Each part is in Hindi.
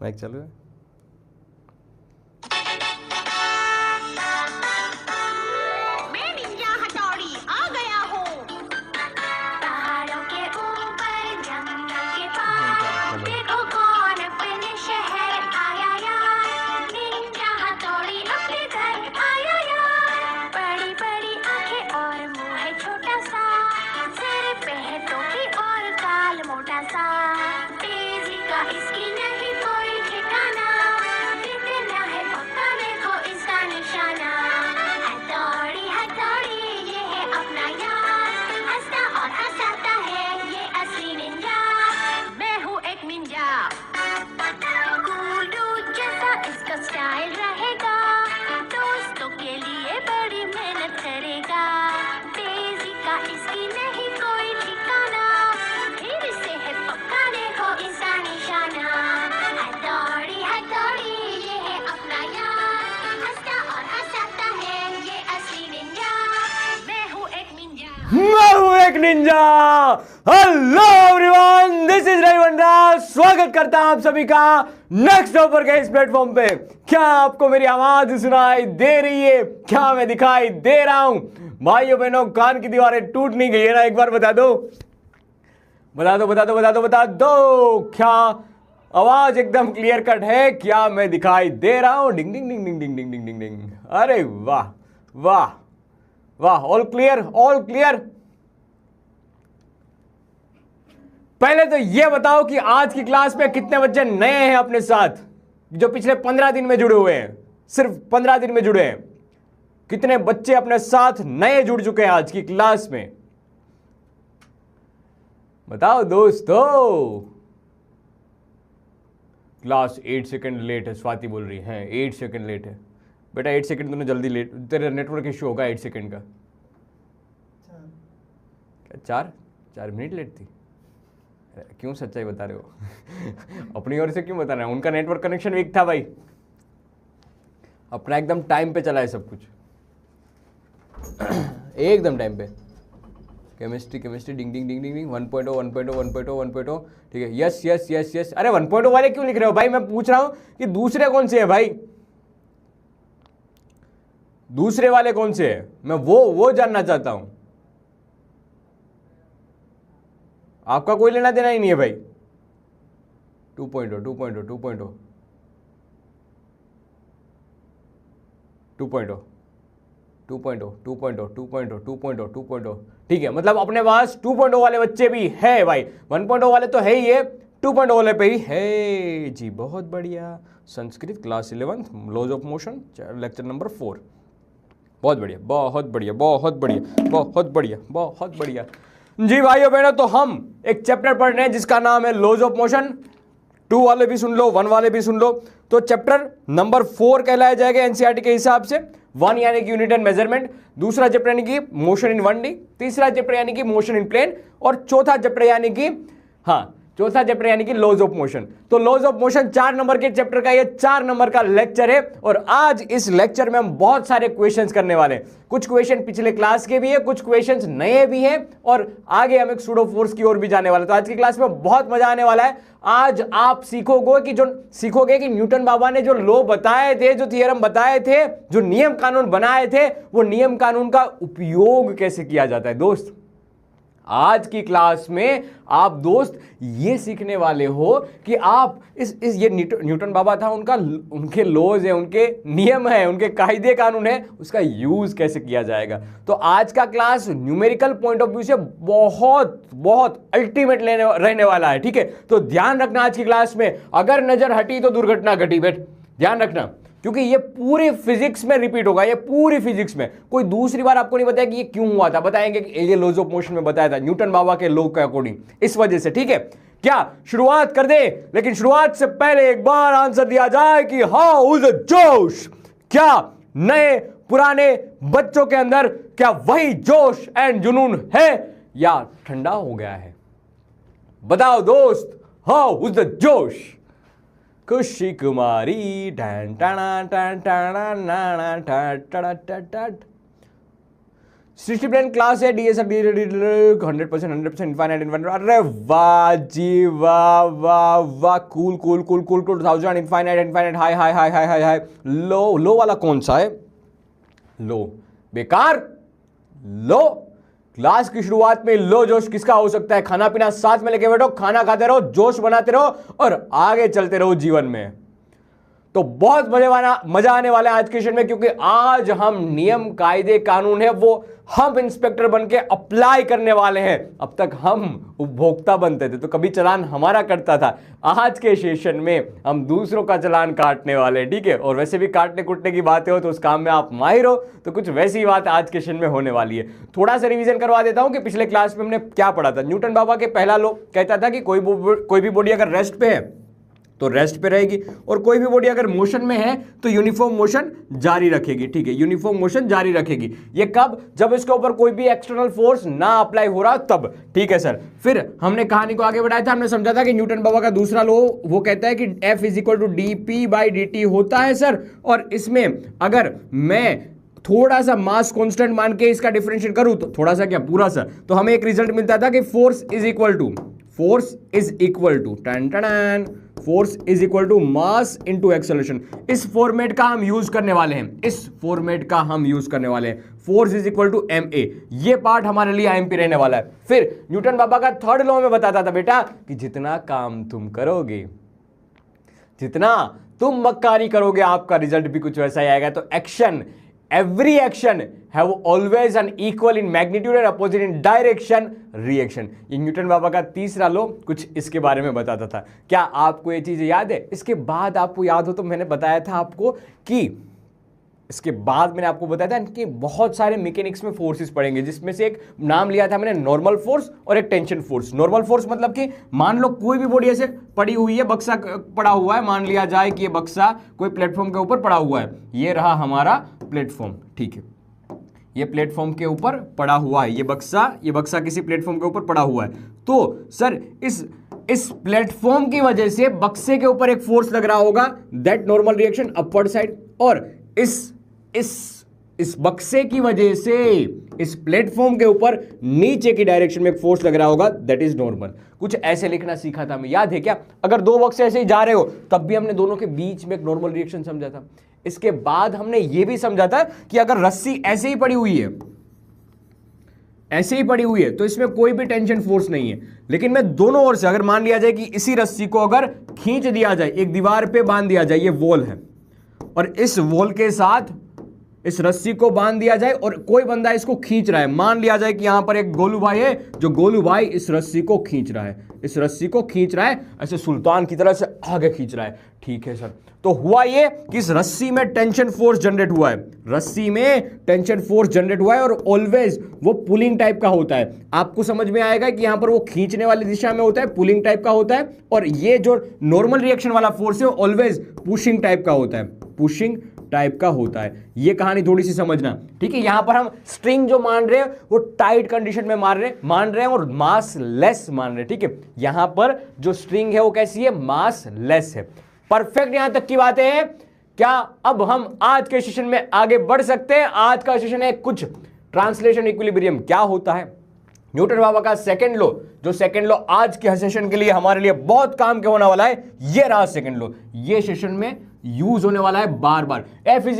माइक चालू है। मैं निंजा हथौड़ी आ गया हूँ। पहाड़ों के ऊपर जंगल के पार देखो कौन अपने शहर आया यार। निंजा हथौड़ी अपने घर आया यार। बड़ी बड़ी आंखें और मुंह है छोटा सा, सिर पे है टोपी और काल मोटा सा। तेजी का इसकी नहीं कोई ठिकाना, कितना है पक्का देखो इसका निशाना। हथौड़ी हथौड़ी ये है अपना यार, हंसता और हंसाता है ये असली निंजा। मैं हूँ एक निंजा, कूल डूड जैसा इसका स्टाइल रहेगा। दोस्तों के लिए बड़ी मेहनत करेगा। तेजी का इसकी नहीं कोई ठिकाना, फिर से है पक्का देखो इसका निशाना। हथौड़ी हथौड़ी ये है अपना यार, हंसता और हंसाता है ये असली निंजा। मैं हूँ एक निंजा। मैं हूं एक ninja. Hello everyone, this is Ravivanda. स्वागत करता हूं आप सभी का नेक्स्ट ऑफर के इस प्लेटफॉर्म पे। क्या आपको मेरी आवाज सुनाई दे रही है? क्या मैं दिखाई दे रहा हूं? भाइयों बहनों, कान की दीवारें टूट नहीं गई है ना? एक बार बता दो, बता दो, बता दो, बता दो, बता दो। क्या आवाज एकदम क्लियर कट है? क्या मैं दिखाई दे रहा हूं? डिंग डिंग डिंग डिंग डिंग डिंग डिंग डिंग डिंग। अरे वाह वाह वाह, ऑल क्लियर, ऑल क्लियर। पहले तो ये बताओ कि आज की क्लास में कितने बच्चे नए हैं अपने साथ, जो पिछले 15 दिन में जुड़े हुए हैं? सिर्फ 15 दिन में जुड़े हैं। कितने बच्चे अपने साथ नए जुड़ चुके हैं आज की क्लास में? बताओ दोस्तों। क्लास 8 सेकंड लेट है, स्वाति बोल रही है 8 सेकंड लेट है। बेटा 8 सेकंड तूने जल्दी लेट, तेरे नेटवर्क इशू होगा 8 सेकंड का। क्या 4 मिनट लेट थी? क्यों सच्चाई बता रहे हो? अपनी ओर से क्यों बता रहे हैं? उनका नेटवर्क कनेक्शन वीक था भाई, अपना एकदम टाइम पे चला है सब कुछ। एकदम टाइम पे। केमिस्ट्री केमिस्ट्री डिंग डिंग डिंग डिंग डिंग 1.0 1.0 1.0 1.0। ठीक है, यस यस यस यस। अरे 1.0 वाले क्यों लिख रहे हो भाई? मैं पूछ रहा हूं कि दूसरे कौन से है भाई? दूसरे वाले कौन से है? मैं वो जानना चाहता हूं। आपका कोई लेना देना ही नहीं है भाई। 2.0 2.0 2.0 2.0 2.0 2.0 2.0 2.0 2.0। ठीक है, मतलब अपने पास 2.0 वाले बच्चे भी है भाई। 1.0 वाले तो है ही है, 2.0 वाले पे ही है जी। बहुत बढ़िया। Sanskrit class 11 laws of motion lecture number 4। बहुत बढ़िया, बहुत बढ़िया, बहुत बढ़िया, बहुत बढ़िया, बहुत बढ़िया जी। भाइयों बहनों, तो हम एक चैप्टर पढ़ रहे हैं जिसका नाम है लॉज ऑफ मोशन। 2 वाले भी सुन लो, 1 वाले भी सुन लो। तो चैप्टर नंबर 4 कहलाया जाएगा एनसीईआरटी के हिसाब से। 1 यानी कि यूनिट एंड मेजरमेंट, दूसरा चैप्टर यानी कि मोशन इन 1D, तीसरा चैप्टर यानी कि मोशन इन प्लेन, और चौथा चैप्टर यानी कि चौथा चैप्टर यानी कि लॉज ऑफ मोशन। तो लॉज ऑफ मोशन 4 नंबर के चैप्टर का ये 4 नंबर का लेक्चर है। और आज इस लेक्चर में हम बहुत सारे क्वेश्चंस करने वाले हैं। कुछ क्वेश्चन पिछले क्लास के भी है, कुछ क्वेश्चंस नए भी हैं, और आगे हम एक सूडो फोर्स की ओर भी जाने वाले। तो आज की क्लास में बहुत मजा आने वाला है। आज आप सीखोगे कि न्यूटन बाबा ने जो लॉ बताए थे, जो थियरम बताए थे, जो नियम कानून बनाए थे, वो नियम कानून का उपयोग कैसे किया जाता है। दोस्त, आज की क्लास में आप दोस्त ये सीखने वाले हो कि आप ये न्यूटन बाबा था, उनके लॉज है, उनके नियम है, उनके कायदे कानून है, उसका यूज कैसे किया जाएगा। तो आज का class numerical point of view से बहुत बहुत अल्टीमेट रहने वाला है। ठीक है, तो ध्यान रखना आज की क्लास में। अगर नजर हटी तो दुर्घटना घटी। बेट ध्यान रखना, क्योंकि ये पूरी फिजिक्स में रिपीट होगा। ये पूरी फिजिक्स में कोई दूसरी बार आपको नहीं बताया कि ये क्यों हुआ था। बताएंगे कि ये लॉज ऑफ मोशन में बताया था न्यूटन बाबा के लॉ के अकॉर्डिंग, इस वजह से। ठीक है, क्या शुरुआत कर दे? लेकिन शुरुआत से पहले एक बार आंसर दिया जाए कि हाउ इज जोश। क्या नए पुराने बच्चों के अंदर क्या वही जोश एंड जुनून है, या ठंडा हो गया है? बताओ दोस्त, हाउ इज द जोश? खुशी कुमारी टन टना टन टना नाना टन टना टन टन। सृष्टि प्लेन क्लास है, डी एस 100% इनफाइनाइट। अरे वाह जी वाह वाह वाह, cool cool cool cool 2000 infinite high high high high high high. Low वाला कौन सा है? लो बेकार, लो क्लास की शुरुआत में लो जोश किसका हो सकता है? खाना पीना साथ में लेके बैठो, खाना खाते रहो, जोश बनाते रहो और आगे चलते रहो जीवन में। तो बहुत मजा आने वाला है आज के सेशन में, क्योंकि आज हम नियम कायदे कानून है वो हम इंस्पेक्टर बन के अप्लाई करने वाले हैं। अब तक हम उपभोक्ता बनते थे तो कभी चालान हमारा कटता था, आज के सेशन में हम दूसरों का चालान काटने वाले हैं, ठीक है। और वैसे भी काटने कुटने की बातें हो तो उस काम में आप माहिर हो, तो कुछ वैसी ही बात आज के सेशन में होने वाली है। थोड़ा सा रिवीजन करवा देता हूं कि पिछले क्लास में हमने क्या पढ़ा था। न्यूटन बाबा के पहला लॉ कहता था कि कोई भी बॉडी अगर रेस्ट पे है तो रेस्ट पे रहेगी, और कोई भी बॉडी अगर मोशन में है तो यूनिफॉर्म मोशन जारी रखेगी, ठीक है, यूनिफॉर्म मोशन जारी रखेगी। ये कब? जब इसके ऊपर कोई भी एक्सटर्नल फोर्स ना अप्लाई हो रहा तब, ठीक है सर। फिर हमने कहानी को आगे बढ़ाया था, हमने समझा था कि न्यूटन बाबा का दूसरा लॉ वो कहता है कि F = dp/dt होता है सर, और इसमें अगर मैं थोड़ा सा मास कांस्टेंट मान के इसका डिफरेंशिएट करूं तो थोड़ा सा क्या पूरा सा, तो हमें एक रिजल्ट मिलता था कि force is equal to mass into acceleration. इस फॉर्मेट का हम यूज करने वाले हैं, force is equal to ma। ये पार्ट हमारे लिए IMP रहने वाला है। फिर न्यूटन बाबा का थर्ड लॉ में बताता था बेटा कि जितना काम तुम करोगे, जितना तुम मक्कारी करोगे, आपका रिजल्ट भी कुछ वैसा ही आएगा। तो every action have always an equal in magnitude and opposite in direction reaction। ये न्यूटन बाबा का तीसरा लॉ कुछ इसके बारे में बताता था। क्या आपको ये चीज याद है? इसके बाद आपको याद हो तो मैंने बताया था आपको कि कि बहुत सारे मैकेनिक्स में फोर्सेस पड़ेंगे, जिसमें से एक नाम लिया था मैंने नॉर्मल फोर्स और एक टेंशन फोर्स। नॉर्मल फोर्स मतलब कि मान लो कोई भी बॉडी ऐसे पड़ी हुई है, बक्सा पड़ा हुआ है, मान लिया जाए कि ये बक्सा कोई प्लेटफॉर्म के ऊपर पड़ा हुआ है, ये रहा हमारा प्लेटफॉर्म, ठीक है, ये प्लेटफॉर्म के ऊपर पड़ा हुआ है, ये बक्सा किसी प्लेटफॉर्म के ऊपर पड़ा हुआ है। तो सर इस प्लेटफॉर्म की वजह से बक्से के ऊपर एक फोर्स लग रहा होगा, that normal reaction upward side, और इस बक्से की वजह से इस प्लेटफॉर्म के ऊपर नीचे की डायरेक्शन में एक फोर्स लग रहा होगा, दैट इज नॉर्मल। कुछ ऐसे लिखना सीखा था मैं, याद है क्या? अगर दो बक्से ऐसे ही जा रहे हो तब भी हमने दोनों के बीच में एक नॉर्मल रिएक्शन समझा था। इसके बाद हमने ये भी समझा था कि अगर रस्सी ऐसे ही पड़ी हुई है तो इसमें कोई भी टेंशन फोर्स नहीं है, लेकिन मैं दोनों ओर से अगर मान लिया जाए कि इसी रस्सी को अगर खींच दिया जाए, एक दीवार पे बांध दिया जाए, ये वॉल है, और इस वॉल के साथ इस रस्सी को बांध दिया जाए और कोई बंदा इसको खींच रहा है, मान लिया जाए कि यहां पर एक गोलू भाई है, जो गोलू भाई इस रस्सी को खींच रहा है, ऐसे सुल्तान की तरह से आगे खींच रहा है, ठीक है सर। तो हुआ ये कि इस रस्सी में टेंशन फोर्स जनरेट हुआ है, और ऑलवेज वो पुलिंग टाइप का होता है। आपको समझ में आएगा कि यहां पर वो खींचने वाली दिशा में होता है, पुलिंग टाइप का होता है, और ये जो नॉर्मल रिएक्शन वाला फोर्स है वो ऑलवेज पुशिंग टाइप का होता है। ये कहानी थोड़ी सी समझना, ठीक है। यहां पर हम स्ट्रिंग जो मान रहे हैं वो टाइट कंडीशन में मान रहे हैं और मास लेस मान रहे हैं, ठीक है। यहां पर जो स्ट्रिंग है वो कैसी है? मास लेस है। परफेक्ट, यहां तक की बातें हैं। क्या अब हम आज के सेशन में आगे बढ़ सकते हैं? आज का सेशन है कुछ ट्रांसलेशन इक्विलिब्रियम क्या होता है, न्यूटन बाबा का सेकंड लॉ, जो सेकंड लॉ आज के सेशन के लिए हमारे लिए बहुत काम के होने वाला है। ये रहा सेकंड लॉ, ये सेशन में यूज होने वाला है बार बार। F =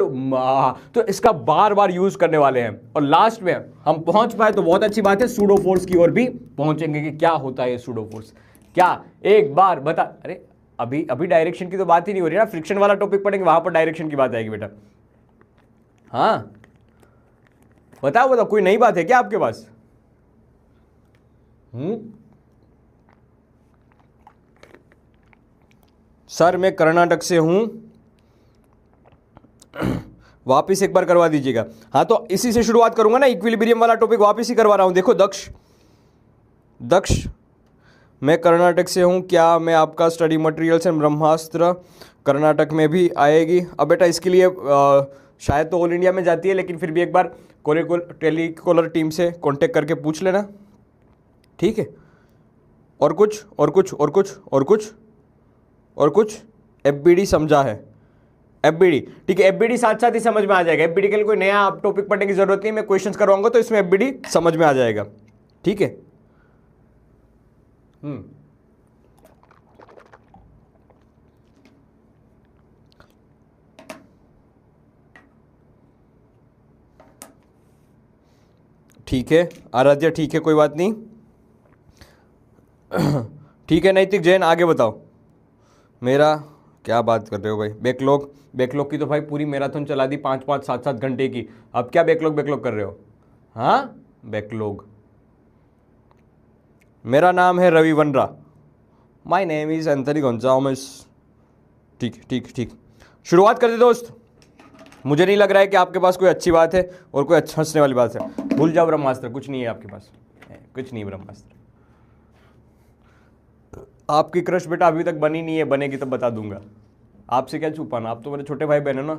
मा, तो इसका बार बार यूज करने वाले हैं, और लास्ट में हम पहुंच पाए तो बहुत अच्छी बात है, सूडो फोर्स की ओर भी पहुंचेंगे कि क्या होता है ये सूडो फोर्स। क्या एक बार बता, अरे अभी डायरेक्शन की तो बात ही नहीं हो रही ना, फ्रिक्शन वाला टॉपिक पढ़ेंगे, वहां पर डायरेक्शन की बात आएगी बेटा। हाँ बताओ कोई नई बात है क्या आपके पास? सर मैं कर्नाटक से हूं, वापिस एक बार करवा दीजिएगा। हाँ तो इसी से शुरुआत करूंगा ना, इक्विलिब्रियम वाला टॉपिक वापिस ही करवा रहा हूं। देखो दक्ष मैं कर्नाटक से हूं, क्या मैं आपका स्टडी मटेरियल्स एंड ब्रह्मास्त्र कर्नाटक में भी आएगी? अब बेटा इसके लिए शायद तो ऑल इंडिया में जाती है, लेकिन फिर भी एक बार टेलीकॉलर टीम से कांटेक्ट करके पूछ लेना, ठीक है। और कुछ FBD समझा है, एफबीडी, ठीक है, एफबीडी साथ साथ ही समझ में आ जाएगा। एफबीडी के लिए कोई नया टॉपिक पढ़ने की जरूरत नहीं, मैं क्वेश्चंस करवाऊंगा तो इसमें एफबीडी समझ में आ जाएगा, ठीक है। ठीक है आराध्या, ठीक है कोई बात नहीं। ठीक है नैतिक जैन, आगे बताओ। मेरा क्या बात कर रहे हो भाई, बैकलॉग, बैकलॉग की तो भाई पूरी मैराथन चला दी 5-5 7-7 घंटे की, अब क्या बैकलॉग कर रहे हो? हाँ बैकलॉग। मेरा नाम है Ravi Vanra, my name is Anthony Gonsalves. ठीक ठीक ठीक, शुरुआत कर दे दोस्त। मुझे नहीं लग रहा है कि आपके पास कोई अच्छी बात है और कोई अच्छा हंसने वाली बात है। भूल जाओ ब्रह्मास्त्र, कुछ नहीं है आपके पास, कुछ नहीं ब्रह्मास्त्र। आपकी क्रश बेटा अभी तक बनी नहीं है, बनेगी तब बता दूंगा। आपसे क्या छुपाना, आप तो मेरे छोटे भाई बहन है ना,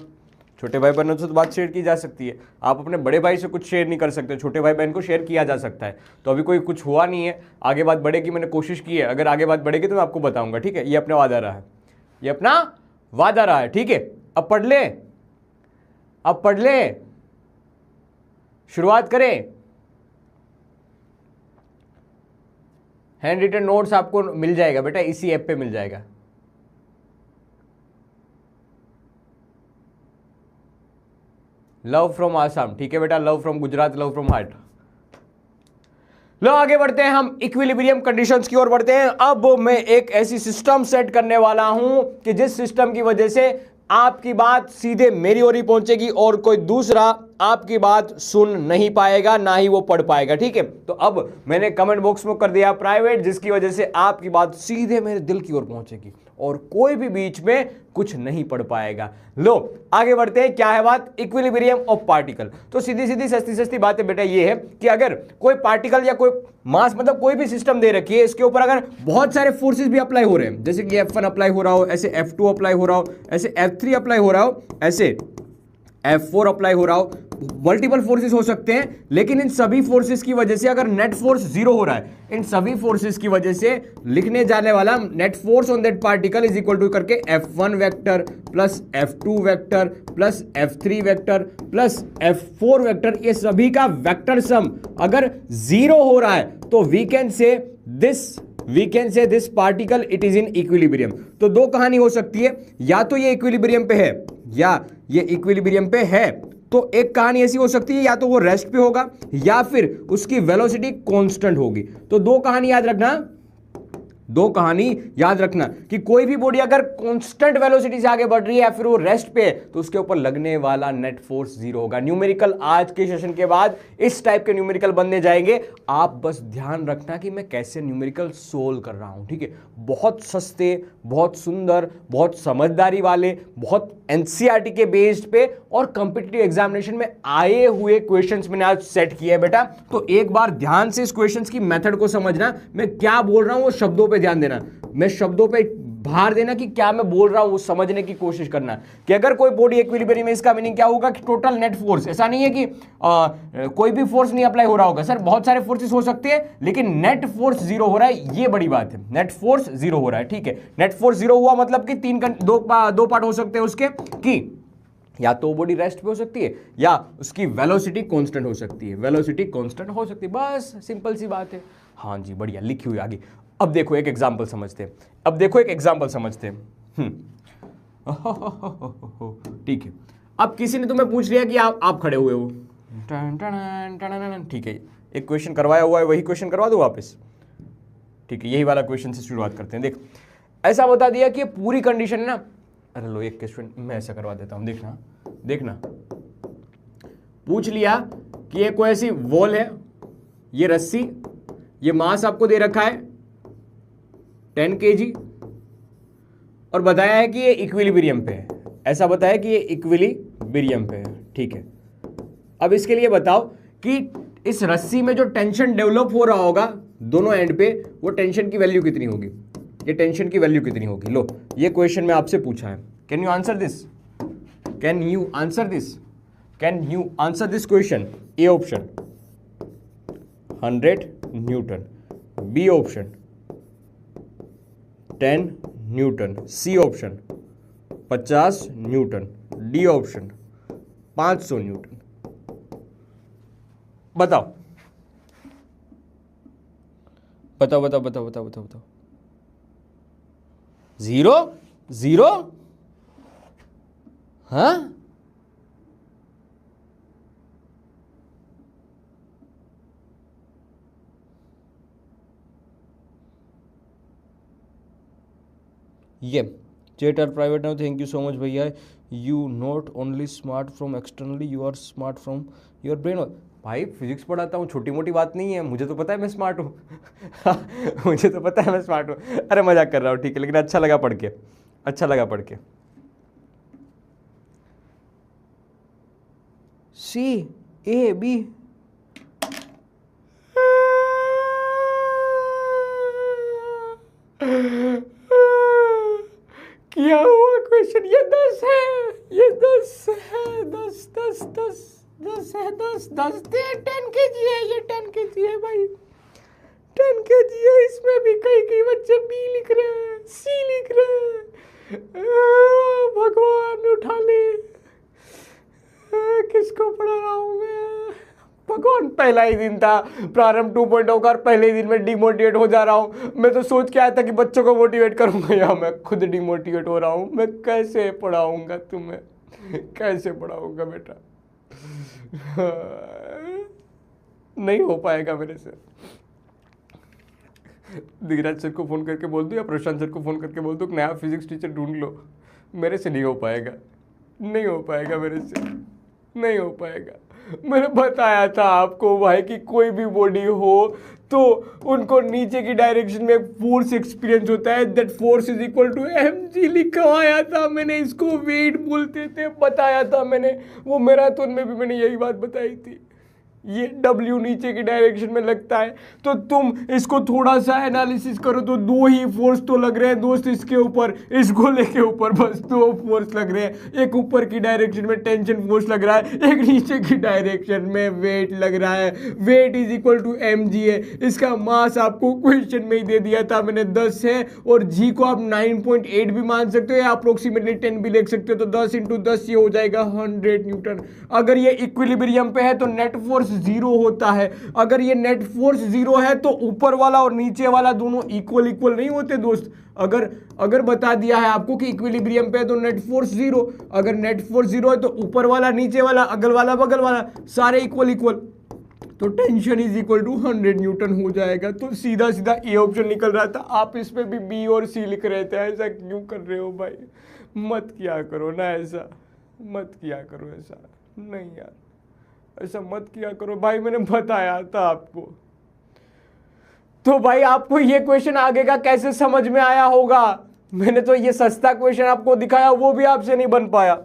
छोटे भाई बहनों से तो बात शेयर की जा सकती है। आप अपने बड़े भाई से कुछ शेयर नहीं कर सकते, छोटे भाई बहन को शेयर किया जा सकता है। तो अभी कोई कुछ हुआ नहीं है, आगे बात बढ़ेगी, मैंने कोशिश की है, अगर आगे बात बढ़ेगी तो मैं आपको बताऊंगा, ठीक है। ये अपना वादा रहा है, ये अपना वादा रहा है, ठीक है। अब पढ़ ले, अब पढ़ ले, शुरुआत करें। हैंड रिटन नोट्स आपको मिल जाएगा बेटा, इसी ऐप पे मिल जाएगा। लव फ्रॉम आसाम, ठीक है बेटा, love from Gujarat, love from heart. लो आगे बढ़ते हैं, हम इक्विलिब्रियम कंडीशंस की ओर बढ़ते हैं। अब मैं एक ऐसी सिस्टम सेट करने वाला हूं कि जिस सिस्टम की वजह से आपकी बात सीधे मेरी ओर ही पहुंचेगी और कोई दूसरा आपकी बात सुन नहीं पाएगा, ना ही वो पढ़ पाएगा, ठीक है। तो अब मैंने कमेंट बॉक्स में कर दिया प्राइवेट, जिसकी वजह से आपकी बात सीधे मेरे दिल की ओर पहुंचेगी और कोई भी बीच में कुछ नहीं पढ़ पाएगा। लो आगे बढ़ते हैं, क्या है बात, इक्विलिब्रियम ऑफ पार्टिकल। तो सीधी सीधी सस्ती सस्ती बातें बेटा ये है कि अगर कोई पार्टिकल या कोई मास, मतलब कोई भी सिस्टम दे रखी है, इसके ऊपर अगर बहुत सारे फोर्सेस भी अप्लाई हो रहे हैं, जैसे कि F1 अप्लाई हो रहा हो, ऐसे F2 अप्लाई हो रहा हो, ऐसे F3 अप्लाई हो रहा हो, ऐसे F4 अप्लाई हो रहा हो, मल्टीपल फोर्सेस हो सकते हैं, लेकिन इन सभी फोर्सेस की वजह से अगर नेट फोर्स 0 हो रहा है, इन सभी फोर्सेस की वजह से लिखने जाने वाला net force on that particle is equal to करके F1 vector plus F2 vector plus F3 vector plus F4 vector, ये सभी का वेक्टर सम अगर 0 हो रहा है तो we can say this particle it is in equilibrium. तो दो कहानी हो सकती है, या तो ये इक्विलिब्रियम पे है या ये इक्विलिब्रियम पे है। तो एक कहानी ऐसी हो सकती है, या तो वो रेस्ट पे होगा या फिर उसकी वेलोसिटी कांस्टेंट होगी। तो दो कहानी याद रखना, दो कहानी याद रखना कि कोई भी बॉडी अगर कांस्टेंट वेलोसिटी से आगे बढ़ रही है या फिर वो रेस्ट पे है तो उसके ऊपर लगने वाला नेट फोर्स 0 होगा। न्यूमेरिकल आज के सेशन के बाद इस टाइप के न्यूमेरिकल बनने जाएंगे, आप बस ध्यान रखना कि मैं कैसे न्यूमेरिकल सोल्व कर रहा हूं, ठीक है। बहुत सस्ते, बहुत सुंदर, बहुत समझदारी वाले, बहुत एनसीईआरटी के बेस्ड पे और कॉम्पिटिटिव एग्जामिनेशन में आए हुए क्वेश्चंस मैंने आज सेट किए हैं बेटा। तो एक बार ध्यान से इस क्वेश्चंस की मेथड को समझना, मैं क्या बोल रहा हूं वो शब्दों पे ध्यान देना, मैं शब्दों पे भार देना कि क्या मैं बोल रहा हूं वो समझने की कोशिश करना कि अगर कोई बॉडी इक्विलिब्रियम में, इसका मीनिंग क्या होगा कि टोटल नेट फोर्स, ऐसा नहीं है कि कोई भी फोर्स नहीं अप्लाई हो रहा होगा सर, बहुत सारे फोर्सेस हो सकते हैं लेकिन नेट फोर्स 0 हो रहा है, ये बड़ी बात है। नेट फोर्स 0 हो रहा है, ठीक है। नेट फोर्स 0 हुआ मतलब कि दो पार्ट हो सकते हैं उसके, कि या तो बॉडी रेस्ट पे हो सकती है या उसकी वेलोसिटी कांस्टेंट हो सकती है, वेलोसिटी कांस्टेंट हो सकती है, बस सिंपल सी बात है। हाँ जी बढ़िया, लिखी हुई आगे। अब देखो एक एग्जांपल समझते हैं, ठीक है। अब किसी ने तुम्हें पूछ लिया कि आप खड़े हुए हो, ठीक है, एक क्वेश्चन करवाया हुआ है, वही क्वेश्चन करवा दो वापस, ठीक है। यही वाला क्वेश्चन से शुरुआत करते हैं। देख ऐसा बता दिया कि ये पूरी कंडीशन है ना, अरे लो एक क्वेश्चन मैं ऐसा करवा देता हूं, देखना पूछ लिया कि ये कोई ऐसी वॉल है, ये रस्सी, ये मास आपको दे रखा है 10 kg और बताया है कि ये इक्विलिब्रियम पे है, ऐसा बताया कि ये इक्विलिब्रियम पे है, ठीक है। अब इसके लिए बताओ कि इस रस्सी में जो टेंशन डेवलप हो रहा होगा दोनों एंड पे, वो टेंशन की वैल्यू कितनी होगी, ये टेंशन की वैल्यू कितनी होगी। लो ये क्वेश्चन में आपसे पूछा है, can you answer this, can you answer this question. A option 100 newton, B option 10 newton, C option 50 newton. D option 500 newton. बताओ बताओ बताओ बताओ बताओ बताओ बताओ। 0 0 हाँ ये chat are private now, thank you so much भैया। You not only smart from externally, you are smart from your brain. भाई फिजिक्स पढ़ाता हूँ, छोटी मोटी बात नहीं है, मुझे तो पता है मैं स्मार्ट हूँ मुझे तो पता है मैं स्मार्ट हूँ। अरे मजाक कर रहा हूँ, ठीक है, लेकिन अच्छा लगा पढ़ के, अच्छा लगा पढ़ के। सी ए बी क्या हुआ क्वेश्चन? ये 10 है, ये 10 है, 10 10 10 10 है, 10 10 10 kg है, ये 10 kg है भाई, 10 kg है। इसमें भी कई बच्चे बी लिख रहे हैं, सी लिख रहे हैं। भगवान उठा ले, किसको पढ़ा रहा हूँ मैं भगवान। पहला ही दिन था प्रारंभ 2.0 का, पहले ही दिन में डिमोटिवेट हो जा रहा हूँ। मैं तो सोच के आया था कि बच्चों को मोटिवेट करूंगा, या मैं खुद डिमोटिवेट हो रहा हूँ। मैं कैसे पढ़ाऊंगा तुम्हें, कैसे पढ़ाऊंगा बेटा, नहीं हो पाएगा मेरे से। दिगराज सर को फोन करके बोल दो या प्रशांत सर को फोन करके बोल दो नया फिजिक्स टीचर ढूंढ लो। मेरे से नहीं हो पाएगा, नहीं हो पाएगा मेरे से, नहीं हो पाएगा। मैंने बताया था आपको भाई कि कोई भी बॉडी हो तो उनको नीचे की डायरेक्शन में फोर्स एक्सपीरियंस होता है, that force is equal to mg लिखवाया था मैंने, इसको वेट बोलते थे, बताया था मैंने। वो मैराथन में भी मैंने यही बात बताई थी। ये W नीचे की डायरेक्शन में लगता है, तो तुम इसको थोड़ा सा एनालिसिस करो तो दो ही फोर्स तो लग रहे हैं दोस्त, इसके ऊपर, इस गोले के ऊपर बस दो फोर्स लग रहे हैं। एक ऊपर की डायरेक्शन में टेंशन फोर्स लग रहा है, एक नीचे की डायरेक्शन में वेट लग रहा है। Weight is equal to mg है। इसका मास आपको क्वेश्चन में ही दे दिया था मैंने, 10 है, और g को आप 9.8 भी मान सकते हो या अप्रोक्सीमेटली 10 भी लिख सकते हो। तो 10 × 10 ये हो जाएगा 100 न्यूटन। अगर ये इक्विलिब्रियम पे है तो नेट फोर्स 0 होता है। अगर ये नेट फोर्स 0 है तो ऊपर वाला और नीचे वाला दोनों इक्वल नहीं होते दोस्त। अगर बता दिया है आपको कि इक्विलिब्रियम पे है तो नेट फोर्स 0, अगर नेट फोर्स 0 है तो ऊपर वाला, नीचे वाला, अगल वाला, बगल वाला सारे इक्वल, तो tension is equal to 100 newton हो जाएगा। तो सीधा सीधा ए ऑप्शन निकल रहा था। आप इस पे भी बी और सी लिख रहे थे, ऐसा क्यों कर रहे हो भाई? मत किया करो ना ऐसा, मत किया करो ऐसा, नहीं यार ऐसा मत किया करो भाई, मैंने बताया था आपको। तो भाई आपको ये क्वेश्चन आगे का कैसे समझ में आया होगा? मैंने तो ये सस्ता क्वेश्चन आपको दिखाया, वो भी आपसे नहीं बन पाया।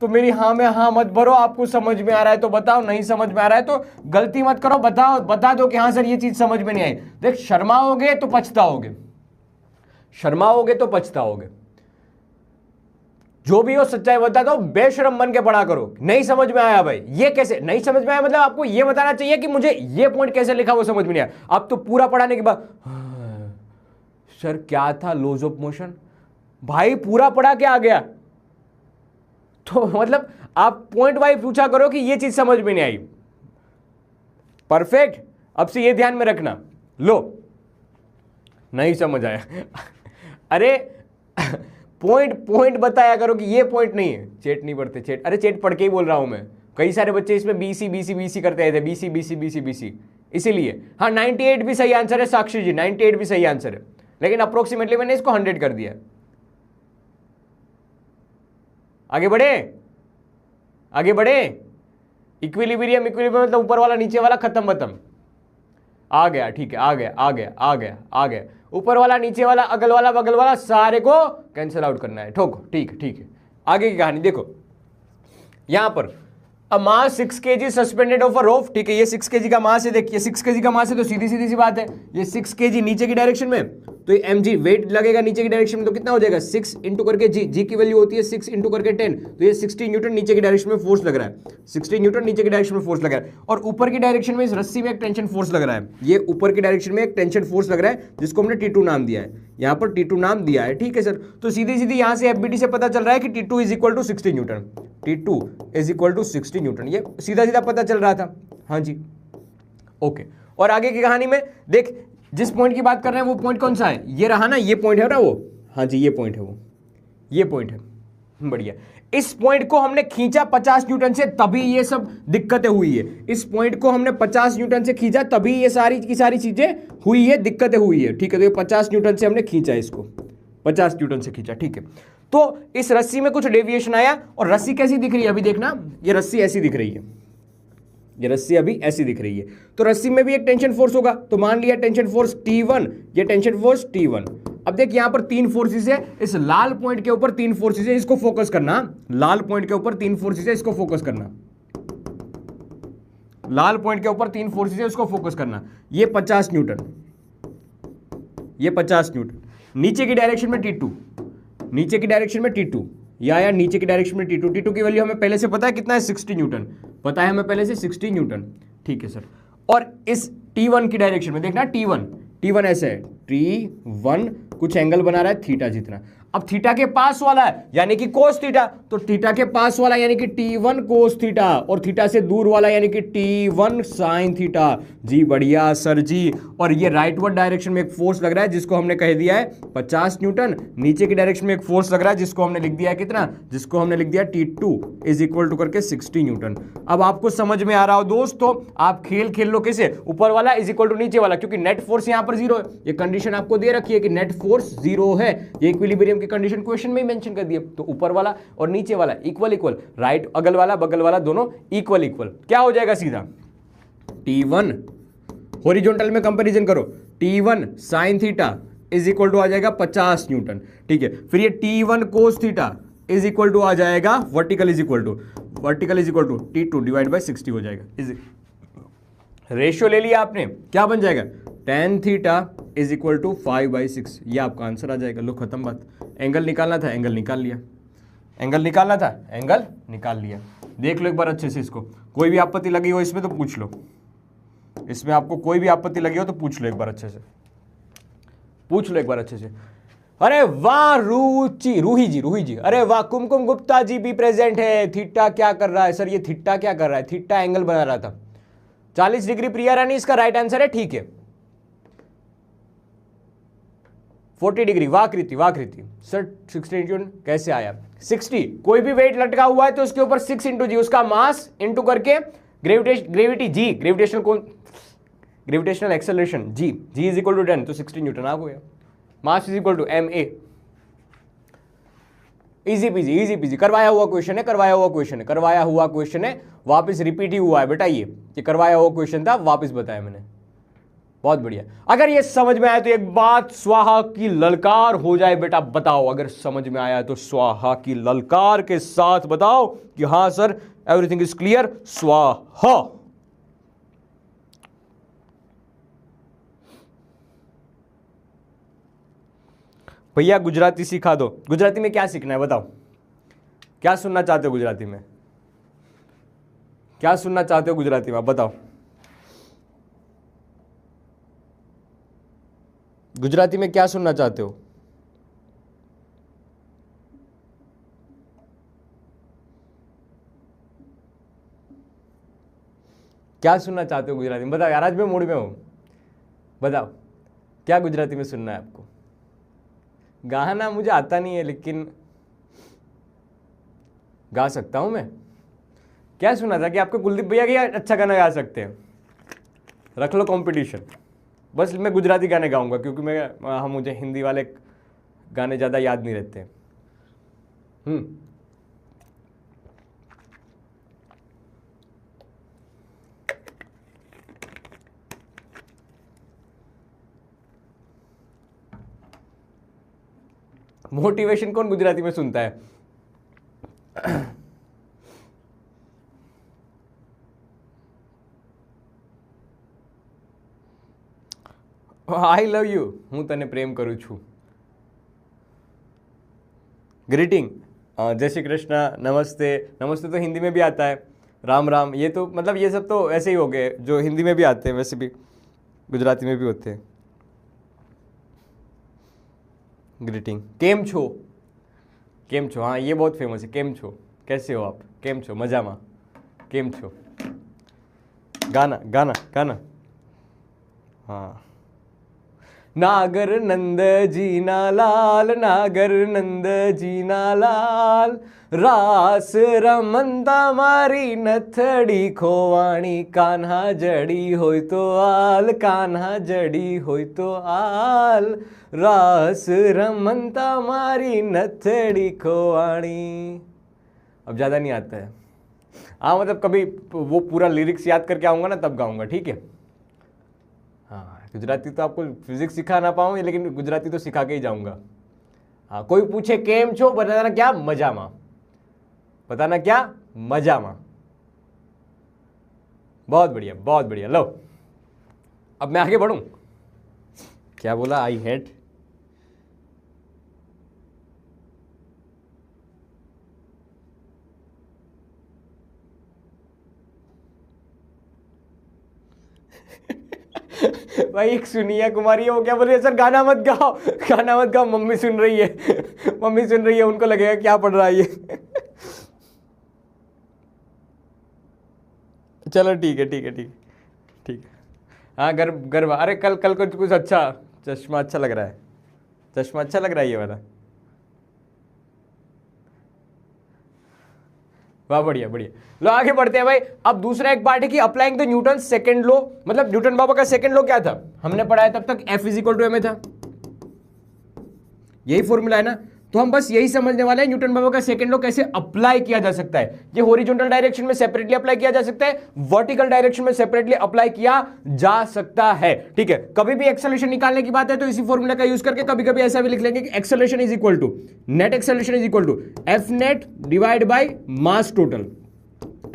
तो मेरी हाँ में हाँ मत भरो। आपको समझ में आ रहा है तो बताओ, नहीं समझ में आ रहा है तो गलती मत करो, बताओ, बता दो कि हाँ सर ये चीज समझ में नहीं आई। देख, शर्माओगे तो पछताओगे, शर्माओगे तो पछताओगे। जो भी हो सच्चाई बता दो, बेशरम बन के पढ़ा करो। नहीं समझ में आया भाई, ये कैसे नहीं समझ में आया? मतलब आपको ये बताना चाहिए कि मुझे ये पॉइंट कैसे लिखा वो समझ में नहीं आया। अब तो पूरा पढ़ाने के बाद सर क्या था लॉज ऑफ मोशन, भाई पूरा पढ़ा के आ गया। तो मतलब आप पॉइंट वाइज पूछा करो कि ये चीज समझ में नहीं आई। परफेक्ट, अब से ये ध्यान में रखना। लो, नहीं समझ आया अरे पॉइंट बताया करो कि ये पॉइंट नहीं है। चेट नहीं पढ़ते, चेट, अरे चेट पढ़ के ही बोल रहा हूं मैं। कई सारे बच्चे इसमें BC करते थे, BC इसीलिए। हाँ 98 भी सही आंसर है साक्षी जी, 98 भी सही आंसर है, लेकिन अप्रोक्सीमेटली मैंने इसको 100 कर दिया। आगे बढ़े। इक्विलिब्रियम मतलब ऊपर वाला नीचे वाला खत्म। आ गया, ठीक है, आ गया। ऊपर वाला, नीचे वाला, अगल वाला, बगल वाला सारे को कैंसिल आउट करना है। ठोको, ठीक है। आगे की कहानी देखो। यहां पर अ मास 6 kg सस्पेंडेड ऑफ अ रोप, ठीक है, ये 6 kg का मास है। देखिए 6 kg का मास है तो सीधी सी बात है, ये 6 kg नीचे की डायरेक्शन में तो ये mg वेट लगेगा नीचे की डायरेक्शन में, तो कितना हो जाएगा 6 इंटू करके जी की वैल्यू होती है 6 इंटू करके 10, तो ये 60 न्यूटन नीचे की डायरेक्शन में फोर्स लग रहा है, 60 न्यूटन नीचे की डायरेक्शन में फोर्स लग रहा है। और ऊपर की डायरेक्शन में इस रस्सी में एक टेंशन फोर्स लग रहा है, ये ऊपर की डायरेक्शन में एक टेंशन फोर्स लग रहा है जिसको हमने T2 नाम दिया है, यहाँ पर T2 नाम दिया है, ठीक है सर। तो सीधी सीधी यहाँ से FBD से पता चल रहा है कि T2 is equal to 60 newton, T2 is equal to 60 newton, ये सीधा सीधा पता चल रहा था। हाँ जी, ओके। और आगे की कहानी में देख, जिस पॉइंट की बात कर रहे हैं वो पॉइंट कौन सा है, ये रहा ना, ये पॉइंट है ना वो, हाँ जी ये पॉइंट है वो, ये पॉइंट है, बढ़िया। इस पॉइंट को हमने खींचा 50 न्यूटन से, तभी ये सब दिक्कतें हुई है। इस पॉइंट को हमने 50 न्यूटन से खींचा, तभी ये सारी की सारी चीजें हुई है, दिक्कतें हुई है, ठीक है। तो ये 50 न्यूटन से हमने खींचा, इसको 50 न्यूटन से खींचा, ठीक है। तो इस रस्सी में कुछ डेविएशन आया, और रस्सी कैसी दिख रही है अभी देखना, ये रस्सी ऐसी दिख रही है, ये रस्सी अभी ऐसी दिख रही है। तो रस्सी में भी एक टेंशन फोर्स होगा, तो मान लिया टेंशन फोर्स T1, ये टेंशन फोर्स T1। अब देख यहां पर 3 फोर्सेस है, इस लाल पॉइंट के ऊपर 3 फोर्सेस है, इसको फोकस करना, लाल पॉइंट के ऊपर 3 फोर्सेस है, इसको फोकस करना, लाल पॉइंट के ऊपर 3 फोर्सेस है, इसको फोकस करना। ये 50 न्यूटन, ये 50 न्यूटन, नीचे की डायरेक्शन में T2, नीचे की डायरेक्शन में T2, या नीचे की डायरेक्शन में T2, T2 की वैल्यू हमें पहले से पता है कितना है, 60 न्यूटन, पता है हमें पहले से 60 न्यूटन, ठीक है सर। और इस T1 की डायरेक्शन में देखना, T1 ऐसे है, T1 कुछ एंगल बना रहा है थीटा जितना। अब थीटा के पास वाला है यानी कि कोस थीटा, तो थीटा के पास वाला यानी कि T1 कोस थीटा, और थीटा से दूर वाला यानी कि T1 साइन थीटा। जी बढ़िया सर जी। और ये राइटवर्ड डायरेक्शन में एक फोर्स लग रहा है जिसको हमने कह दिया है 50 न्यूटन, नीचे की डायरेक्शन में एक फोर्स लग रहा है जिसको हमने लिख दिया है कितना, जिसको हमने लिख दिया T2 इज इक्वल टू करके 60 न्यूटन। अब आपको समझ में आ रहा हो दोस्त, तो आप खेल लो कैसे, ऊपर वाला इज इक्वल टू नीचे वाला, क्योंकि नेट फोर्स यहां पर 0 है, ये कंडीशन आपको दे रखी है कि नेट फोर्स 0 है, ये इक्विलिब्रियम की कंडीशन क्वेश्चन में ही मेंशन कर दिया। तो ऊपर वाला और नीचे वाला इक्वल इक्वल, राइट अगल वाला बगल वाला दोनों इक्वल इक्वल, क्या हो जाएगा सीधा T1 हॉरिजॉन्टल में कंपैरिजन करो, T1 sine theta is equal to आ जाएगा 50 न्यूटन, ठीक है। फिर ये T1 cos theta is equal to आ जाएगा vertical is equal to T2 divide by 60 हो जाएगा। रेशियो ले लिया आपने, क्या बन जाएगा, tan theta is equal to 5/6, ये आपका आंसर आ जाएगा। लो खत्म बात। एंगल निकालना था, एंगल निकाल लिया, एंगल निकालना था, एंगल निकाल लिया। देख लो एक बार अच्छे से इसको, कोई भी आपत्ति लगी हो इसमें तो पूछ लो, इसमें आपको कोई भी आपत्ति लगी हो तो पूछ लो एक बार अच्छे से, पूछ लो एक बार अच्छे से। अरे वाह रूही जी, अरे वाह कुमकुम गुप्ता जी भी प्रेजेंट है। थीटा क्या कर रहा है सर, ये थीटा क्या कर रहा है, थीटा एंगल बना रहा था 40 डिग्री। प्रिया रानी इसका राइट आंसर है, ठीक है 40 डिग्री। वाह कृति सर 60 इंटू कैसे आया 60, कोई भी वेट लटका हुआ है तो उसके ऊपर 6 इंटू जी, उसका मास इंटू करके gravity g, gravitational acceleration g is equal to 10, तो 60 न्यूटन आ गया। Mass is equal to ma। Easy peasy करवाया हुआ क्वेश्चन है, वापस रिपीट ही हुआ है बेटा, ये करवाया हुआ क्वेश्चन था, वापस बताया मैंने, बहुत बढ़िया। अगर ये समझ में आया तो एक बात स्वाहा की ललकार हो जाए बेटा, बताओ अगर समझ में आया तो स्वाहा की ललकार के साथ बताओ कि हां सर एवरीथिंग इज क्लियर, स्वाहा। भैया गुजराती सिखा दो। गुजराती में क्या सीखना है बताओ, क्या सुनना चाहते हो गुजराती में, क्या सुनना चाहते हो गुजराती में, आप बताओ। गुजराती में क्या सुनना चाहते हो, क्या सुनना चाहते हो गुजराती में, बताओ यार, आज मैं मूड में हूं, बताओ क्या गुजराती में सुनना है आपको। गाना मुझे आता नहीं है लेकिन गा सकता हूं मैं। क्या सुना था कि आपको कुलदीप भैया की अच्छा गाना गा सकते हैं, रख लो कंपटीशन। बस मैं गुजराती गाने गाऊंगा क्योंकि मुझे हिंदी वाले गाने ज़्यादा याद नहीं रहते। मोटिवेशन कौन गुजराती में सुनता है? આઈ લવ યુ, હું તને પ્રેમ કરું છું. ग्रीटिंग, जय श्री कृष्णा, नमस्ते. नमस्ते तो हिंदी में भी आता है. राम राम, ये तो मतलब ये सब तो ऐसे ही हो गए जो हिंदी में भी आते हैं, वैसे भी गुजराती में भी होते हैं. ग्रीटिंग, केम छो. केम छो, हाँ ये बहुत फेमस है. केम छो, कैसे हो आप? केम छो, मजामा. केम छो. गाना गाना गाना. हाँ. नागर नंद जीना लाल, नागर नंद जीना लाल, रास रमंता मारी नथड़ी खोवाणी, कान्हा जड़ी होय तो आल, कान्हा जड़ी होय तो आल, रास रमंता मारी नथड़ी खोवाणी. अब ज़्यादा नहीं आता है. हाँ मतलब कभी वो पूरा लिरिक्स याद करके आऊँगा ना तब गाऊँगा, ठीक है. हाँ गुजराती तो आपको फिजिक्स सिखा ना पाऊँ, लेकिन गुजराती तो सिखा के ही जाऊँगा. हाँ कोई पूछे केम छो, बताना क्या? मजामा. बताना क्या? मजामा. बहुत बढ़िया बहुत बढ़िया. लो अब मैं आगे बढ़ूँ. क्या बोला? I hate. भाई एक सुनिया कुमारी है, वो क्या बोल रही है? सर गाना मत गाओ, गाना मत गाओ, मम्मी सुन रही है. मम्मी सुन रही है, उनको लगेगा क्या पढ़ रहा है ये. चलो ठीक है ठीक है ठीक है ठीक है. हाँ गर्व गर्व. अरे कल कल को कुछ अच्छा, चश्मा अच्छा लग रहा है. चश्मा अच्छा लग रहा है ये वाला. वाह बढ़िया बढ़िया. लो आगे बढ़ते हैं भाई. अब दूसरा एक पार्ट है कि applying the Newton second law. मतलब न्यूटन बाबा का सेकंड लॉ क्या था हमने पढ़ा है तब तक? F = ma था, यही फॉर्मूला है ना. तो हम बस यही समझने वाले हैं न्यूटन बाबा का सेकंड लॉ कैसे अप्लाई किया जा सकता है. ये हॉरिजॉन्टल डायरेक्शन में सेपरेटली अप्लाई किया जा सकता है, वर्टिकल डायरेक्शन में सेपरेटली अप्लाई किया जा सकता है. ठीक है. कभी भी एक्सेलरेशन निकालने की बात है तो इसी फॉर्मूला का यूज करके कभी कभी ऐसा भी लिख लेंगे कि acceleration is equal to, net acceleration is equal to F net divide by mass total.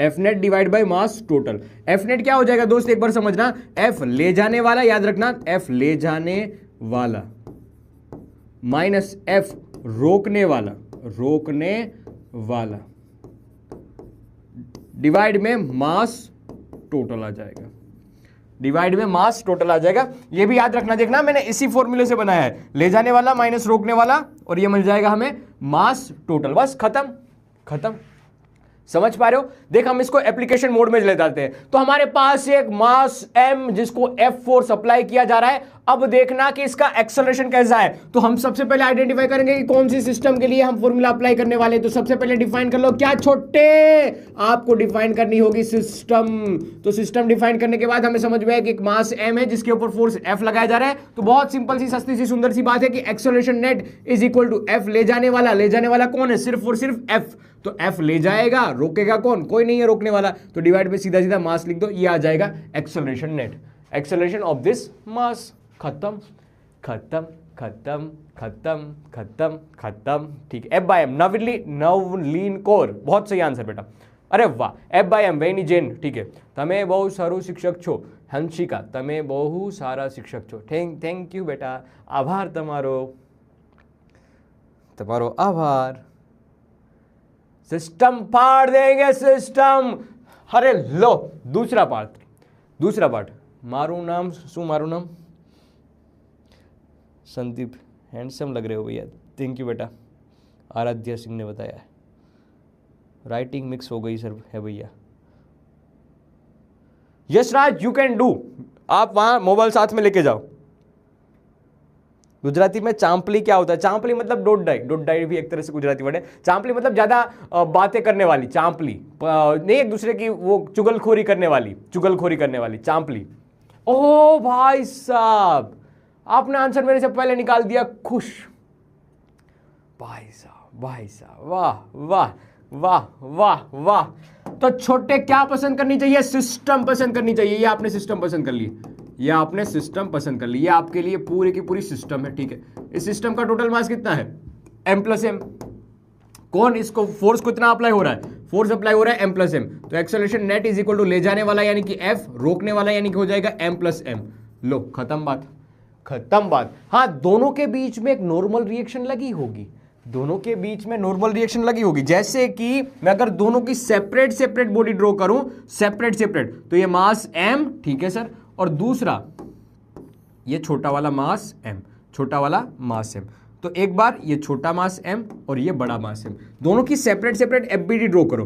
F net divide by mass total. F net क्या हो जाएगा दोस्त, एक बार समझना. एफ ले जाने वाला, याद रखना, एफ ले जाने वाला माइनस एफ रोकने वाला, रोकने वाला, डिवाइड में मास टोटल आ जाएगा. डिवाइड में मास टोटल आ जाएगा. ये भी याद रखना. देखना मैंने इसी फॉर्मूले से बनाया है, ले जाने वाला माइनस रोकने वाला, और ये मिल जाएगा हमें मास टोटल. बस खत्म खत्म. समझ पा रहे हो? देख हम इसको एप्लीकेशन मोड में ले जाते हैं. तो हमारे पास एक मास m जिसको F फोर्स अप्लाई किया जा रहा है. अब देखना कि इसका एक्सेलरेशन कैसा है. तो हम सबसे पहले आइडेंटिफाई करेंगे कि कौन सी सिस्टम के लिए हम फॉर्मूला अप्लाई करने वाले हैं. तो सबसे पहले डिफाइन कर लो. क्या छोटे? आपको डिफाइन करनी होगी सिस्टम. तो सिस्टम डिफाइन करने के बाद हमें समझ में आया कि एक मास m है जिसके ऊपर फोर्स F लगाया जा रहा है. तो बहुत सिंपल सी, सस्ती सी, सुंदर सी बात है कि acceleration net is equal to F ले जाने वाला. ले जाने वाला कौन है? सिर्फ और सिर्फ F. तो F ले जाएगा, रोकेगा कौन? कोई नहीं है रोकने वाला. तो डिवाइड में सीधा सीधा मास लिख दो, ये आ जाएगा acceleration net, acceleration of this mass. खत्म खत्म खत्म खत्म खत्म खत्म. ठीक है. F/m नवलीन कौर, बहुत सही आंसर बेटा. अरे वाह. F/m વેની જેન. ठीक है. તમે બહુ સારું શિક્ષક છો. હંસિકા, તમે બહુ સારા શિક્ષક છો. થેન્ક યુ બેટા. આભાર તમારો, તમારો આભાર. सिस्टम फाड़ देंगे सिस्टम. अरे लो दूसरा पार्ट, दूसरा पार्ट. मारू नाम शू? मारू नाम संदीप. हैंडसम लग रहे हो भैया. थैंक यू बेटा. आराध्या सिंह ने बताया है. राइटिंग मिक्स हो गई सर है भैया. Yashraj you can do. आप वहां मोबाइल साथ में लेके जाओ. गुजराती में चांपली क्या होता है? चांपली मतलब डोडाई. डोडाई भी एक तरह से गुजराती वर्ड है. चांपली मतलब ज्यादा बातें करने वाली. चांपली नहीं, एक दूसरे की वो चुगलखोरी करने वाली, चुगलखोरी करने वाली चांपली. ओ भाई साहब, आपने आंसर मेरे से पहले निकाल दिया. खुश भाई साहब, भाई साहब, वाह वाह वाह वाह वाह. तो छोटे क्या पसंद करनी चाहिए? सिस्टम पसंद करनी चाहिए. ये आपने सिस्टम पसंद कर ली, ये आपने सिस्टम पसंद कर ली. ये आपके लिए पूरी की पूरी सिस्टम है. ठीक है. इस सिस्टम का टोटल मास कितना है? m+m. कौन इसको फोर्स को इतना अप्लाई हो रहा है? फोर्स अप्लाई हो रहा है m+m. तो acceleration net is equal to ले जाने वाला यानी कि F, रोकने वाला यानी कि हो जाएगा m+m. लो खत्म बात, खत्म बात। हाँ, दोनों के बीच में एक नॉर्मल रिएक्शन लगी होगी, दोनों के बीच में नॉर्मल रिएक्शन लगी होगी। जैसे कि मैं अगर दोनों की सेपरेट सेपरेट बॉडी ड्रॉ करूं, सेपरेट सेपरेट, तो ये मास m, ठीक है सर, और दूसरा ये छोटा वाला मास m, छोटा वाला मास m। तो एक बार ये छोटा मास m और ये बड़ा मास m, दोनों की सेपरेट सेपरेट एफबीडी ड्रॉ करो।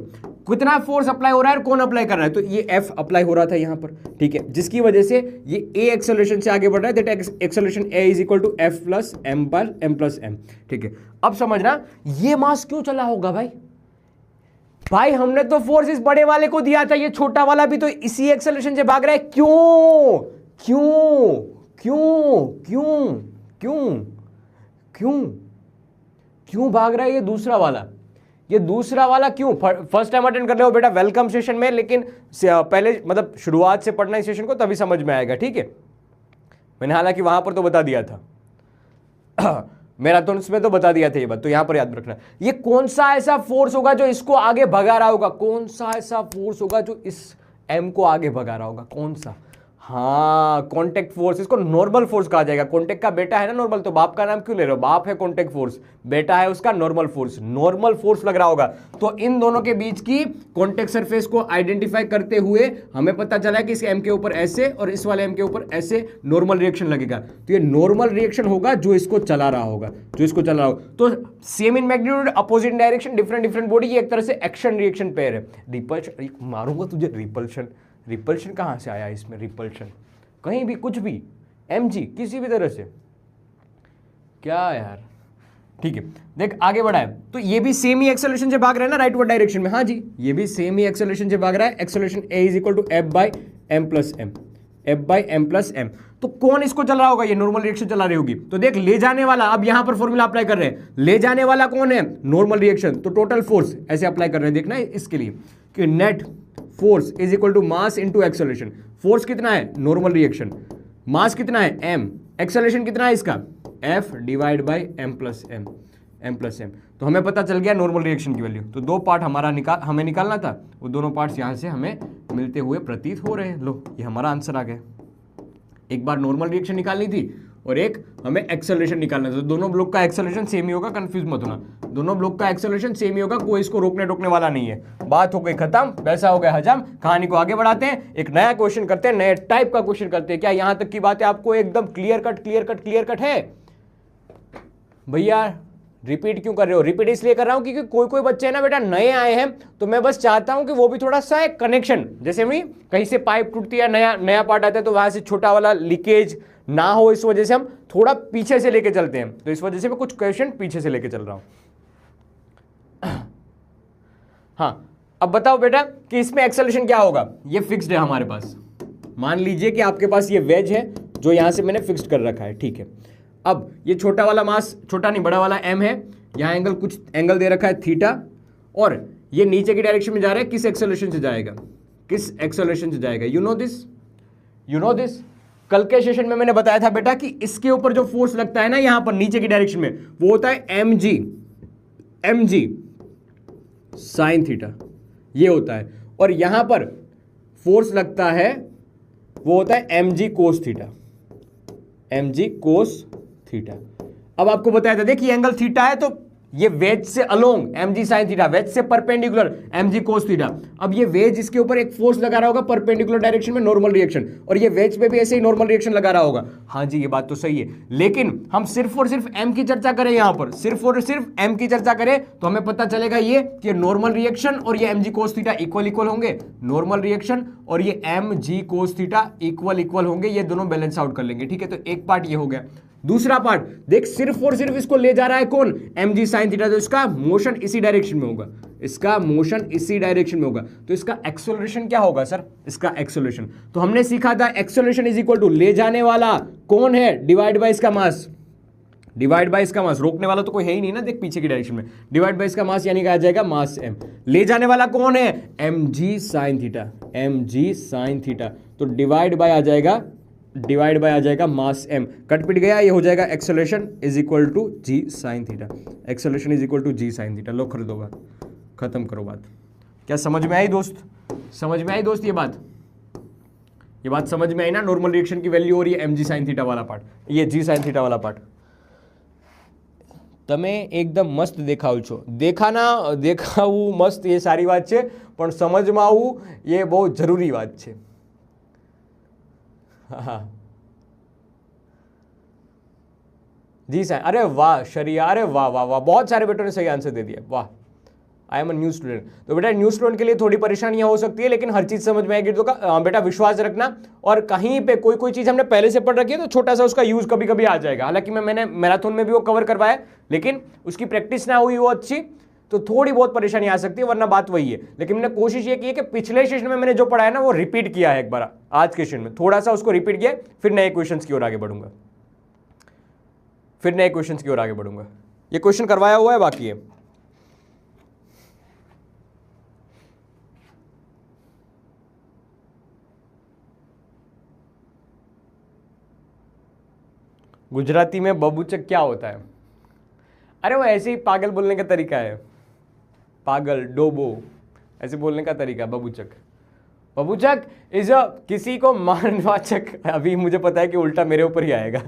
कितना फोर्स अप्लाई हो रहा है और कौन अप्लाई कर रहा है? तो ये F अप्लाई हो रहा था यहां पर, ठीक है, जिसकी वजह से ये A एक्सेलरेशन से आगे बढ़ रहा है, that acceleration A is equal to F plus M पर M प्लस M, ठीक है। अब समझना ये मास क्यों चला होगा भाई? भाई हमने तो फोर्स इस बड़े वाले को दिया था, ये छोटा वाला भी तो इसी एक्सेलरेशन से भाग रहा है। क्यों क्यों क्यों क्यों क्यों क्यों क्यों भाग रहा है ये दूसरा वाला? ये दूसरा वाला क्यों? फर्स्ट टाइम अटेंड कर रहे हो बेटा, वेलकम सेशन में, लेकिन पहले मतलब शुरुआत से पढ़ना इस सेशन को, तभी समझ में आएगा, ठीक है। मैंने हालांकि वहां पर तो बता दिया था मैराथन में तो बता दिया था ये बात, तो यहां पर याद रखना। ये कौन सा ऐसा फोर्स होगा जो इसको आगे भगा रहा होगा? कौन सा ऐसा फोर्स होगा जो इस एम को आगे भगा रहा होगा? कौन सा? हाँ, कॉन्टेक्ट फोर्स। इसको नॉर्मल फोर्स कहा जाएगा। कॉन्टेक्ट का बेटा है ना नॉर्मल, तो बाप का नाम क्यों ले रहे हो? बाप है कॉन्टेक्ट फोर्स, बेटा है उसका नॉर्मल फोर्स। नॉर्मल फोर्स लग रहा होगा। तो इन दोनों के बीच की कॉन्टेक्ट सरफेस को आइडेंटिफाई करते हुए हमें पता चला है कि इस एम के ऊपर ऐसे और इस वाले एम के ऊपर ऐसे नॉर्मल रिएक्शन लगेगा। तो ये नॉर्मल रिएक्शन होगा जो इसको चला रहा होगा, जो इसको चला रहा होगा। तो same in magnitude, opposite direction, different different body, ये एक तरह से एक्शन रिएक्शन पेयर है। रिपल्शन मारूंगा तुझे, रिपल्शन। रिपल्शन कहां से आया इसमें? रिपल्शन कहीं भी, कुछ भी, mg किसी भी तरह से, क्या यार, ठीक है। देख आगे बढ़ा है, तो ये भी सेम ही एक्सेलरेशन से भाग रहा है ना राइटवर्ड डायरेक्शन में। हाँ जी, ये भी सेम ही एक्सेलरेशन से भाग रहा है। Acceleration a is equal to F by M plus M, F by M plus M. तो कौन इसको चला रहा होगा? ये नॉर्मल रिएक्शन चला रही होगी। तो देख, ले जाने वाला, अब यहां पर फॉर्मूला अप्लाई कर रहे हैं, ले जाने वाला कौन है? Normal reaction. तो टोटल फोर्स ऐसे अप्लाई कर रहे हैं, देखना है इसके लिए कि net force is equal to mass into acceleration. Force कितना है? Normal reaction. मास कितना है? m। एक्सेलरेशन कितना है इसका? f divide by M plus M, M plus M. तो हमें पता चल गया नॉर्मल रिएक्शन की वैल्यू। तो दो पार्ट हमारा हमें निकालना था, वो दोनों पार्ट्स यहां से हमें मिलते हुए प्रतीत हो रहे हैं। लो, ये हमारा आंसर आ गया। एक बार नॉर्मल रिएक्शन निकालनी थी और एक हमें एक्सेलरेशन निकालना था। तो दोनों ब्लॉक का एक्सेलरेशन सेम ही होगा, कंफ्यूज मत होना। दोनों ब्लॉक का एक्सेलरेशन सेम ही होगा, कोई इसको रोकने टोकने वाला नहीं है। बात हो गई खत्म, वैसा हो गया हजम। कहानी को आगे बढ़ाते हैं, एक नया क्वेश्चन करते हैं, नए टाइप का क्वेश्चन करते हैं। क्या यहां तक की बातें आपको एकदम क्लियर कट है भैया? रिपीट क्यों कर रहे हो? रिपीट इसलिए कर रहा हूं क्योंकि कोई कोई बच्चे ना बेटा नए आए हैं, तो मैं बस चाहता हूं कि वो भी थोड़ा सा एक कनेक्शन, जैसे भी कहीं से पाइप टूटती है, नया पार्ट आता है, तो वहां से छोटा वाला लीकेज ना हो, इस वजह से हम थोड़ा पीछे से लेके चलते हैं। तो इस वजह से मैं कुछ क्वेश्चन पीछे से लेके चल रहा हूं। हाँ, अब बताओ बेटा कि इसमें एक्सेलरेशन क्या होगा? ये फिक्स्ड है हमारे पास। मान लीजिए कि आपके पास ये वेज है जो यहां से मैंने फिक्स्ड कर रखा है, ठीक है। अब ये छोटा वाला मास, छोटा नहीं बड़ा वाला m है, यहां एंगल, कुछ एंगल दे रखा है थीटा, और ये नीचे की डायरेक्शन में जा रहा है। किस एक्सेलरेशन से जाएगा? किस एक्सेलरेशन से जाएगा? You know this, you know this. कल के सेशन में मैंने बताया था बेटा कि इसके ऊपर जो फोर्स लगता है ना यहां पर नीचे की डायरेक्शन में, वो होता है mg साइन थीटा, ये होता है। और यहां पर फोर्स लगता है वो होता है mg cos theta, mg cos theta. अब आपको बताया था, देखिए एंगल थीटा है, तो ये वेज से along mg sine theta, wedge से परपेंडिकुलर mg कोस थीटा। अब ये वेज इसके ऊपर एक फोर्स लगा रहा होगा परपेंडिकुलर डायरेक्शन में, नॉर्मल रिएक्शन, और ये वेज पे भी ऐसे ही नॉर्मल रिएक्शन लगा रहा होगा। हाँ जी, ये बात तो सही है, लेकिन हम सिर्फ और सिर्फ m की चर्चा करें, यहां पर सिर्फ और सिर्फ m की चर्चा करें, तो हमें पता चलेगा ये कि नॉर्मल रिएक्शन और ये mg कोस थीटा इक्वल होंगे। नॉर्मल रिएक्शन और ये mg कोस थीटा इक्वल होंगे, ये दोनों बैलेंस आउट कर लेंगे, ठीक है। तो एक पार्ट ये हो गया। दूसरा पार्ट देख, सिर्फ और सिर्फ इसको ले जा रहा है कौन? mg sine theta. तो इसका मोशन इसी डायरेक्शन में होगा, इसका मोशन इसी डायरेक्शन में होगा। तो इसका एक्सेलरेशन क्या होगा सर? इसका एक्सेलरेशन तो हमने सीखा था, एक्सेलरेशन इज इक्वल टू ले जाने वाला कौन है डिवाइड बाय इसका मास, डिवाइड बाय इसका मास। रोकने वाला तो कोई है ही नहीं ना, देख पीछे की डायरेक्शन में, डिवाइड बाय इसका मास, यानी कि आ जाएगा मास m। ले जाने वाला कौन है? mg sine theta, mg sine theta. तो डिवाइड बाय आ जाएगा मास m। कट पिट गया, ये हो जाएगा acceleration is equal to g sine theta, acceleration is equal to g sine theta. लो कर दो बात, खत्म करो बात। क्या समझ में आई दोस्त? समझ में आई दोस्त? ये बात, ये बात समझ में आई ना, नॉर्मल रिएक्शन की वैल्यू और ये mg sin थीटा वाला पार्ट, ये g sin थीटा वाला पार्ट। તમે એકદમ મસ્ત દેખાવ છો, દેખાવું મસ્ત એ સારી વાત છે, પણ સમજમાં આવવું એ બહુ જરૂરી વાત છે। હા जी साहब, अरे वाह शरिया, अरे वाह वाह वाह, बहुत सारे बेटों ने सही आंसर दे दिया, वाह। I am a new student. तो बेटा न्यू स्टूडेंट के लिए थोड़ी परेशानियां हो सकती है, लेकिन हर चीज समझ में आएगी तो बेटा विश्वास रखना। और कहीं पे कोई चीज हमने पहले से पढ़ रखी है तो छोटा सा उसका यूज कभी कभी आ जाएगा। हालांकि मैंने मैराथन में भी वो कवर करवाया, लेकिन उसकी प्रैक्टिस ना हुई वो अच्छी, तो थोड़ी बहुत परेशानी आ सकती है, वरना बात वही है। लेकिन मैंने कोशिश ये की है कि पिछले सेशन में मैंने जो पढ़ा है ना वो रिपीट किया है एक बार, आज के सेशन में थोड़ा सा उसको रिपीट किया, फिर नए क्वेश्चन की ओर आगे बढ़ूंगा, फिर नए क्वेश्चंस की ओर आगे बढ़ूंगा। ये क्वेश्चन करवाया हुआ है, बाकी है। गुजराती में बबूचक क्या होता है? अरे वो ऐसे ही पागल बोलने का तरीका है, पागल, डोबो, ऐसे बोलने का तरीका। बबूचक, बबूचक इज किसी को मानवाचक, अभी मुझे पता है कि उल्टा मेरे ऊपर ही आएगा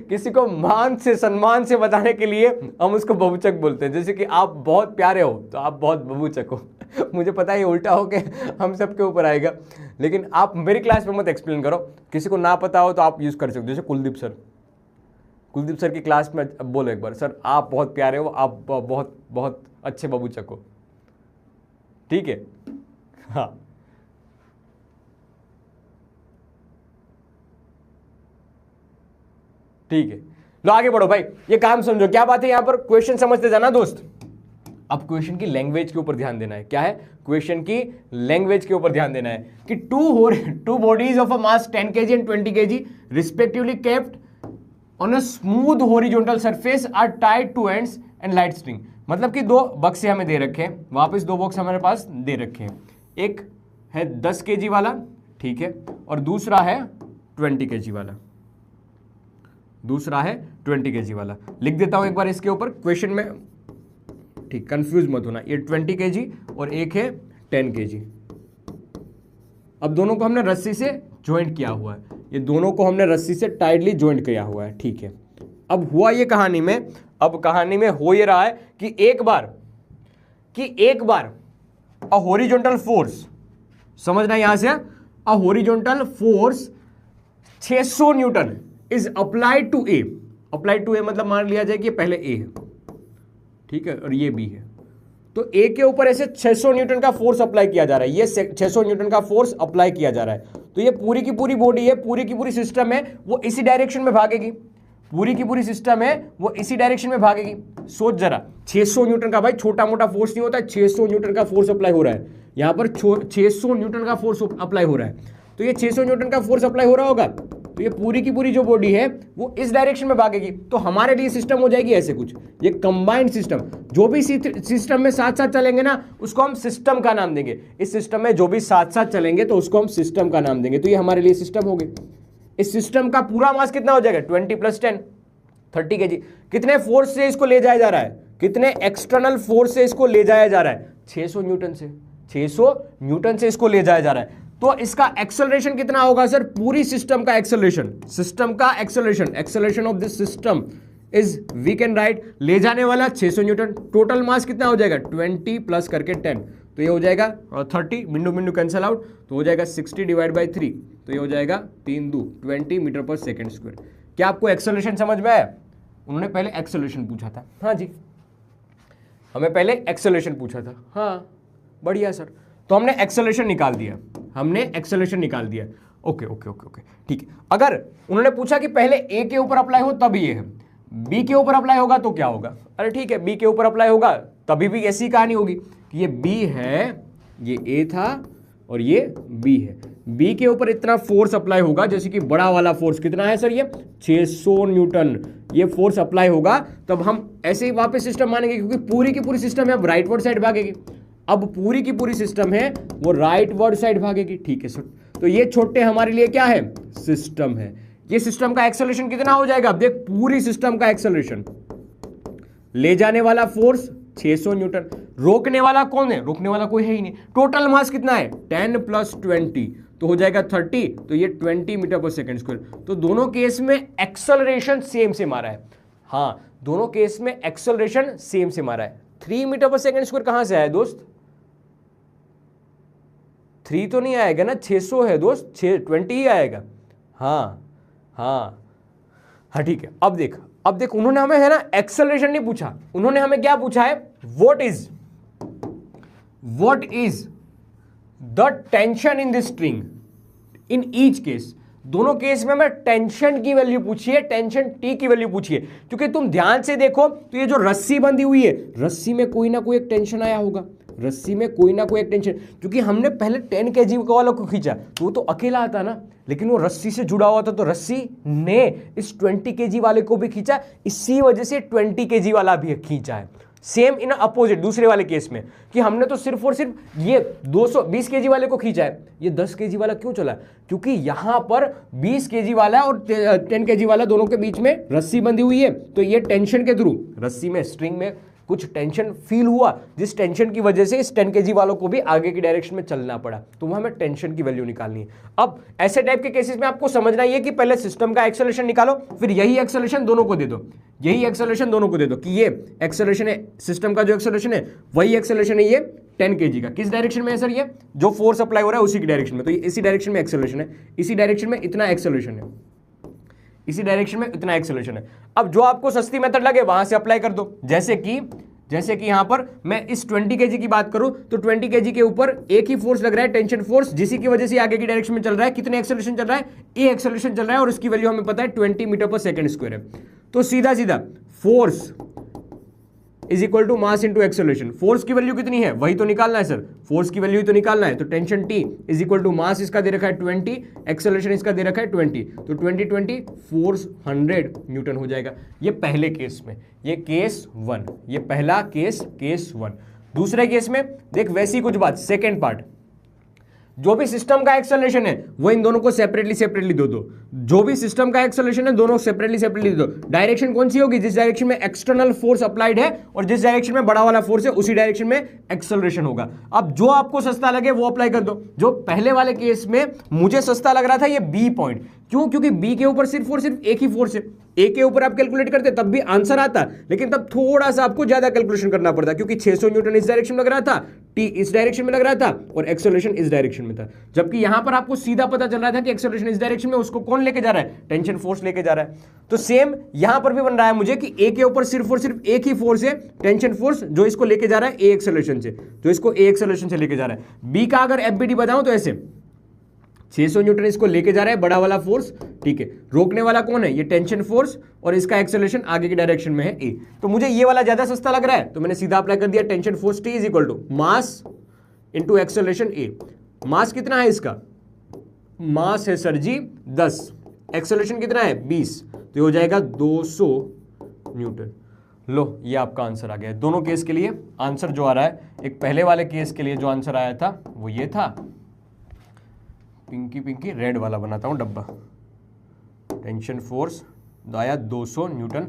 किसी को मान से, सम्मान से बताने के लिए हम उसको बबूचक बोलते हैं। जैसे कि आप बहुत प्यारे हो तो आप बहुत बबूचक हो मुझे पता है ये उल्टा हो के हम सबके ऊपर आएगा, लेकिन आप मेरी क्लास में मत एक्सप्लेन करो। किसी को ना पता हो तो आप यूज कर सकते हो। जैसे कुलदीप सर की क्लास में बोलो एक बार, सर आप बहुत प्यारे हो, आप बहुत बहुत अच्छे बबूचक हो, ठीक है? हाँ ठीक है, लो आगे बढ़ो भाई। ये काम समझो, क्या बात है यहाँ पर, क्वेश्चन समझते जाना दोस्त। अब क्वेश्चन की लैंग्वेज के ऊपर ध्यान देना है। क्या है? क्वेश्चन की लैंग्वेज के ऊपर ध्यान देना है कि two bodies of a mass 10 kg and 20 kg respectively kept on a smooth horizontal surface are tied to ends and light string. मतलब कि दो बक्से हमें दे रखे हैं, वापस दो बॉक्स हमारे पास दे रखे हैं। एक है 10 kg वाला, ठीक है, और दूसरा है 20 kg वाला, दूसरा है 20 kg वाला। लिख देता हूं एक बार इसके ऊपर क्वेश्चन में, ठीक, कंफ्यूज मत होना। ये 20 kg और एक है 10 kg। अब दोनों को हमने रस्सी से ज्वाइंट किया हुआ है, ये दोनों को हमने रस्सी से टाइटली ज्वाइंट किया हुआ है, ठीक है। अब हुआ ये कहानी में, अब कहानी में हो ये रहा है कि एक बार अ हॉरिजॉन्टल फोर्स, समझना यहां से, a horizontal force 600 newton is applied to A. Applied to A मतलब मान लिया जाए कि ये पहले ए है, ठीक है, और ये बी है। तो ए के ऊपर ऐसे 600 न्यूटन का फोर्स अप्लाई किया जा रहा है, ये 600 न्यूटन का फोर्स अप्लाई किया जा रहा है। तो ये पूरी की पूरी बॉडी है, पूरी की पूरी सिस्टम है, वो इसी डायरेक्शन में भागेगी, पूरी की पूरी सिस्टम है वो इसी डायरेक्शन में भागेगी। सोच जरा, 600 न्यूटन का, भाई छोटा मोटा फोर्स नहीं होता है, 600 न्यूटन का फोर्स अप्लाई हो रहा है यहां पर, 600 न्यूटन का फोर्स अप्लाई हो रहा है। तो ये 600 न्यूटन का फोर्स अप्लाई हो रहा होगा, तो ये पूरी की पूरी जो बॉडी है वो इस डायरेक्शन में भागेगी। तो हमारे लिए सिस्टम हो जाएगी ऐसे कुछ, ये कंबाइंड सिस्टम। जो भी सिस्टम में साथ साथ चलेंगे ना उसको हम सिस्टम का नाम देंगे। इस सिस्टम में जो भी साथ साथ चलेंगे तो उसको हम सिस्टम का नाम देंगे। तो ये हमारे लिए सिस्टम हो गए। इस सिस्टम का पूरा मास कितना हो जाएगा? 20 + 10 30 kg। कितने फोर्स से इसको ले जाया जा रहा है? कितने एक्सटर्नल फोर्स से इसको ले जाया जा रहा है? 600 न्यूटन से, 600 न्यूटन से इसको ले जाया जा रहा है। तो इसका एक्सेलरेशन कितना होगा सर? पूरी सिस्टम का एक्सेलरेशन, सिस्टम का acceleration, acceleration of this system is, we can write, ले जाने वाला 600 न्यूटन। टोटल मास कितना हो जाएगा? 20 प्लस करके 10, तो ये हो जाएगा 30, बिंदु बिंदु कैंसिल आउट, तो हो जाएगा 60 डिवाइड बाई 3, तो ये हो जाएगा 3 दूनी 20 मीटर पर सेकेंड स्क्वायर। क्या आपको एक्सेलरेशन समझ में आया? उन्होंने पहले एक्सेलरेशन पूछा था, हाँ जी, हमें पहले एक्सेलरेशन पूछा था, हाँ बढ़िया सर। तो हमने एक्सेलरेशन निकाल दिया, हमने एक्सेलरेशन निकाल दिया। ओके ओके ओके ओके, ठीक है। अगर उन्होंने पूछा कि पहले ए के ऊपर अप्लाई हो तब ये है, बी के ऊपर अप्लाई होगा तो क्या होगा? अरे ठीक है, बी के ऊपर अप्लाई होगा तभी भी ऐसी कहानी होगी कि ये बी है, ये ए था और ये बी है। बी के ऊपर इतना फोर्स अप्लाई होगा, जैसे कि बड़ा वाला फोर्स कितना है सर? ये 600 न्यूटन ये फोर्स अप्लाई होगा, तब हम ऐसे ही वापस सिस्टम मानेंगे, क्योंकि पूरी की पूरी सिस्टम है अब राइटवर्ड साइड भागेगी। अब पूरी की पूरी सिस्टम है वो राइटवर्ड साइड भागेगी, ठीक है सर। तो ये छोटे हमारे लिए क्या है? सिस्टम है। ये सिस्टम का एक्सेलरेशन कितना हो जाएगा? अब देख, पूरी सिस्टम का एक्सेलरेशन, ले जाने वाला फोर्स 600 न्यूटन, रोकने वाला कौन है? रोकने वाला कोई है ही नहीं। टोटल मास कितना है? 10 + 20, तो हो जाएगा 30, तो ये 20 मीटर पर सेकेंड स्क्वायर। तो दोनों केस में एक्सेलरेशन सेम सेम आ रहा है। हाँ, दोनों केस में एक्सेलरेशन सेम सेम आ रहा है। 3 मीटर पर सेकेंड स्क्वायर कहां से आया दोस्त? 3 तो नहीं आएगा ना, 600 है दोस्त, 20 ही आएगा। हाँ हाँ हाँ, ठीक है। अब देख उन्होंने हमें है ना एक्सेलरेशन नहीं पूछा, उन्होंने हमें क्या पूछा है, what is the tension in this string in each case. दोनों केस में हमें टेंशन की वैल्यू पूछी है, टेंशन टी की वैल्यू पूछी है। क्योंकि तुम ध्यान से देखो तो ये जो रस्सी बंधी हुई है, रस्सी में कोई ना कोई एक टेंशन आया होगा, रस्सी में कोई ना कोई एक टेंशन। क्योंकि हमने पहले 10 kg वालों को खींचा तो वो तो अकेला आता ना, लेकिन वो रस्सी से जुड़ा हुआ था, तो रस्सी ने इस 20 kg वाले को भी खींचा, इसी वजह से 20 kg वाला भी खींचा है। सेम इन अपोजिट दूसरे वाले केस में कि हमने तो सिर्फ और सिर्फ ये 220 kg वाले को खींचा है, ये 10 kg वाला क्यों चला? क्योंकि यहां पर 20 kg वाला और 10 kg वाला दोनों के बीच में रस्सी बंधी हुई है, तो ये टेंशन के थ्रू रस्सी में स्ट्रिंग में कुछ टेंशन फील हुआ, जिस टेंशन की वजह से इस 10 kg वालों को भी आगे की डायरेक्शन में चलना पड़ा, तो वह हमें टेंशन की वैल्यू निकालनी है। अब ऐसे टाइप के केसेस में आपको समझना ये कि पहले सिस्टम का एक्सेलरेशन निकालो, फिर यही एक्सेलरेशन दोनों को दे दो, यही एक्सेलरेशन दोनों को दे दो कि ये एक्सेलरेशन है, सिस्टम का जो एक्सेलरेशन है वही एक्सेलरेशन है ये 10 kg का। किस डायरेक्शन में है सर? ये जो फोर्स अप्लाई हो रहा है उसी की डायरेक्शन में, तो ये इसी डायरेक्शन में एक्सेलरेशन है, इसी डायरेक्शन में इतना एक्सेलरेशन है, इसी डायरेक्शन में इतना एक्सेलरेशन है। अब जो आपको सस्ती मेथड लगे वहां से अप्लाई कर दो। जैसे कि यहां पर मैं इस 20 kg की बात करूं तो 20 kg के ऊपर एक ही फोर्स लग रहा है, टेंशन फोर्स, जिसी की वजह से आगे की डायरेक्शन में चल रहा है। कितने एक्सेलरेशन चल रहा है? ए एक्सेलरेशन चल रहा है, और इसकी वैल्यू हमें पता है 20 मीटर पर सेकेंड स्क्वायर है। तो सीधा सीधा force is equal to mass into acceleration. Force की वैल्यू कितनी है वही तो निकालना है सर, फोर्स की वैल्यू ही तो निकालना है। तो tension T is equal to mass इसका दे रखा है 20, एक्सेलरेशन इसका दे रखा है 20, तो 20 फोर्स 100 न्यूटन हो जाएगा। ये पहले केस में, ये केस 1, ये पहला केस 1। दूसरे केस में देख वैसी कुछ बात, सेकेंड पार्ट, जो भी सिस्टम का एक्सेलरेशन है वो इन दोनों को सेपरेटली दो। जो भी सिस्टम का एक्सेलरेशन है दोनों सेपरेटली दो। डायरेक्शन कौन सी होगी? जिस डायरेक्शन में एक्सटर्नल फोर्स अप्लाइड है और जिस डायरेक्शन में बड़ा वाला फोर्स है उसी डायरेक्शन में एक्सेलरेशन होगा। अब जो आपको सस्ता लगे वो अप्लाई कर दो। जो पहले वाले केस में मुझे सस्ता लग रहा था ये बी पॉइंट, क्यों? क्योंकि बी के ऊपर सिर्फ और सिर्फ एक ही फोर्स है। ए के ऊपर आप कैलकुलेट करते तब भी आंसर आता, लेकिन तब थोड़ा सा आपको ज्यादा कैलकुलेशन करना पड़ता, क्योंकि 600 न्यूटन इस डायरेक्शन में लग रहा था, टी इस डायरेक्शन में लग रहा था और एक्सेलरेशन इस डायरेक्शन में था। जबकि यहां पर आपको सीधा पता चल रहा था कि एक्सेलरेशन इस डायरेक्शन में, उसको कौन लेके जा रहा है? टेंशन फोर्स लेके जा रहा है। तो सेम यहां पर भी बन रहा है मुझे कि ए के ऊपर सिर्फ और सिर्फ एक ही फोर्स है, टेंशन फोर्स, जो इसको लेके जा रहा है ए एक्सेलरेशन से, जो इसको ए एक्सेलरेशन से लेके जा रहा है। बी का अगर एफबीडी बताऊं तो ऐसे 600 न्यूटन इसको लेके जा रहा है, बड़ा वाला फोर्स, ठीक है। रोकने वाला कौन है? ये टेंशन फोर्स, और इसका एक्सेलरेशन आगे की डायरेक्शन में है ए। तो मुझे ये वाला ज्यादा सस्ता लग रहा है, तो मैंने सीधा अप्लाई कर दिया tension force T is equal to mass into acceleration A. Mass कितना है इसका? मास है सर जी 10, एक्सेलरेशन कितना है 20, तो ये हो जाएगा 200 न्यूटन। लो, ये आपका आंसर आ गया। दोनों केस के लिए आंसर जो आ रहा है, एक पहले वाले केस के लिए जो आंसर आया था वो ये था, पिंकी रेड वाला बनाता हूं डब्बा, टेंशन फोर्स आया 200 न्यूटन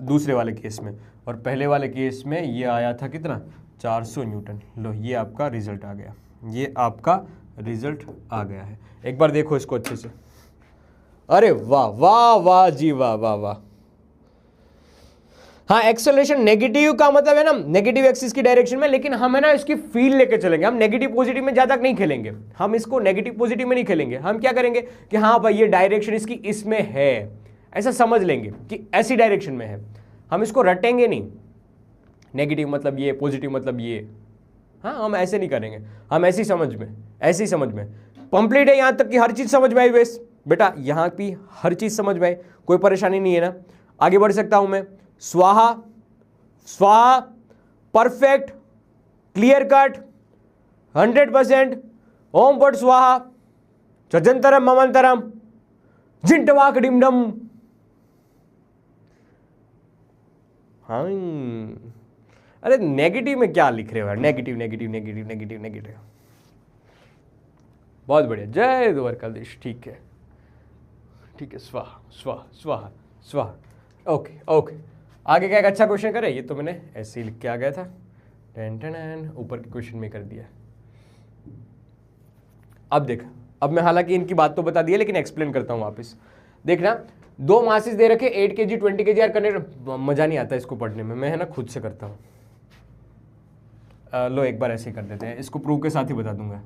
दूसरे वाले केस में, और पहले वाले केस में ये आया था कितना? 400 न्यूटन। लो, ये आपका रिजल्ट आ गया, ये आपका रिजल्ट आ गया है। एक बार देखो इसको अच्छे से। अरे वाह वाह वाह जी, वाह वाह वाह। हाँ, एक्सेलरेशन नेगेटिव का मतलब है ना नेगेटिव एक्सिस की डायरेक्शन में, लेकिन हम है ना इसकी फील लेके चलेंगे। हम नेगेटिव पॉजिटिव में ज्यादा नहीं खेलेंगे, हम इसको नेगेटिव पॉजिटिव में नहीं खेलेंगे। हम क्या करेंगे कि हाँ भाई ये डायरेक्शन इसकी इसमें है, ऐसा समझ लेंगे कि ऐसी डायरेक्शन में है। हम इसको रटेंगे नहीं, नेगेटिव मतलब ये, पॉजिटिव मतलब ये। हाँ, हम ऐसे नहीं करेंगे, हम ऐसी समझ में कंप्लीट है। यहां तक कि हर चीज समझ में आई वेस बेटा, यहां की हर चीज समझ में आई, कोई परेशानी नहीं है ना? आगे बढ़ सकता हूं मैं। स्वाहा, स्वाहा, परफेक्ट, क्लियर कट, 100%, ओम पट स्वाहा, चजंतरम ममंतरम, जिंटवाक डिमडम। हाँ, अरे नेगेटिव में क्या लिख रहे हो यार? Negative negative negative negative negative. बहुत बढ़िया, जय द्वारकाधीश। ठीक है ठीक है, स्वाहा स्वाहा स्वाहा स्वाहा। ओके ओके, आगे क्या एक अच्छा क्वेश्चन करे? ये तो मैंने ऐसे ही लिख के आ गया था, टेन टेन ऊपर के क्वेश्चन में कर दिया। अब देख, अब मैं हालांकि इनकी बात तो बता दी है लेकिन एक्सप्लेन करता हूं वापस। देखना, 2 मासेस दे रखे 8 kg 20 kg यार करने मजा नहीं आता इसको पढ़ने में, मैं है ना खुद से करता हूं। लो एक बार ऐसे ही कर देते हैं, इसको प्रूफ के साथ ही बता दूंगा।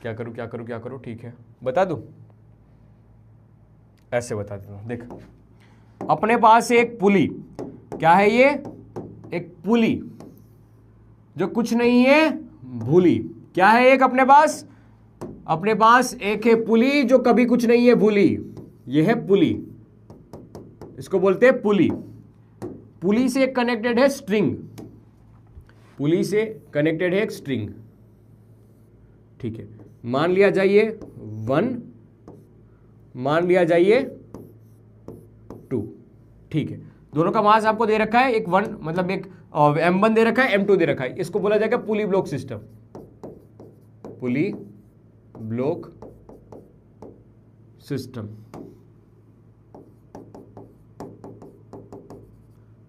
क्या करूं क्या करूं क्या करूं, ठीक है बता दूं, ऐसे बता देता हूं। देख, अपने पास एक पुली, क्या है ये, एक पुली जो कुछ नहीं है भूली। क्या है एक अपने पास एक है पुली जो कभी कुछ नहीं है भूली, ये है पुली, इसको बोलते हैं पुली। पुली से कनेक्टेड है स्ट्रिंग, पुली से कनेक्टेड है एक स्ट्रिंग, ठीक है। मान लिया जाइए 1, मान लिया जाइए 2, ठीक है। दोनों का मास आपको दे रखा है, एक 1 मतलब एक m1 दे रखा है, m2 दे रखा है। इसको बोला जाएगा पुली ब्लॉक सिस्टम, पुली ब्लॉक सिस्टम,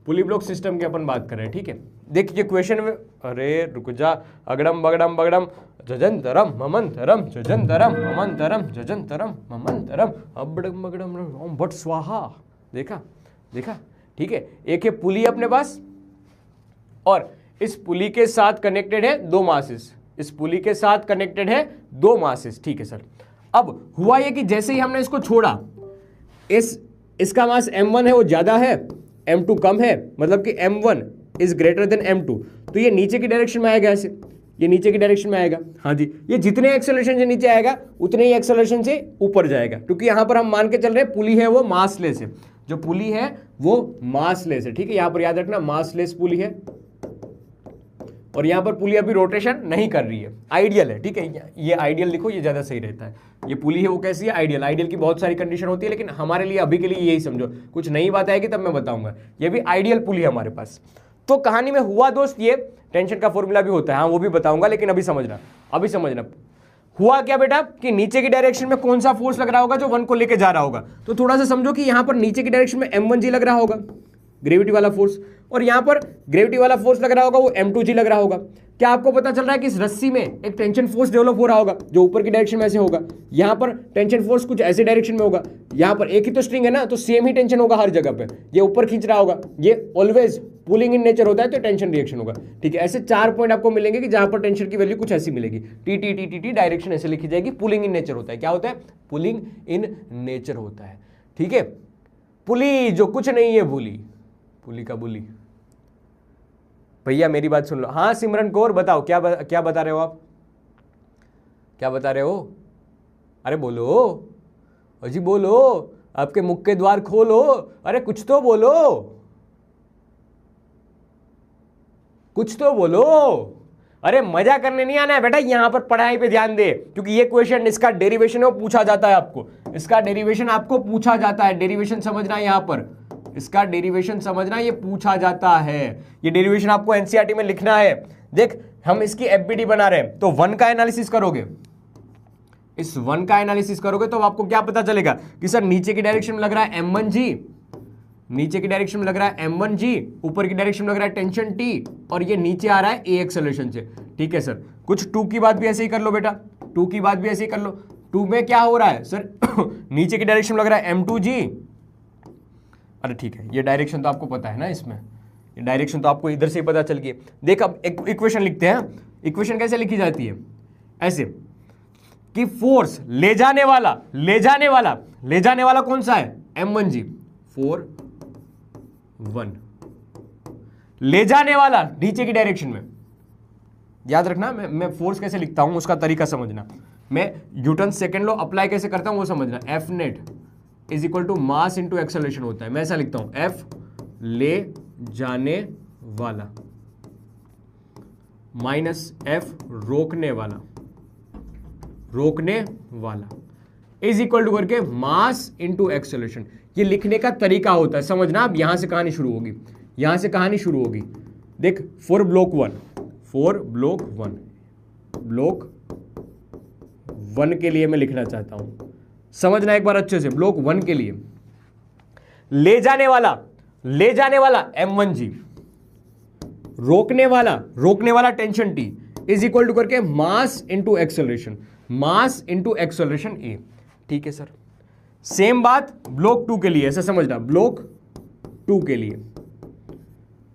पुली ब्लॉक सिस्टम की अपन बात कर रहे हैं, ठीक है। देखिए क्वेश्चन में, अरे रुक जा, अगड़म बगड़म बगड़म जजंतरम ममंतरम जजंतरम ममंतरम जजंतरम ममंतरम अबड़म बगड़म ओम भट स्वाहा, देखा, ठीक है। एक है पुली अपने पास, और इस पुली के साथ कनेक्टेड है 2 मासेस, इस पुली के साथ कनेक्टेड है 2 मासेस, ठीक है सर। अब हुआ ये कि जैसे ही हमने इसको छोड़ा, इसका मास m1 है वो ज्यादा है, m2 कम है, मतलब कि m1 is greater than m2, तो ये नीचे की डायरेक्शन में आएगा, ऐसे ये नीचे की डायरेक्शन में आएगा। हाँ जी, ये जितने एक्सेलरेशन से नीचे आएगा उतने ही एक्सेलरेशन से ऊपर जाएगा, क्योंकि यहां पर हम मान के चल रहे हैं पुली है वो मासलेस है, जो पुली है वो मासलेस है, ठीक है। यहां पर याद रखना मासलेस पुली है, और यहां पर पुली अभी रोटेशन नहीं कर रही है, आइडियल है, ठीक है। ये आइडियल लिखो, ये ज्यादा सही रहता है। ये पुली है वो कैसी है, आइडियल। आइडियल की बहुत सारी कंडीशन होती है, लेकिन हमारे लिए अभी के लिए यही समझो, कुछ नई बात आएगी तब मैं बताऊंगा। ये भी आइडियल पुली है हमारे पास। तो कहानी में हुआ दोस्त, ये टेंशन का फॉर्मूला भी होता है, हाँ वो भी बताऊंगा, लेकिन अभी समझना हुआ क्या बेटा, कि नीचे की डायरेक्शन में कौन सा फोर्स लग रहा होगा जो 1 को लेके जा रहा होगा। तो थोड़ा सा समझो कि यहां पर नीचे की डायरेक्शन में m1g लग रहा होगा, ग्रेविटी वाला फोर्स, और यहां पर ग्रेविटी वाला फोर्स लग रहा होगा वो m2g लग रहा होगा। क्या आपको पता चल रहा है कि इस रस्सी में एक टेंशन फोर्स डेवलप हो रहा होगा जो ऊपर की डायरेक्शन में ऐसे होगा, यहां पर टेंशन फोर्स कुछ ऐसे डायरेक्शन में होगा, यहां पर एक ही तो स्ट्रिंग है ना, तो सेम ही टेंशन होगा हर जगह पे, ये ऊपर खींच रहा होगा, ये ऑलवेज पुलिंग इन नेचर होता है, तो टेंशन रिएक्शन होगा, ठीक है। ऐसे 4 पॉइंट आपको मिलेंगे कि जहां पर टेंशन की वैल्यू कुछ ऐसी मिलेगी, T T T T T, direction ऐसे लिखी जाएगी, पुलिंग इन नेचर होता है। क्या होता है, पुलिंग इन नेचर होता है, ठीक है। पुली जो कुछ नहीं है भूली, पुली का बुली। भैया मेरी बात सुन लो, हाँ सिमरन कौर बताओ, क्या बता रहे हो आप, क्या बता रहे हो, अरे बोलो अजी बोलो, आपके मुख के द्वार खोलो, अरे कुछ तो बोलो, कुछ तो बोलो, अरे मजा करने नहीं आना है बेटा, यहां पर पढ़ाई पे ध्यान दे, क्योंकि ये क्वेश्चन इसका डेरिवेशन है वो पूछा जाता है आपको, इसका डेरिवेशन आपको पूछा जाता है, डेरिवेशन समझना है, यहां पर इसका डेरिवेशन समझना, ये पूछा जाता है, ये डेरिवेशन आपको एनसीईआरटी में लिखना है। देख हम इसकी एफबीडी बना रहे हैं, तो 1 का एनालिसिस करोगे, इस 1 का एनालिसिस करोगे तो आपको क्या पता चलेगा कि सर नीचे की डायरेक्शन में लग रहा है m1g, नीचे की डायरेक्शन में लग रहा है m1g, ऊपर की डायरेक्शन में लग रहा है टेंशन t, और ये नीचे आ रहा है a एक्सेलरेशन से, ठीक है सर। कुछ 2 की बात भी ऐसे ही कर लो बेटा, 2 की बात भी ऐसे ही कर लो। 2 में क्या हो रहा है सर नीचे की डायरेक्शन में लग रहा है m2g, अरे ठीक है, ये डायरेक्शन तो आपको पता है ना, इसमें ये डायरेक्शन तो आपको इधर से ही पता चल गई। देख अब एक इक्वेशन लिखते हैं, इक्वेशन कैसे लिखी जाती है, ऐसे कि फोर्स ले जाने वाला कौन सा है, m1g, 4 1, ले जाने वाला नीचे की डायरेक्शन में, याद रखना मैं फोर्स कैसे लिखता हूं उसका तरीका समझना, मैं न्यूटन सेकेंड लॉ अप्लाई कैसे करता हूं वो समझना। F net is equal to mass into acceleration होता है, मैं ऐसा लिखता हूं, एफ ले जाने वाला माइनस एफ रोकने वाला इज इक्वल टू करके मास इंटू एक्सेलरेशन। ये लिखने का तरीका होता है, समझना। अब यहां से कहानी शुरू होगी, देख फॉर ब्लॉक 1 के लिए मैं लिखना चाहता हूं, समझना एक बार अच्छे से। ब्लॉक 1 के लिए ले जाने वाला m1g, रोकने वाला tension t is equal to करके mass into acceleration, mass into acceleration A. ठीक है सर, सेम बात ब्लॉक 2 के लिए, ऐसा समझना, ब्लॉक 2 के लिए,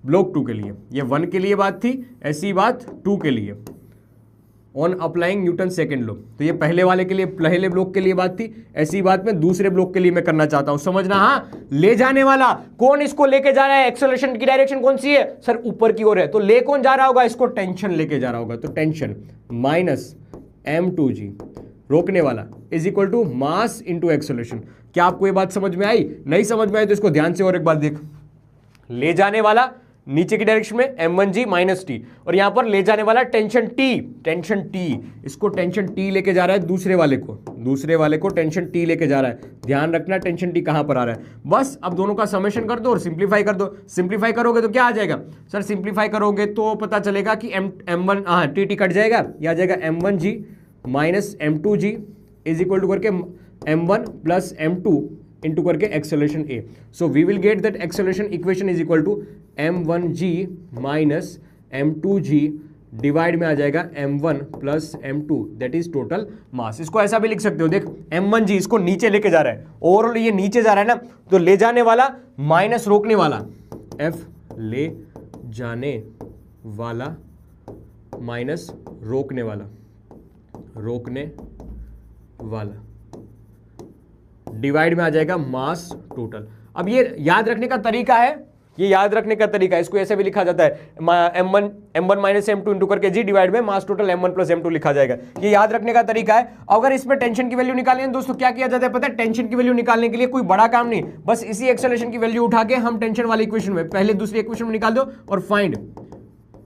ब्लॉक 2 के लिए, ये 1 के लिए बात थी, ऐसी बात 2 के लिए, on applying Newton second law. तो ये पहले वाले के लिए, पहले ब्लॉक के लिए बात थी, ऐसी बात मैं दूसरे ब्लॉक के लिए मैं करना चाहता हूं, समझना। हाँ, ले जाने वाला कौन इसको लेके जा रहा है, एक्सेलरेशन की डायरेक्शन कौन सी है सर, ऊपर की ओर है, तो ले कौन जा रहा होगा, इसको टेंशन लेके जा रहा होगा, तो टेंशन माइनस m2g, रोकने वाला, is equal to mass into acceleration. क्या आपको ये बात समझ में आई? नहीं समझ में आई तो इसको ध्यान से और एक बार देख, ले जाने वाला नीचे की डायरेक्शन में m1g माइनस टी, और यहां पर ले जाने वाला टेंशन टी, टेंशन टी, इसको टेंशन टी लेके जा रहा है दूसरे वाले को, दूसरे वाले को टेंशन टी लेके जा रहा है। ध्यान रखना टेंशन टी कहां पर आ रहा है। बस अब दोनों का समेशन कर दो और सिंप्लीफाई कर दो। सिंप्लीफाई करोगे तो क्या आ जाएगा सर, सिंप्लीफाई करोगे तो पता चलेगा कि m1 हाँ टी टी कट जाएगा, यह आ जाएगा m1g minus m2g is equal to करके m1 प्लस m2 इंटू करके acceleration a. So we will get that acceleration equation is equal to m1g minus m2g divide में आ जाएगा m1 plus m2, that is total mass. इसको ऐसा भी लिख सकते हो, देख m1g इसको नीचे लेके जा रहा है, ओवरऑल ये नीचे जा रहा है ना, तो ले जाने वाला माइनस रोकने वाला, f ले जाने वाला माइनस रोकने वाला, रोकने वाला डिवाइड में आ जाएगा मास टोटल। अब ये याद रखने का तरीका है, ये याद रखने का तरीका है, इसको ऐसे भी लिखा जाता है m1 माइनस m2 इंटू करके g डिवाइड में mass total m1 plus m2 लिखा जाएगा। ये याद रखने का तरीका है। अगर इसमें टेंशन की वैल्यू निकालनी है दोस्तों, क्या किया जाता है पता है, टेंशन की वैल्यू निकालने के लिए कोई बड़ा काम नहीं, बस इसी एक्सेलरेशन की वैल्यू उठा के हम टेंशन वाली इक्वेशन में पहले दूसरी इक्वेशन में निकाल दो और find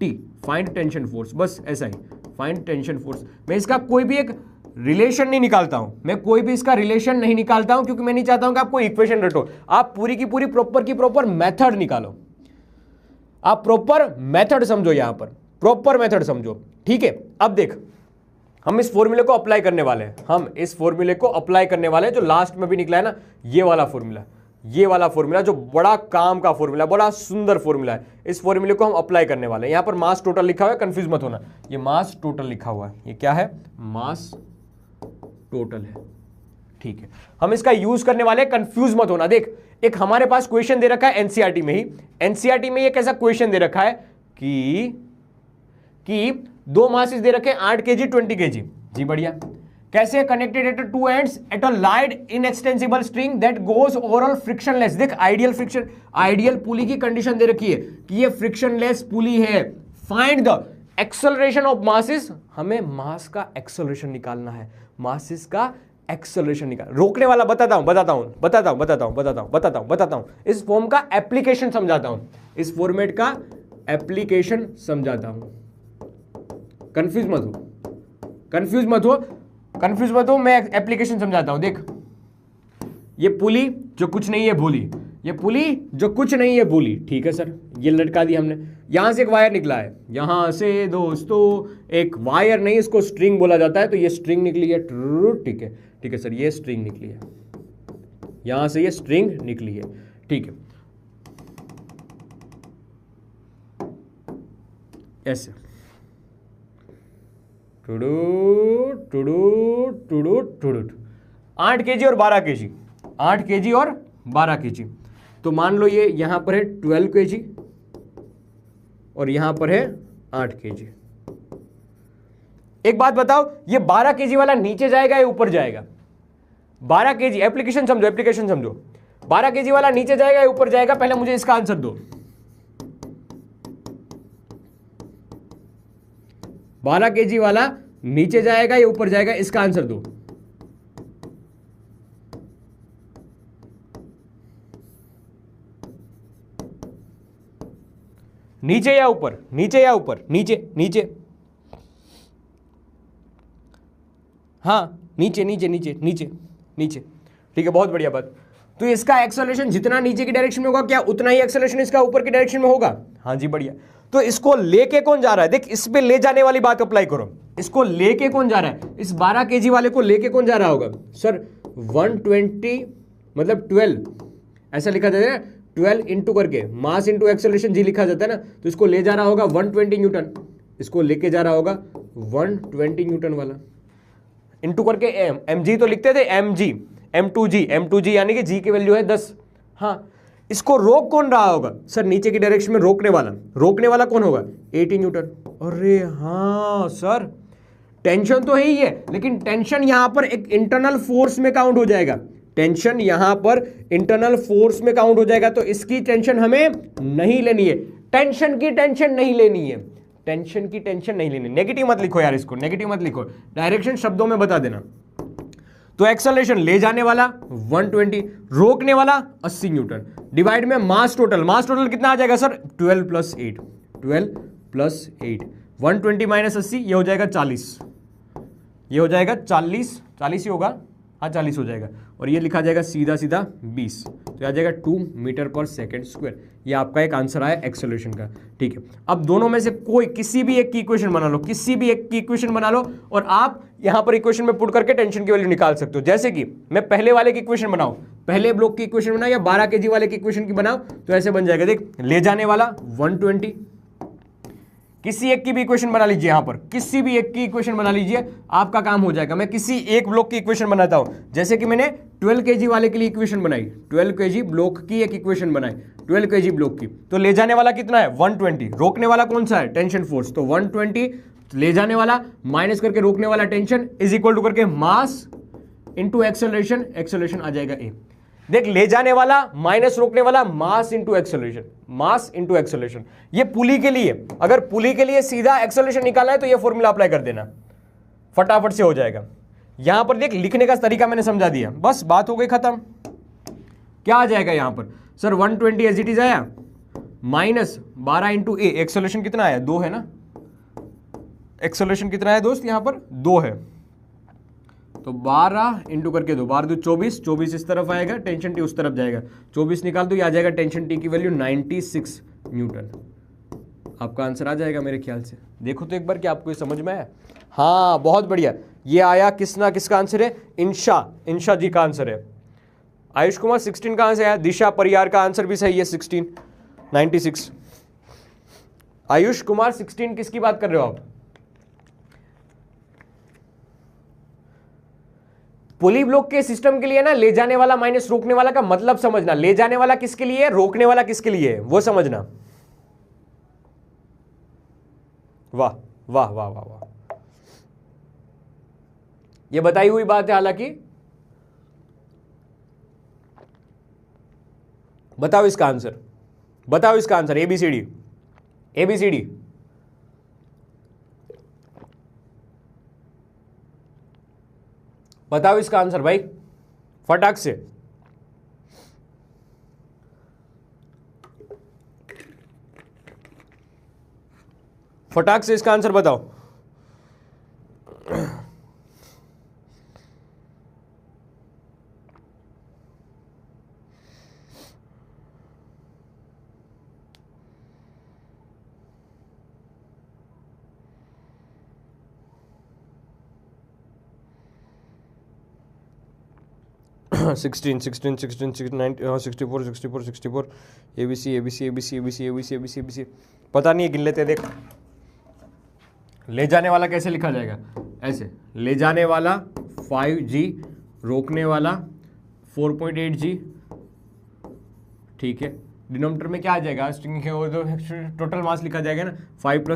T, find tension force, बस ऐसा ही, फाइंड टेंशन फोर्स। मैं इसका कोई भी एक रिलेशन नहीं निकालता हूं, मैं कोई भी इसका रिलेशन नहीं निकालता हूं, क्योंकि मैं नहीं चाहता हूं कि आप कोई इक्वेशन रटो, आप पूरी की पूरी प्रॉपर मेथड निकालो, आप प्रॉपर मेथड समझो, यहां पर प्रॉपर मेथड समझो। ठीक है, अब देख हम इस फॉर्मूले को अप्लाई करने वाले हैं, हम इस फॉर्मूले को अप्लाई करने वाले हैं जो लास्ट में भी निकला है ना, ये वाला फॉर्मूला, ये वाला फॉर्मूला जो बड़ा काम का फॉर्मूला, बड़ा सुंदर फॉर्मूला है, इस फॉर्मूले को हम अप्लाई करने वाले हैं। यहां पर मास टोटल लिखा हुआ है, कंफ्यूज मत होना, ये मास टोटल लिखा हुआ है, ये क्या है, मास टोटल है। ठीक है, हम इसका यूज करने वाले, कंफ्यूज मत होना। देख एक हमारे पास क्वेश्चन दे रखा है एनसीईआरटी में ही, एनसीईआरटी में एक ऐसा क्वेश्चन दे रखा है कि दो मासेस दे रखे हैं 8 kg 20 kg। जी बढ़िया, कैसे connected eight two ends at a light inextensible string that goes overall frictionless. देख आइडियल फ्रिक्शन, आइडियल पुली की कंडीशन दे रखी है कि ये फ्रिक्शनलेस पुली है। Find the acceleration of masses, हमें मास का एक्सेलरेशन निकालना है, मासेस का एक्सेलरेशन निकाल, रोकने वाला बताता हूं, इस फॉर्म का एप्लीकेशन समझाता हूं, इस फॉर्मेट का एप्लीकेशन समझाता हूं। कंफ्यूज मत हो, मैं एप्लीकेशन समझाता हूं। देख ये पुली जो कुछ नहीं है भूली, ये पुली जो कुछ नहीं है भूली, ठीक है सर, ये लटका दी हमने, यहां से एक वायर निकला है, यहां से दोस्तों एक वायर नहीं, इसको स्ट्रिंग बोला जाता है, तो ये स्ट्रिंग निकली है, ठीक है सर, ये स्ट्रिंग निकली है, यहां से ये स्ट्रिंग निकली है। ठीक है, ऐसे 8 kg और 12 kg, 8 kg और 12 kg, तो मान लो ये यहां पर है 12 kg और यहां पर है 8 kg। एक बात बताओ, ये 12 kg वाला नीचे जाएगा या ऊपर जाएगा? 12 kg, एप्लीकेशन समझो, 12 kg वाला नीचे जाएगा या ऊपर जाएगा? पहले मुझे इसका आंसर दो। 12 kg वाला नीचे जाएगा या ऊपर जाएगा? इसका आंसर दो। नीचे या ऊपर? नीचे। हाँ, नीचे। ठीक है, बहुत बढ़िया बात। तो इसका एक्सेलरेशन जितना नीचे की डायरेक्शन में होगा, क्या उतना ही एक्सेलरेशन इसका ऊपर की डायरेक्शन में होगा? हाँ जी, बढ़िया। तो इसको लेके कौन जा रहा है? देख, इस पे ले जाने वाली बात अप्लाई करो। इसको लेके कौन जा रहा है? इस 12 kg वाले को लेके कौन जा रहा होगा? सर 120 मतलब 12, ऐसा लिखा जाता है ना, 12 इंटू करके मास इंटू एक्सेलरेशन जी लिखा जाता है ना, तो इसको ले जा रहा होगा 120 न्यूटन। इसको लेके जा रहा होगा 120 न्यूटन वाला, इंटू करके mg तो लिखते थे mg, m2g यानी कि g की वैल्यू है 10। हाँ, इसको रोक कौन रहा होगा सर? नीचे की डायरेक्शन में रोकने वाला कौन होगा? 80 न्यूटन। अरे हाँ सर, टेंशन तो है ही है, लेकिन टेंशन यहां पर एक इंटरनल फोर्स में काउंट हो जाएगा। टेंशन यहां पर इंटरनल फोर्स में काउंट हो जाएगा, तो इसकी टेंशन हमें नहीं लेनी है। टेंशन की टेंशन नहीं लेनी है, टेंशन की टेंशन नहीं लेनी। नेगेटिव मत लिखो यार, इसको नेगेटिव मत लिखो, डायरेक्शन शब्दों में बता देना। तो एक्सेलरेशन ले जाने वाला 120, रोकने वाला 80 न्यूटन, डिवाइड में मास टोटल कितना आ जाएगा सर? 12 + 8, 12 + 8, 120 - 80 ये हो जाएगा 40, ये हो जाएगा 40 ही होगा, हाँ 40 हो जाएगा, और ये लिखा जाएगा सीधा 20, तो आ जाएगा 2 मीटर/सेकंड स्क्वायर। ये आपका एक आंसर आया एक्सेलरेशन का। ठीक है, अब दोनों में से कोई किसी भी एक की इक्वेशन बना लो, किसी भी एक की इक्वेशन बना लो, और आप यहां पर इक्वेशन में पुट करके टेंशन की वैल्यू निकाल सकते हो। जैसे कि मैं पहले वाले की इक्वेशन बनाऊं, पहले ब्लॉक की इक्वेशन बनाओ या 12 kg वाले की इक्वेशन की बनाओ, तो ऐसे बन जाएगा। देख, ले जाने वाला 120, किसी एक की भी इक्वेशन बना लीजिए, यहां पर किसी भी एक की इक्वेशन बना लीजिए, आपका काम हो जाएगा। मैं किसी एक ब्लॉक की इक्वेशन बनाता हूं, जैसे कि मैंने 12 kg वाले के लिए इक्वेशन बनाई, 12 kg ब्लॉक की एक इक्वेशन बनाई, 12 kg ब्लॉक की। तो ले जाने वाला कितना है? 120, रोकने वाला कौन सा है? Tension force. तो 120 ले जाने वाला माइनस करके रोकने वाला टेंशन इज इक्वल टू करके मास इंटू एक्सेलरेशन, एक्सेलरेशन आ जाएगा ए। देख, ले जाने वाला माइनस रोकने वाला, मास into acceleration, mass into acceleration. ये पुली के लिए, अगर पुली के लिए सीधा एक्सेलरेशन निकालना है तो ये फॉर्मूला अप्लाई कर देना, फटाफट से हो जाएगा। यहां पर देख, लिखने का तरीका मैंने समझा दिया, बस बात हो गई खत्म। क्या आ जाएगा यहां पर सर? 120 एज इट इज आया, माइनस 12 इंटू ए, एक्सेलरेशन कितना आया? 2 है ना, एक्सेलरेशन कितना है दोस्त? यहां पर 2 है, तो 12 इंटू करके 2, 12 × 2 = 24 इस तरफ आएगा, टेंशन टी उस तरफ जाएगा, 24 निकाल दो, ये आ जाएगा टेंशन टी की वैल्यू 96 न्यूटन। आपका आंसर आ जाएगा मेरे ख्याल से। देखो तो एक बार, क्या आपको ये समझ में आया? हाँ, बहुत बढ़िया। ये आया किसका आंसर है? इंशा जी का आंसर है। आयुष कुमार 16 कहां से आया? दिशा परियार का आंसर भी सही है, 16, 96। आयुष कुमार 16 किसकी बात कर रहे हो आप? पुली ब्लॉक के सिस्टम के लिए ना, ले जाने वाला माइनस रोकने वाला का मतलब समझना। ले जाने वाला किसके लिए है, रोकने वाला किसके लिए है, वो समझना। वाह वाह वाह वाह वाह, ये बताई हुई बात है। हालांकि बताओ इसका आंसर, बताओ इसका आंसर, ABCD ABCD। बताओ इसका आंसर भाई, फटाक से। फटाक से इसका आंसर बताओ। सिक्सटीन 64 ABC पता नहीं है, गिन लेते। देख, ले जाने वाला कैसे लिखा जाएगा? ऐसे, ले जाने वाला 5G, रोकने वाला 4.8G। ठीक है, डिनोमिनेटर में क्या आ जाएगा? टोटल मास लिखा जाएगा ना, 5 +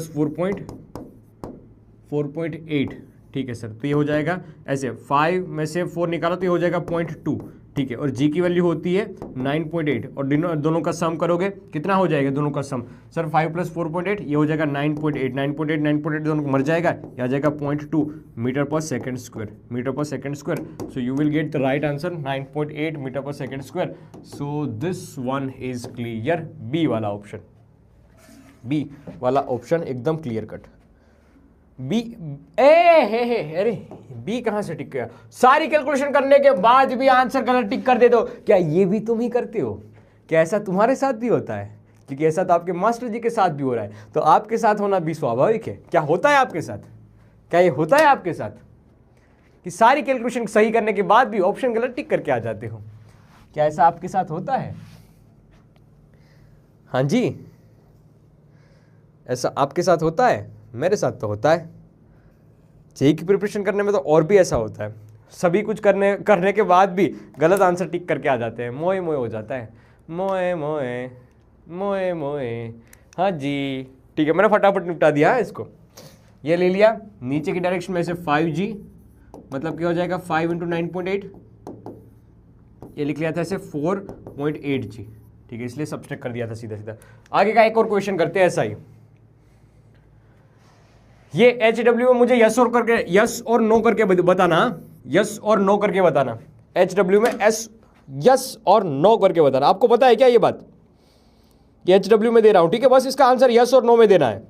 4.8। ठीक है सर, तो ये हो जाएगा ऐसे, 5 में से 4 निकालो तो ये हो जाएगा 0.2। ठीक है, और जी की वैल्यू होती है 9.8, और दोनों का सम करोगे कितना हो जाएगा? दोनों का सम सर 5 + 4.8, ये हो जाएगा 9.8, 9.8 दोनों को मर जाएगा, ये आ जाएगा 0.2 metre per second square. So you will get the right answer 9.8 metre per second square. So this one is clear, B वाला ऑप्शन, बी वाला ऑप्शन एकदम क्लियर कट। बी अरे बी कहां से टिक गया? सारी कैलकुलेशन करने के बाद भी आंसर गलत टिक कर दे दो। क्या ये भी तुम ही करते हो? क्या ऐसा तुम्हारे साथ भी होता है? क्योंकि ऐसा तो आपके मास्टर जी के साथ भी हो रहा है, तो आपके साथ होना भी स्वाभाविक है। क्या होता है आपके साथ? क्या ये होता है आपके साथ कि सारी कैलकुलेशन सही करने के बाद भी ऑप्शन गलत टिक करके आ जाते हो? क्या ऐसा आपके साथ होता है? हाँ जी, ऐसा आपके साथ होता है? मेरे साथ तो होता है, जेईई की प्रिपरेशन करने में तो और भी ऐसा होता है, सभी कुछ करने के बाद भी गलत आंसर टिक करके आ जाते हैं, मोए मोए हो जाता है, मोए मोए मोए मोए। हाँ जी ठीक है, मैंने फटाफट निपटा दिया है इसको। ये ले लिया नीचे की डायरेक्शन में से 5G, मतलब क्या हो जाएगा 5 × 9.8, ये लिख लिया था ऐसे 4.8G, ठीक है, इसलिए सब्सट्रैक्ट कर दिया था सीधा सीधा। आगे का एक और क्वेश्चन करते हैं ऐसा ही। ये HW में मुझे यस और नो करके बताना, यस और नो करके बताना। HW में यस और नो करके बताना। आपको पता है क्या ये बात, ये HW में दे रहा हूं, ठीक है, बस इसका आंसर यस और नो में देना है।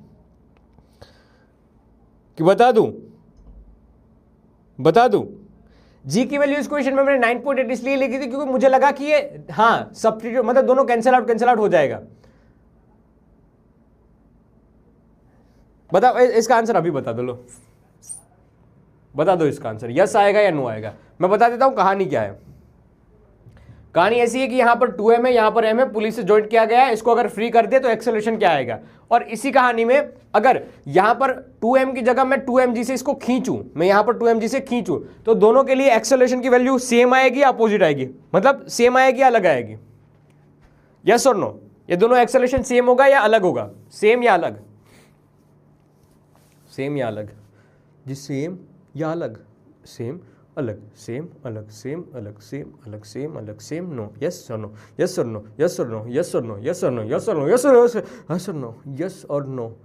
कि बता दूं जी की वैल्यू इस क्वेश्चन में मैंने 9.8 इसलिए लिखी थी क्योंकि मुझे लगा कि ये हाँ सब्स्टिट्यूट मतलब दोनों कैंसिल आउट हो जाएगा। बताओ इसका आंसर अभी बता दो, लो बता दो इसका आंसर, यस आएगा या नो आएगा। मैं बता देता हूं कहानी क्या है। कहानी ऐसी है कि यहां पर 2m है, यहां पर m है, पुलिस से ज्वाइंट किया गया है, इसको अगर फ्री कर दे तो एक्सेलरेशन क्या आएगा। और इसी कहानी में अगर यहां पर 2m की जगह मैं 2mg से इसको खींचूं, मैं यहां पर 2mg से खींचूं, तो दोनों के लिए एक्सेलरेशन की वैल्यू सेम आएगी या अपोजिट आएगी, मतलब सेम आएगी या अलग आएगी, यस और नो। ये दोनों एक्सेलरेशन सेम होगा या अलग होगा, सेम या अलग, सेम या अलग जी, सेम या अलग, सेम अलग, सेम अलग, सेम अलग, सेम अलग, सेम अलग, सेम नो, यस और नो, यस और नो, यस और नो, यस और नो, यस और नो, यस और नो, यस और नो, यस और नो, यस और नो,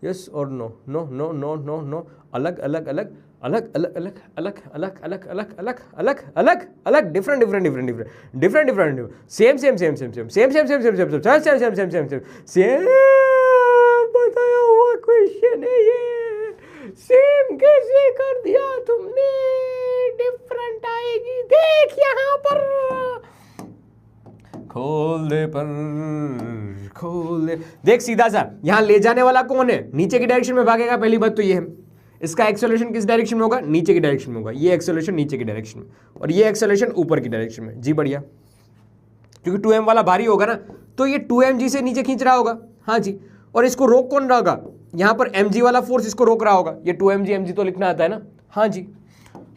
यस और no, no no no no नो, अलग अलग अलग अलग अलग अलग अलग अलग अलग अलग अलग अलग अलग अलग, different different different different different different, same same same same same same same same same same same same same same same same same, बताया हुआ क्वेश्चन है ये, सेम कैसे कर दिया तुमने, डिफरेंट आएगी, देख यहां पर, खोल दे, देख सीधा सा, यहां ले जाने वाला कौन है, नीचे की डायरेक्शन में भागेगा, पहली बात तो ये है। इसका एक्सेलरेशन किस डायरेक्शन में होगा, नीचे की डायरेक्शन में होगा, ये एक्सेलरेशन नीचे की डायरेक्शन में और ये एक्सेलरेशन ऊपर की डायरेक्शन में, जी बढ़िया, क्योंकि 2m वाला भारी होगा ना, तो ये 2mg से नीचे खींच रहा होगा, हाँ जी, और इसको रोक कौन रहा होगा, यहां पर mg वाला फोर्स इसको रोक रहा होगा, ये 2mg तो लिखना आता है ना, हाँ जी।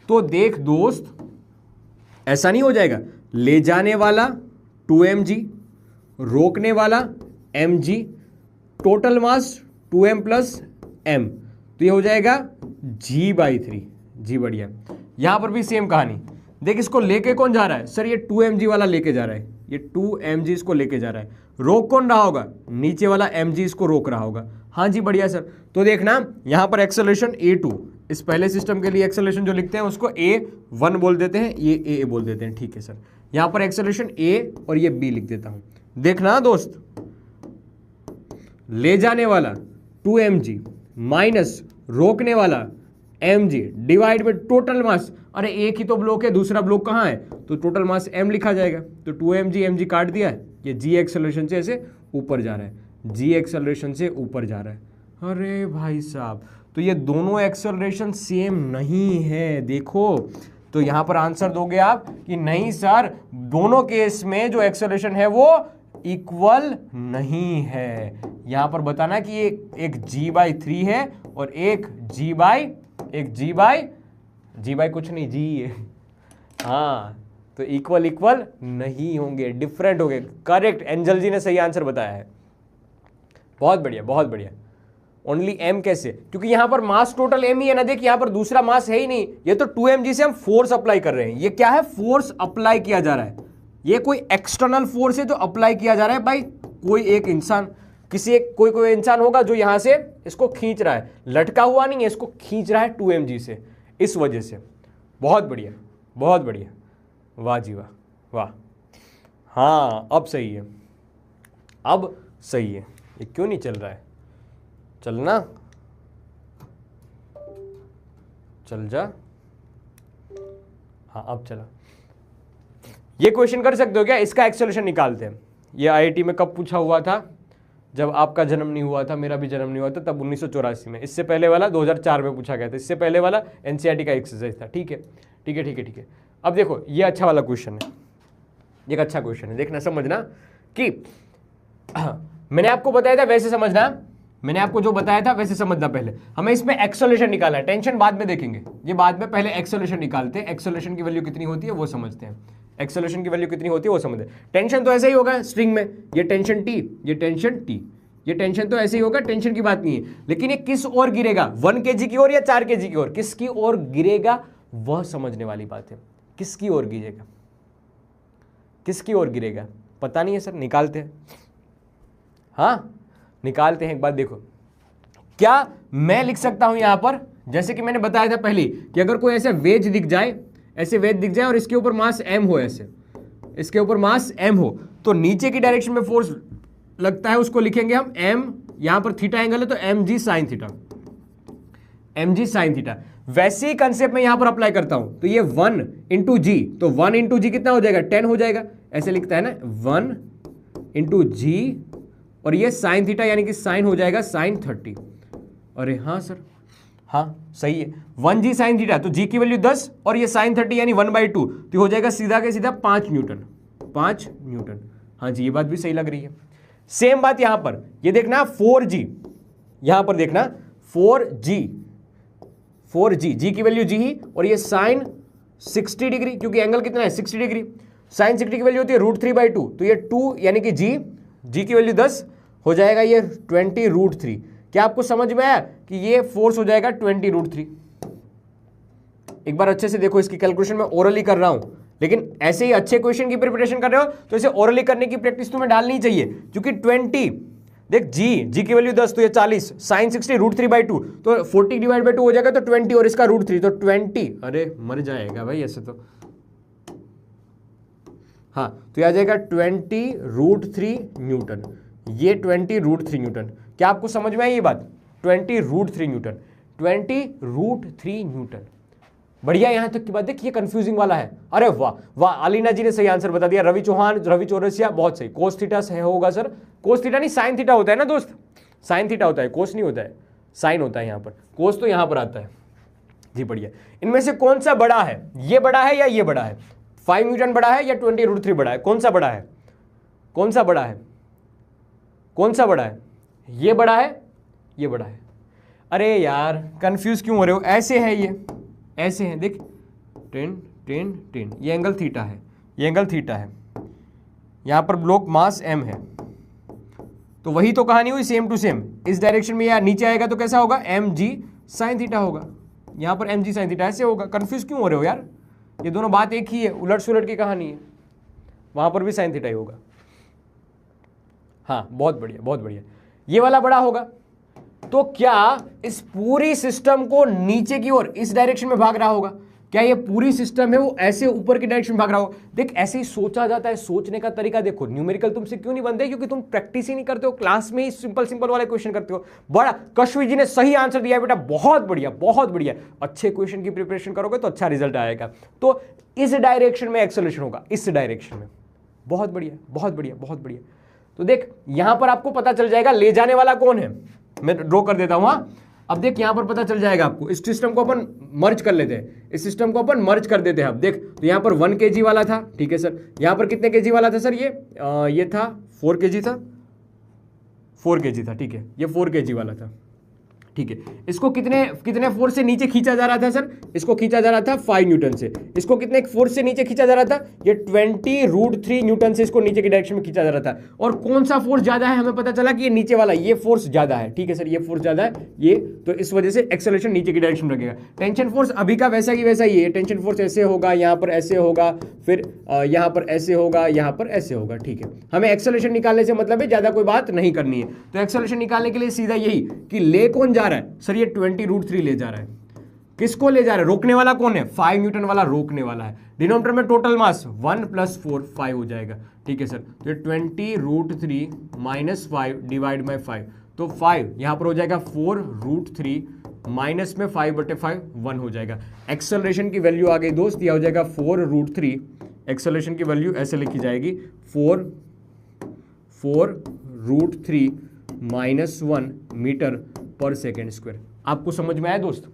तो देख दोस्त, ऐसा नहीं हो जाएगा, ले जाने वाला 2mg, रोकने वाला mg, total mass 2m + m, तो ये हो जाएगा g/3, जी बढ़िया। यहां पर भी सेम कहानी, देख इसको लेके कौन जा रहा है, सर ये 2mg वाला लेके जा रहा है, ये 2mg इसको लेके जा रहा है, रोक कौन रहा होगा, नीचे वाला mg इसको रोक रहा होगा, हाँ जी बढ़िया सर। तो देखना यहां पर एक्सेलरेशन a2, इस पहले सिस्टम के लिए एक्सेलरेशन जो लिखते हैं उसको a1 बोल देते हैं, ये a बोल देते हैं, ठीक है सर। यहां पर एक्सेलरेशन a और ये b लिख देता हूं। देखना दोस्त, ले जाने वाला 2mg माइनस रोकने वाला mg divide by total mass, अरे एक ही तो ब्लॉक है, दूसरा ब्लॉक कहाँ है, तो टोटल मास m लिखा जाएगा, तो 2mg mg काट दिया है, ये g एक्सेलरेशन से ऐसे ऊपर जा रहा है, g एक्सेलरेशन से ऊपर जा रहा है। अरे भाई साहब, तो ये दोनों एक्सेलरेशन सेम नहीं है, देखो, तो यहां पर आंसर दोगे आप कि नहीं सर, दोनों केस में जो एक्सेलरेशन है वो इक्वल नहीं है। यहां पर बताना कि एक g/3 है और एक g बाई कुछ नहीं, जी है, हाँ, तो इक्वल नहीं होंगे, डिफरेंट होंगे। करेक्ट, एंजल जी ने सही आंसर बताया है, बहुत बढ़िया बहुत बढ़िया। ओनली m कैसे, क्योंकि यहां पर मास टोटल m ही है ना, देख यहां पर दूसरा मास है ही नहीं, ये तो 2mg से हम फोर्स अप्लाई कर रहे हैं, ये क्या है, फोर्स अप्लाई किया जा रहा है, ये कोई एक्सटर्नल फोर्स है जो अप्लाई किया जा रहा है भाई, कोई एक इंसान, कोई इंसान होगा जो यहां से इसको खींच रहा है, लटका हुआ नहीं है, इसको खींच रहा है 2mg से, इस वजह से। बहुत बढ़िया बहुत बढ़िया, वाह जी वाह वाह, हाँ अब सही है, अब सही है। ये क्यों नहीं चल रहा है, चलना, चल जा, हाँ अब चला। ये क्वेश्चन कर सकते हो क्या, इसका एक्सेलरेशन निकालते हैं। ये आईआईटी में कब पूछा हुआ था, जब आपका जन्म नहीं हुआ था, मेरा भी जन्म नहीं हुआ था, तब 1984 में। इससे पहले वाला 2004 में पूछा गया था, इससे पहले वाला एनसीईआरटी का एक्सरसाइज था, ठीक है ठीक है ठीक है ठीक है। अब देखो ये अच्छा वाला क्वेश्चन है, ये एक अच्छा क्वेश्चन है, देखना समझना कि मैंने आपको बताया था वैसे समझना, मैंने आपको जो बताया था वैसे समझना। पहले हमें इसमें एक्सेलरेशन निकालना है, टेंशन बाद में देखेंगे, ये बाद में, पहले एक्सेलरेशन निकालते हैं। एक्सेलरेशन की वैल्यू कितनी होती है वो समझते हैं। एक्सेलरेशन की वैल्यू कितनी होती है वो समझते हैं। टेंशन तो ऐसे ही होगा स्ट्रिंग में, ये टेंशन टी, ये टेंशन टी, ये टेंशन तो ऐसे ही होगा, टेंशन की बात नहीं है। लेकिन ये किस ओर गिरेगा, 1 kg की ओर या 4 kg की ओर, किसकी ओर गिरेगा वह समझने वाली बात है। किसकी ओर गिरेगा, किसकी ओर गिरेगा पता नहीं है सर, निकालते हैं। हाँ निकालते हैं, एक बात देखो, क्या मैं लिख सकता हूं यहां पर, जैसे कि मैंने बताया था पहले कि अगर कोई ऐसे वेज दिख जाए, ऐसे वेज दिख जाए और इसके ऊपर मास m हो, ऐसे इसके ऊपर मास m हो, तो नीचे की डायरेक्शन में फोर्स लगता है, उसको लिखेंगे हम m, यहां पर थीटा एंगल है तो mg sin theta, mg sin theta. वैसे ही कंसेप्ट में यहां पर अप्लाई करता हूं तो ये 1 इंटू जी, तो 1 इंटू जी कितना हो जाएगा, 10 हो जाएगा, ऐसे लिखता है ना, 1 इंटू जी, और ये साइन थीटा यानी कि साइन हो जाएगा साइन 30। अरे हाँ सर, हाँ सही है, 1g साइन थीटा, तो g की वैल्यू 10 और ये साइन 30 यानी 1/2, तो हो जाएगा सीधा के सीधा 5 न्यूटन, 5 न्यूटन। हाँ जी ये बात भी सही लग रही है। सेम बात यहां पर, ये देखना 4g, यहां पर देखना 4g, 4g, g की वैल्यू g ही, और ये साइन 60 डिग्री, क्योंकि एंगल कितना है 60 डिग्री, साइन 60 की वैल्यू होती है √3/2, तो ये 2 यानी कि g की वैल्यू 10 हो जाएगा ये 20√3। क्या आपको समझ में आया कि ये फोर्स हो जाएगा 20√3? एक बार अच्छे से देखो, इसकी कैलकुलेशन मैं ओरली कर रहा हूं, लेकिन ऐसे ही अच्छे क्वेश्चन की प्रिपरेशन कर रहे हो तो इसे ओरली करने की प्रैक्टिस तुम्हें डालनी चाहिए, क्योंकि 20 देख जी की वैल्यू 10 तो ये 40, साइन 60 √3/2, तो 40/2 हो जाएगा तो 20 और इसका √3 तो 20, अरे मर जाएगा भाई ऐसे तो। हाँ तो ये आ जाएगा 20√3 न्यूटन, ये 20√3 न्यूटन। क्या आपको समझ में आई ये बात, 20√3 न्यूटन, 20√3 न्यूटन। बढ़िया, यहां तक की बात देखिए, कंफ्यूजिंग वाला है। अरे वाह वाह, अलीना जी ने सही आंसर बता दिया, रवि चौहान, रवि चौरसिया, बहुत सही। कोस थीटा सही होगा सर, कोस थीटा नहीं साइन थीटा होता है ना दोस्त, साइन थीटा होता है, कोस नहीं होता है, साइन होता है यहाँ पर, कोस तो यहाँ पर आता है जी। बढ़िया, इनमें से कौन सा बड़ा है, ये बड़ा है या ये बड़ा है, 5 न्यूटन बड़ा है या 20√3 बड़ा है, कौन सा बड़ा है, कौन सा बड़ा है, कौन सा बड़ा है, ये बड़ा है, ये बड़ा है। अरे यार कंफ्यूज क्यों हो रहे हो, ऐसे है ये, ऐसे है, देख 10 10 10, ये एंगल थीटा है, ये एंगल थीटा है, यहां पर ब्लॉक मास m है, तो वही तो कहानी हुई सेम टू सेम। इस डायरेक्शन में यार नीचे आएगा तो कैसा होगा, mg sin थीटा होगा, यहां पर mg sin थीटा ऐसे होगा। कंफ्यूज क्यों हो रहे हो यार, ये दोनों बात एक ही है, उलट सुलट की कहानी है, वहां पर भी sin थीटा ही होगा। हाँ बहुत बढ़िया, बहुत बढ़िया, ये वाला बड़ा होगा। तो क्या इस पूरी सिस्टम को नीचे की ओर इस डायरेक्शन में भाग रहा होगा, क्या ये पूरी सिस्टम है वो ऐसे ऊपर की डायरेक्शन में भाग रहा होगा। देख ऐसे ही सोचा जाता है, सोचने का तरीका देखो, न्यूमेरिकल तुमसे क्यों नहीं बनते, क्योंकि तुम प्रैक्टिस ही नहीं करते हो, क्लास में ही सिंपल सिंपल वाले क्वेश्चन करते हो। बड़ा कश्वी जी ने सही आंसर दिया बेटा, बहुत बढ़िया, बहुत बढ़िया। अच्छे क्वेश्चन की प्रिपरेशन करोगे तो अच्छा रिजल्ट आएगा। तो इस डायरेक्शन में एक्सेलरेशन होगा, इस डायरेक्शन में, बहुत बढ़िया, बहुत बढ़िया, बहुत बढ़िया। तो देख यहां पर आपको पता चल जाएगा ले जाने वाला कौन है, मैं ड्रॉ कर देता हूं। हाँ अब देख यहां पर पता चल जाएगा आपको, इस सिस्टम को अपन मर्ज कर लेते हैं, इस सिस्टम को अपन मर्ज कर देते हैं। अब देख तो यहां पर 1 kg वाला था, ठीक है सर, यहां पर कितने kg वाला था सर, ये था 4 kg था, 4 kg था, ठीक है, ये 4 kg वाला था, ठीक है। इसको कितने फोर्स से नीचे खींचा जा रहा था सर, इसको खींचा जा रहा था 5 न्यूटन से। इसको कितने फोर्स से नीचे खींचा जा रहा था, ये 20√3 न्यूटन से इसको नीचे की डायरेक्शन में खींचा जा रहा था। और कौन सा फोर्स ज्यादा है, हमें पता चला कि ये नीचे वाला, ये फोर्स ज्यादा है, ठीक है सर, ये फोर्स ज्यादा है, ये तो इस वजह से एक्सेलरेशन नीचे की डायरेक्शन में लगेगा। टेंशन फोर्स अभी का वैसा ही वैसा ही है, टेंशन फोर्स ऐसे होगा, यहाँ पर ऐसे होगा, फिर यहाँ पर ऐसे होगा, यहाँ पर ऐसे होगा, ठीक है। हमें एक्सेलरेशन निकालने से मतलब है, ज्यादा कोई बात नहीं करनी है। तो एक्सेलरेशन निकालने के लिए सीधा यही कि ले कौन जा रहा है सर, ये 20√3 ले जा रहा है। किसको ले जा रहा है, रोकने वाला कौन है, 5 न्यूटन वाला रोकने वाला है। डिनोमिनेटर में टोटल मास 1 + 4 5 हो जाएगा, ठीक है सर। तो ये 20√3 - 5 डिवाइड बाय 5, तो 5 यहां पर हो जाएगा 4√3 माइनस में 5/5 1 हो जाएगा। एक्सेलरेशन की वैल्यू आ गई दोस्त, यह हो जाएगा 4√3। एक्सेलरेशन की वैल्यू ऐसे लिखी जाएगी 4√3 - 1 मीटर/सेकंड स्क्वायर। आपको समझ में आया दोस्त,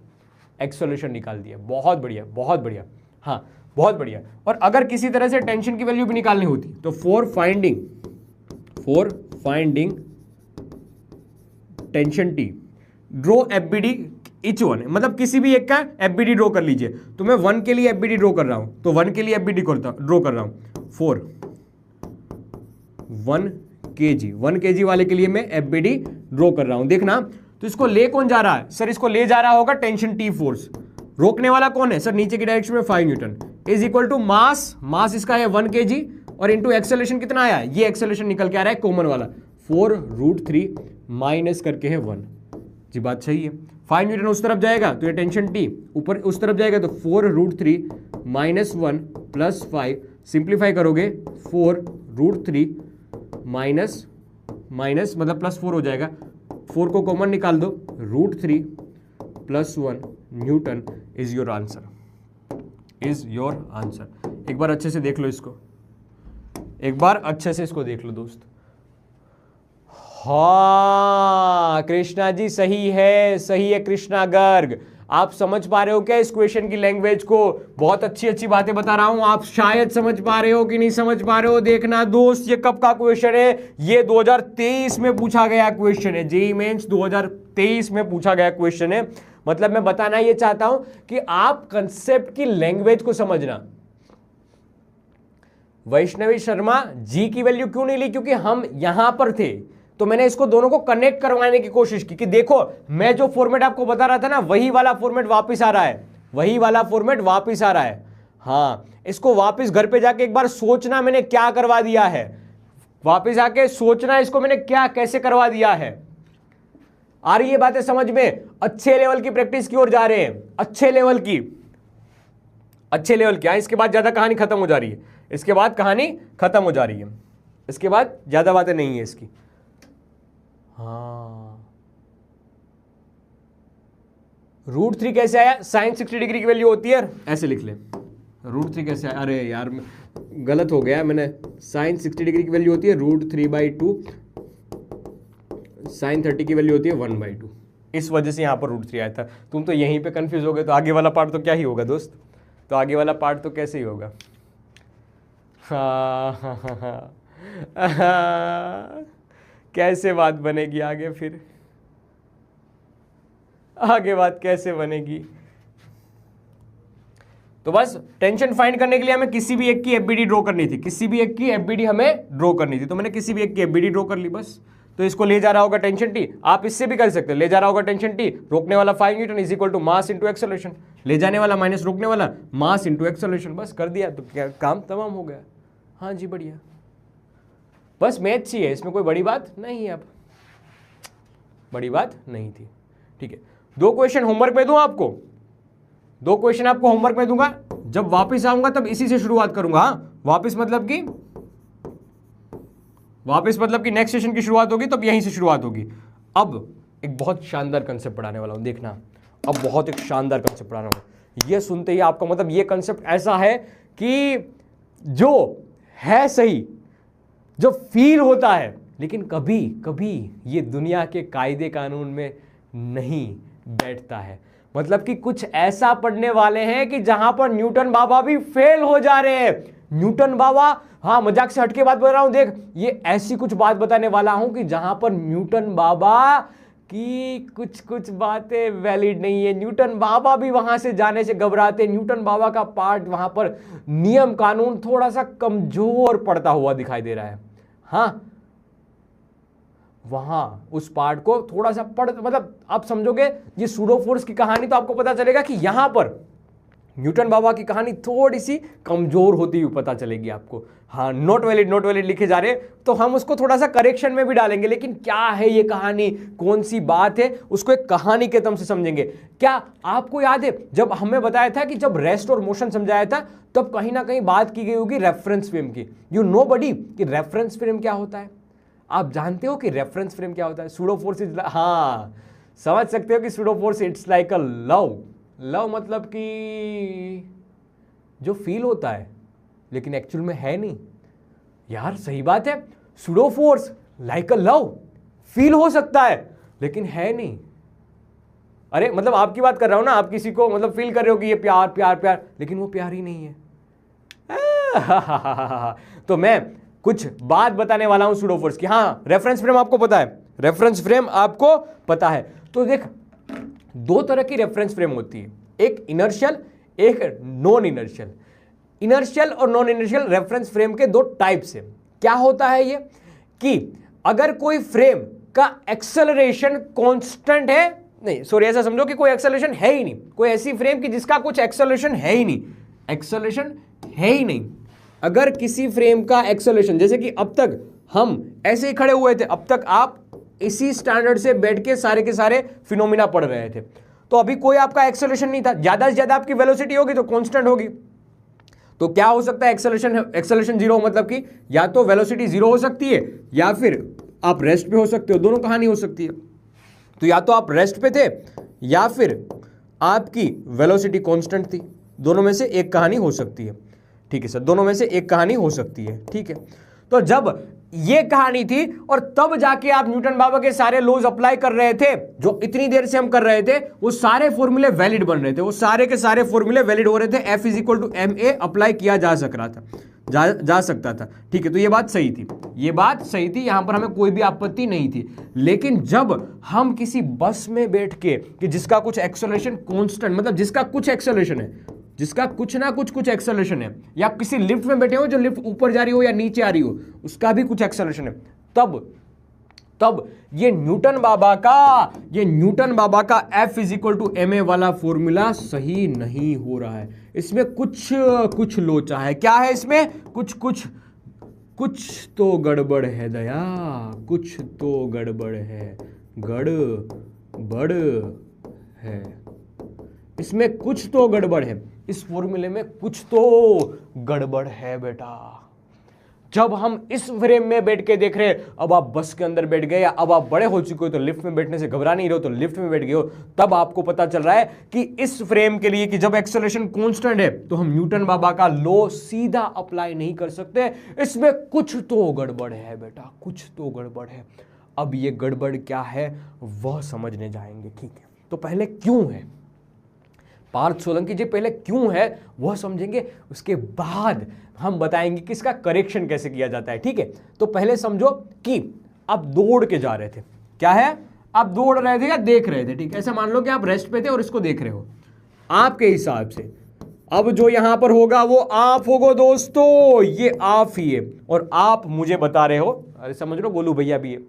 एक्सेलरेशन निकाल दिया, बहुत बढ़िया, बहुत बढ़िया, हाँ बहुत बढ़िया। और अगर किसी तरह से टेंशन की वैल्यू भी निकालनी होती तो for finding tension T, draw FBD each one, मतलब किसी भी एक का एफबीडी ड्रॉ कर लीजिए। तो मैं 1 के लिए एफबीडी ड्रॉ कर रहा हूं, तो 1 के लिए एफबीडी ड्रॉ कर रहा हूं 4 1 kg वाले के लिए मैं एफबीडी ड्रॉ कर रहा हूं। देखना, तो इसको ले कौन जा रहा है सर? इसको ले जा रहा होगा टेंशन टी फोर्स। रोकने वाला कौन है सर? नीचे की डायरेक्शन में 5 newton is equal to mass, mass इसका है 1 kg और इंटू एक्सेलरेशन कितना आया? ये एक्सेलरेशन निकल के आ रहा है कॉमन वाला 4√3 माइनस करके है 1 जी। बात सही है। 5 न्यूटन उस तरफ जाएगा तो ये टेंशन टी ऊपर उस तरफ जाएगा तो 4√3 माइनस 1 प्लस 5, सिंप्लीफाई करोगे 4√3 माइनस मतलब प्लस 4 हो जाएगा, 4 को कॉमन निकाल दो, √3 plus 1 Newton is your answer, is your answer. एक बार अच्छे से देख लो इसको, एक बार अच्छे से इसको देख लो दोस्त। हाँ कृष्णा जी सही है कृष्णा गर्ग। आप समझ पा रहे हो क्या इस क्वेश्चन की लैंग्वेज को? बहुत अच्छी अच्छी बातें बता रहा हूं, आप शायद समझ पा रहे हो कि नहीं समझ पा रहे हो। देखना दोस्त, ये कब का क्वेश्चन है? ये 2023 में पूछा गया क्वेश्चन है, जेईई मेंस 2023 में पूछा गया क्वेश्चन है। मतलब मैं बताना ये चाहता हूं कि आप कंसेप्ट की लैंग्वेज को समझना। वैष्णवी शर्मा जी की वैल्यू क्यों नहीं ली? क्योंकि हम यहां पर थे, तो मैंने इसको दोनों को कनेक्ट करवाने की कोशिश की कि देखो मैं जो फॉर्मेट आपको बता रहा था ना, वही वाला फॉर्मेट वापस आ रहा है, वही वाला फॉर्मेट वापस आ रहा है। हाँ, इसको वापस घर पे जाके एक बार सोचना मैंने क्या करवा दिया है, वापस आके सोचना इसको मैंने क्या कैसे करवा दिया है। आ रही है बातें समझ में? अच्छे लेवल की प्रैक्टिस की ओर जा रहे हैं, अच्छे लेवल की। इसके बाद ज्यादा कहानी खत्म हो जा रही है, इसके बाद कहानी खत्म हो जा रही है, इसके बाद ज्यादा बातें नहीं है इसकी। हाँ, √3 कैसे आया? sin 60 डिग्री की वैल्यू होती है, ऐसे लिख ले। √3 कैसे आया? अरे यार गलत हो गया मैंने, sin 60 डिग्री की वैल्यू होती है √3/2, sin 30 की वैल्यू होती है 1/2। इस वजह से यहां पर √3 आया था। तुम तो यहीं पे कंफ्यूज हो गए, तो आगे वाला पार्ट तो क्या ही होगा दोस्त? तो आगे वाला पार्ट तो कैसे ही होगा? हाँ कैसे बात बनेगी आगे? फिर आगे बात कैसे बनेगी? तो बस टेंशन फाइंड करने के लिए हमें किसी भी एक की एफबीडी ड्रॉ करनी थी, किसी भी एक की एफबीडी हमें ड्रॉ करनी थी, तो मैंने किसी भी एक की एफबीडी ड्रॉ कर ली बस। तो इसको ले जा रहा होगा टेंशन टी, आप इससे भी कर सकते हो, ले जा रहा होगा टेंशन टी, रोकने वाला 5 newton is equal to mass into acceleration, ले जाने वाला माइनस रोकने वाला, मास इंटू एक्सेलरेशन, बस कर दिया तो क्या काम तमाम हो गया। हाँ जी बढ़िया, बस मैथ्स ही है, इसमें कोई बड़ी बात नहीं है, अब बड़ी बात नहीं थी। ठीक है, 2 क्वेश्चन होमवर्क में दूं आपको, 2 क्वेश्चन आपको होमवर्क में दूंगा। जब वापस आऊंगा तब इसी से शुरुआत करूंगा। हाँ, वापस मतलब कि नेक्स्ट सेशन की शुरुआत होगी तब यहीं से शुरुआत होगी। अब एक बहुत शानदार कंसेप्ट पढ़ाने वाला हूं, देखना अब बहुत एक शानदार कंसेप्ट पढ़ाना हूं। ये सुनते ही आपका मतलब ये कंसेप्ट ऐसा है कि जो है सही, जो फील होता है, लेकिन कभी कभी ये दुनिया के कायदे कानून में नहीं बैठता है। मतलब कि कुछ ऐसा पढ़ने वाले हैं कि जहां पर न्यूटन बाबा भी फेल हो जा रहे हैं। न्यूटन बाबा, हाँ मजाक से हटके बात बता रहा हूं, देख ये ऐसी कुछ बात बताने वाला हूं कि जहां पर न्यूटन बाबा की कुछ बातें वैलिड नहीं है। न्यूटन बाबा भी वहां से जाने से घबराते। न्यूटन बाबा का पार्ट वहां पर नियम कानून थोड़ा सा कमजोर पड़ता हुआ दिखाई दे रहा है। हाँ, वहां उस पार्ट को थोड़ा सा मतलब आप समझोगे ये सूडो फोर्स की कहानी तो आपको पता चलेगा कि यहां पर न्यूटन बाबा की कहानी थोड़ी सी कमजोर होती हुई पता चलेगी आपको। हाँ, नॉट वैलिड लिखे जा रहे हैं, तो हम उसको थोड़ा सा करेक्शन में भी डालेंगे, लेकिन क्या है ये कहानी, कौन सी बात है, उसको एक कहानी के तम से समझेंगे। क्या आपको याद है जब हमें बताया था कि जब रेस्ट और मोशन समझाया था तब कहीं ना कहीं बात की गई होगी रेफरेंस फ्रेम की। यू नो बडी कि रेफरेंस फ्रेम क्या होता है? आप जानते हो कि रेफरेंस फ्रेम क्या होता है? सूडो फोर्स इज, हाँ समझ सकते हो कि pseudo force it's like a love मतलब कि जो फील होता है लेकिन एक्चुअल में है नहीं। यार सही बात है, pseudo force like a love feel हो सकता है लेकिन है नहीं। अरे मतलब आपकी बात कर रहा हूं ना, आप किसी को मतलब फील कर रहे हो कि ये प्यार प्यार प्यार, लेकिन वो प्यार ही नहीं है। तो मैं कुछ बात बताने वाला हूं सूडो फोर्स की। हाँ, रेफरेंस फ्रेम आपको पता है, रेफरेंस फ्रेम आपको पता है। तो देख, दो तरह की रेफरेंस फ्रेम होती है, एक इनर्शियल, एक नॉन इनर्शियल। इनर्शियल और नॉन इनर्शियल रेफरेंस फ्रेम के दो टाइप्स हैं। क्या होता है ये कि अगर कोई फ्रेम का एक्सेलरेशन कांस्टेंट है, नहीं सॉरी ऐसा समझो कि कोई एक्सेलरेशन है ही नहीं, कोई ऐसी फ्रेम कि जिसका कुछ एक्सेलरेशन है ही नहीं, एक्सेलरेशन है ही नहीं। अगर किसी फ्रेम का एक्सेलरेशन, जैसे कि अब तक हम ऐसे ही खड़े हुए थे, अब तक आप इसी स्टैंडर्ड से बैठ के सारे फिनोमिना पढ़ रहे थे, तो अभी कोई आपका एक्सेलरेशन नहीं था, ज्यादा से ज्यादा आपकी वेलोसिटी होगी तो कांस्टेंट होगी। तो क्या हो सकता है, एक्सेलरेशन जीरो, मतलब कि या तो वेलोसिटी जीरो हो सकती है या फिर आप रेस्ट पे हो सकते हो, दोनों कहानी हो सकती है। तो या तो आप रेस्ट पे थे या फिर आपकी वेलोसिटी कांस्टेंट थी, दोनों में से एक कहानी हो सकती है। ठीक है सर, दोनों में से एक कहानी हो सकती है। ठीक है, तो जब ये कहानी थी और तब जाके आप न्यूटन बाबा के सारे लॉज अप्लाई कर रहे थे, जो इतनी देर से हम कर रहे थे, वो सारे फॉर्मूले वैलिड बन रहे थे, वो सारे के सारे फॉर्मूले वैलिड हो रहे थे। F = ma अप्लाई किया जा सक रहा था, जा सकता था। ठीक है, तो ये बात सही थी, ये बात सही थी, यहां पर हमें कोई भी आपत्ति नहीं थी। लेकिन जब हम किसी बस में बैठ के कि जिसका कुछ एक्सेलरेशन कांस्टेंट, मतलब जिसका कुछ एक्सेलरेशन है, जिसका कुछ ना कुछ एक्सेलरेशन है, या आप किसी लिफ्ट में बैठे हो जो लिफ्ट ऊपर जा रही हो या नीचे आ रही हो, उसका भी कुछ एक्सेलरेशन है, तब ये न्यूटन बाबा का F = ma वाला फॉर्मूला सही नहीं हो रहा है। इसमें कुछ लोचा है। क्या है इसमें? कुछ तो गड़बड़ है दया, कुछ तो गड़बड़ है, गड़बड़ है, इसमें कुछ तो गड़बड़ है, इस फॉर्मूले में कुछ तो गड़बड़ है बेटा। जब हम इस फ्रेम में बैठ के देख रहे हैं, अब आप बस के अंदर बैठ गए या अब आप बड़े हो चुके हो तो लिफ्ट में बैठने से घबरा नहीं रहे हो तो लिफ्ट में बैठ गए हो, तब आपको पता चल रहा है कि इस फ्रेम के लिए कि जब एक्सेलरेशन कांस्टेंट है तो हम न्यूटन बाबा का लॉ सीधा अप्लाई नहीं कर सकते, इसमें कुछ तो गड़बड़ है बेटा, कुछ तो गड़बड़ है। अब ये गड़बड़ क्या है वह समझने जाएंगे। ठीक है, तो पहले क्यों है, पार्थ सोलंकी जी पहले क्यों है वह समझेंगे, उसके बाद हम बताएंगे कि इसका करेक्शन कैसे किया जाता है। ठीक है, तो पहले समझो कि आप दौड़ के जा रहे थे, क्या है, आप दौड़ रहे थे या देख रहे थे। ठीक है, ऐसा मान लो कि आप रेस्ट पे थे और इसको देख रहे हो, आपके हिसाब से अब जो यहां पर होगा वो आप होगो दोस्तों, ये आप ही है, और आप मुझे बता रहे हो, अरे समझ लो गोलू भैया भी है,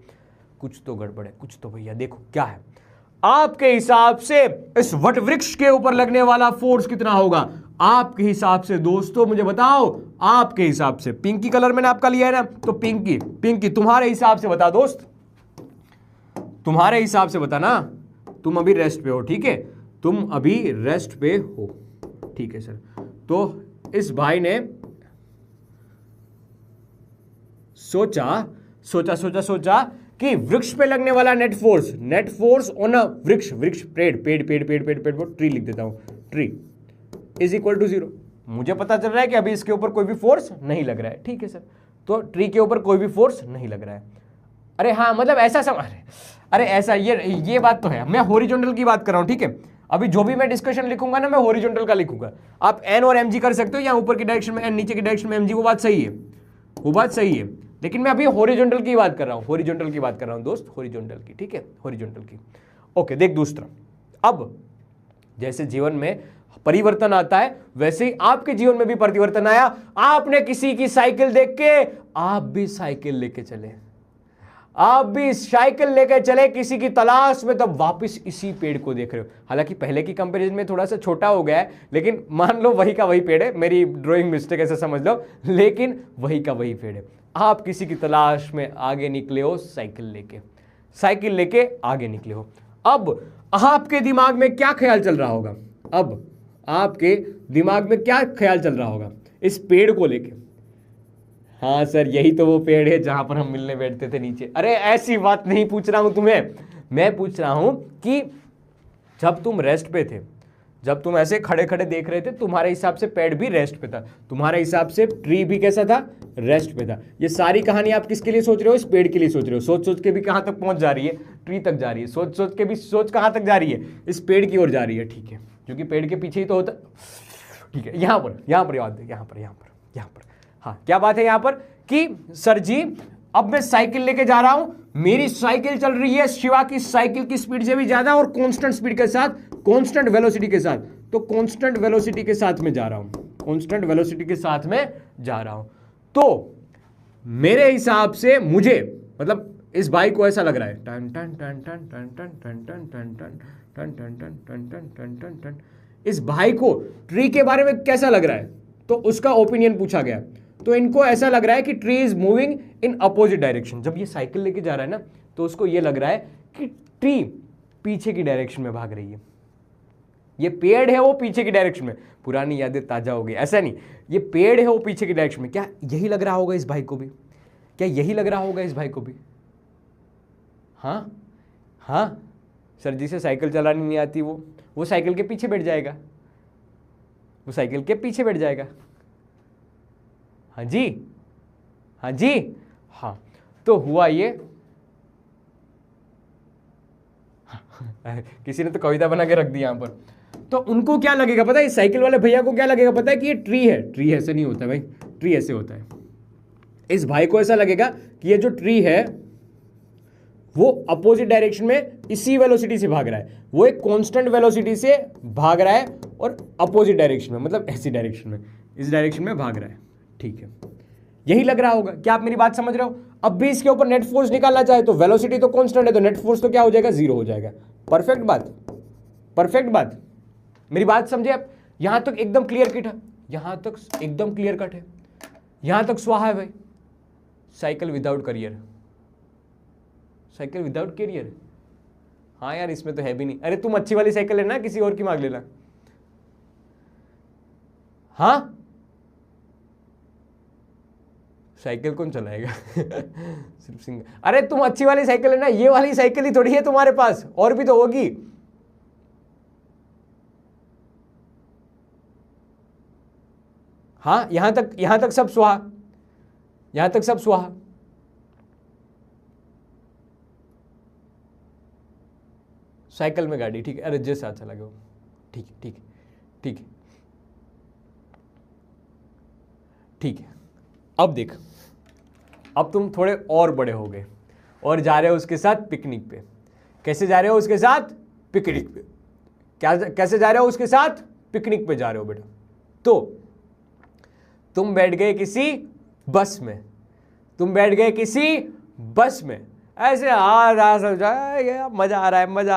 कुछ तो गड़बड़ है, कुछ तो भैया देखो क्या है। आपके हिसाब से इस वट वृक्ष के ऊपर लगने वाला फोर्स कितना होगा आपके हिसाब से दोस्तों, मुझे बताओ आपके हिसाब से। पिंकी कलर मैंने आपका लिया है ना, तो पिंकी तुम्हारे हिसाब से बता दोस्त, तुम्हारे हिसाब से बता ना, तुम अभी रेस्ट पे हो। ठीक है, तुम अभी रेस्ट पे हो। ठीक है सर, तो इस भाई ने सोचा कि वृक्ष पे लगने वाला नेट फोर्स ऑन अ वृक्ष पेड़ ट्री लिख देता हूं, ट्री = 0। मुझे पता चल रहा है कि अभी इसके ऊपर कोई भी फोर्स नहीं लग रहा है। ठीक है सर, तो ट्री के ऊपर कोई भी फोर्स नहीं लग रहा है। अरे हाँ, मतलब ऐसा अरे ऐसा, ये बात तो है, मैं हॉरिजॉन्टल की बात कर रहा हूं। ठीक है, अभी जो भी मैं डिस्कशन लिखूंगा ना, मैं हॉरिजॉन्टल का लिखूंगा। आप एन और mg कर सकते हो, या ऊपर की डायरेक्शन में एन, नीचे की डायरेक्शन में mg, वो बात सही है, लेकिन मैं अभी हॉरिजॉन्टल की बात कर रहा हूं, दोस्त, हॉरिजॉन्टल की। ठीक है, हॉरिजॉन्टल की। ओके, देख दूसरा, अब जैसे जीवन में परिवर्तन आता है वैसे ही आपके जीवन में भी परिवर्तन आया। आपने किसी की साइकिल देख के आप भी साइकिल लेके चले किसी की तलाश में, तब वापस इसी पेड़ को देख रहे हो। हालांकि पहले की कंपैरिजन में थोड़ा सा छोटा हो गया है, लेकिन मान लो वही का वही पेड़ है, मेरी ड्राइंग मिस्टेक ऐसा समझ लो, लेकिन वही का वही पेड़ है। आप किसी की तलाश में आगे निकले हो, साइकिल लेके आगे निकले हो। अब आपके दिमाग में क्या ख्याल चल रहा होगा, इस पेड़ को लेके? हाँ सर, यही तो वो पेड़ है जहां पर हम मिलने बैठते थे नीचे। अरे ऐसी बात नहीं पूछ रहा हूं तुम्हें, मैं पूछ रहा हूं कि जब तुम रेस्ट पे थे, जब तुम ऐसे खड़े खड़े देख रहे थे, तुम्हारे हिसाब से पेड़ भी रेस्ट पे था, तुम्हारे हिसाब से ट्री भी कैसा था, रेस्ट पे था। ये सारी कहानी आप किसके लिए सोच रहे हो? इस पेड़ के लिए सोच रहे हो। सोच के भी कहां तक पहुंच जा रही है? ट्री तक जा रही है। सोच के भी सोच कहां तक जा रही है? इस पेड़ की ओर जा रही है। ठीक है, क्योंकि पेड़ के पीछे ही तो होता। ठीक है, यहाँ पर हाँ, क्या बात है यहाँ पर कि सर जी अब मैं साइकिल लेके जा रहा हूं, मेरी साइकिल चल रही है शिवा की साइकिल की स्पीड से भी ज्यादा और कांस्टेंट स्पीड के साथ, कांस्टेंट वेलोसिटी के साथ। तो कांस्टेंट वेलोसिटी के साथ में जा रहा हूं, कांस्टेंट वेलोसिटी के साथ में जा रहा हूं। तो मेरे हिसाब से मुझे मतलब इस बाइक को ऐसा लग रहा है टन टन टन टन टन टन टन टन टन टन टन टन टन टन टन टन टन टन। इस भाई को ट्री के बारे में कैसा लग रहा है, तो उसका ओपिनियन पूछा गया। तो इनको ऐसा लग रहा है कि tree is moving in opposite direction. जब ये साइकिल लेके जा रहा है ना, तो उसको ये लग रहा है कि ट्री पीछे की डायरेक्शन में भाग रही है, ये पेड़ है वो पीछे की डायरेक्शन में। पुरानी यादें ताजा हो गई, ऐसा नहीं, ये पेड़ है वो पीछे की डायरेक्शन में। क्या यही लग रहा होगा इस भाई को भी? क्या यही लग रहा होगा इस भाई को भी? हाँ हाँ सर, जिसे साइकिल चलानी नहीं आती वो साइकिल के पीछे बैठ जाएगा, वो साइकिल के पीछे बैठ जाएगा। हाँ जी, हाँ जी, हाँ। तो हुआ ये किसी ने तो कविता बना के रख दी यहां पर। तो उनको क्या लगेगा पता है, इस साइकिल वाले भैया को क्या लगेगा पता है कि ये ट्री है। ट्री ऐसे नहीं होता भाई, ट्री ऐसे होता है। इस भाई को ऐसा लगेगा कि ये जो ट्री है वो अपोजिट डायरेक्शन में इसी वेलोसिटी से भाग रहा है, वो एक कांस्टेंट वेलोसिटी से भाग रहा है और अपोजिट डायरेक्शन में, मतलब ऐसी डायरेक्शन में, इस डायरेक्शन में भाग रहा है। ठीक है, यही लग रहा होगा। क्या आप मेरी बात समझ रहे हो? अब भी इसके ऊपर नेट फोर्स निकालना चाहे तो वेलोसिटी तो कांस्टेंट है, तो नेट फोर्स तो क्या हो जाएगा, जीरो हो जाएगा। परफेक्ट बात, परफेक्ट बात। मेरी बात समझे आप? यहां तक एकदम क्लियर कट है, यहां तक एकदम क्लियर कट है, यहां तक स्वाहा है भाई। Cycle without career, cycle without career. हाँ यार, इसमें तो है भी नहीं। अरे तुम अच्छी वाली साइकिल लेना, किसी और की मांग लेना। हाँ, साइकिल कौन चलाएगा? सिर्फ सिंगल। अरे तुम अच्छी वाली साइकिल लेना, ये वाली साइकिल ही थोड़ी है तुम्हारे पास, और भी तो होगी। हाँ, यहां तक सब स्वाहा, यहां तक सब स्वाहा। साइकिल में गाड़ी, ठीक है। अरे जैसे अच्छा लगे वो, ठीक है, ठीक है, ठीक है, ठीक है। अब देख, अब तुम थोड़े और बड़े हो गए और जा रहे हो उसके साथ पिकनिक पे। कैसे जा रहे हो उसके साथ? पिकनिक पे। क्या कैसे जा रहे हो उसके साथ? पिकनिक पे जा रहे हो बेटा। तो तुम बैठ गए किसी बस में, तुम बैठ गए किसी बस में, ऐसे मजा आ रहा है, मजा आ रहा है, मजा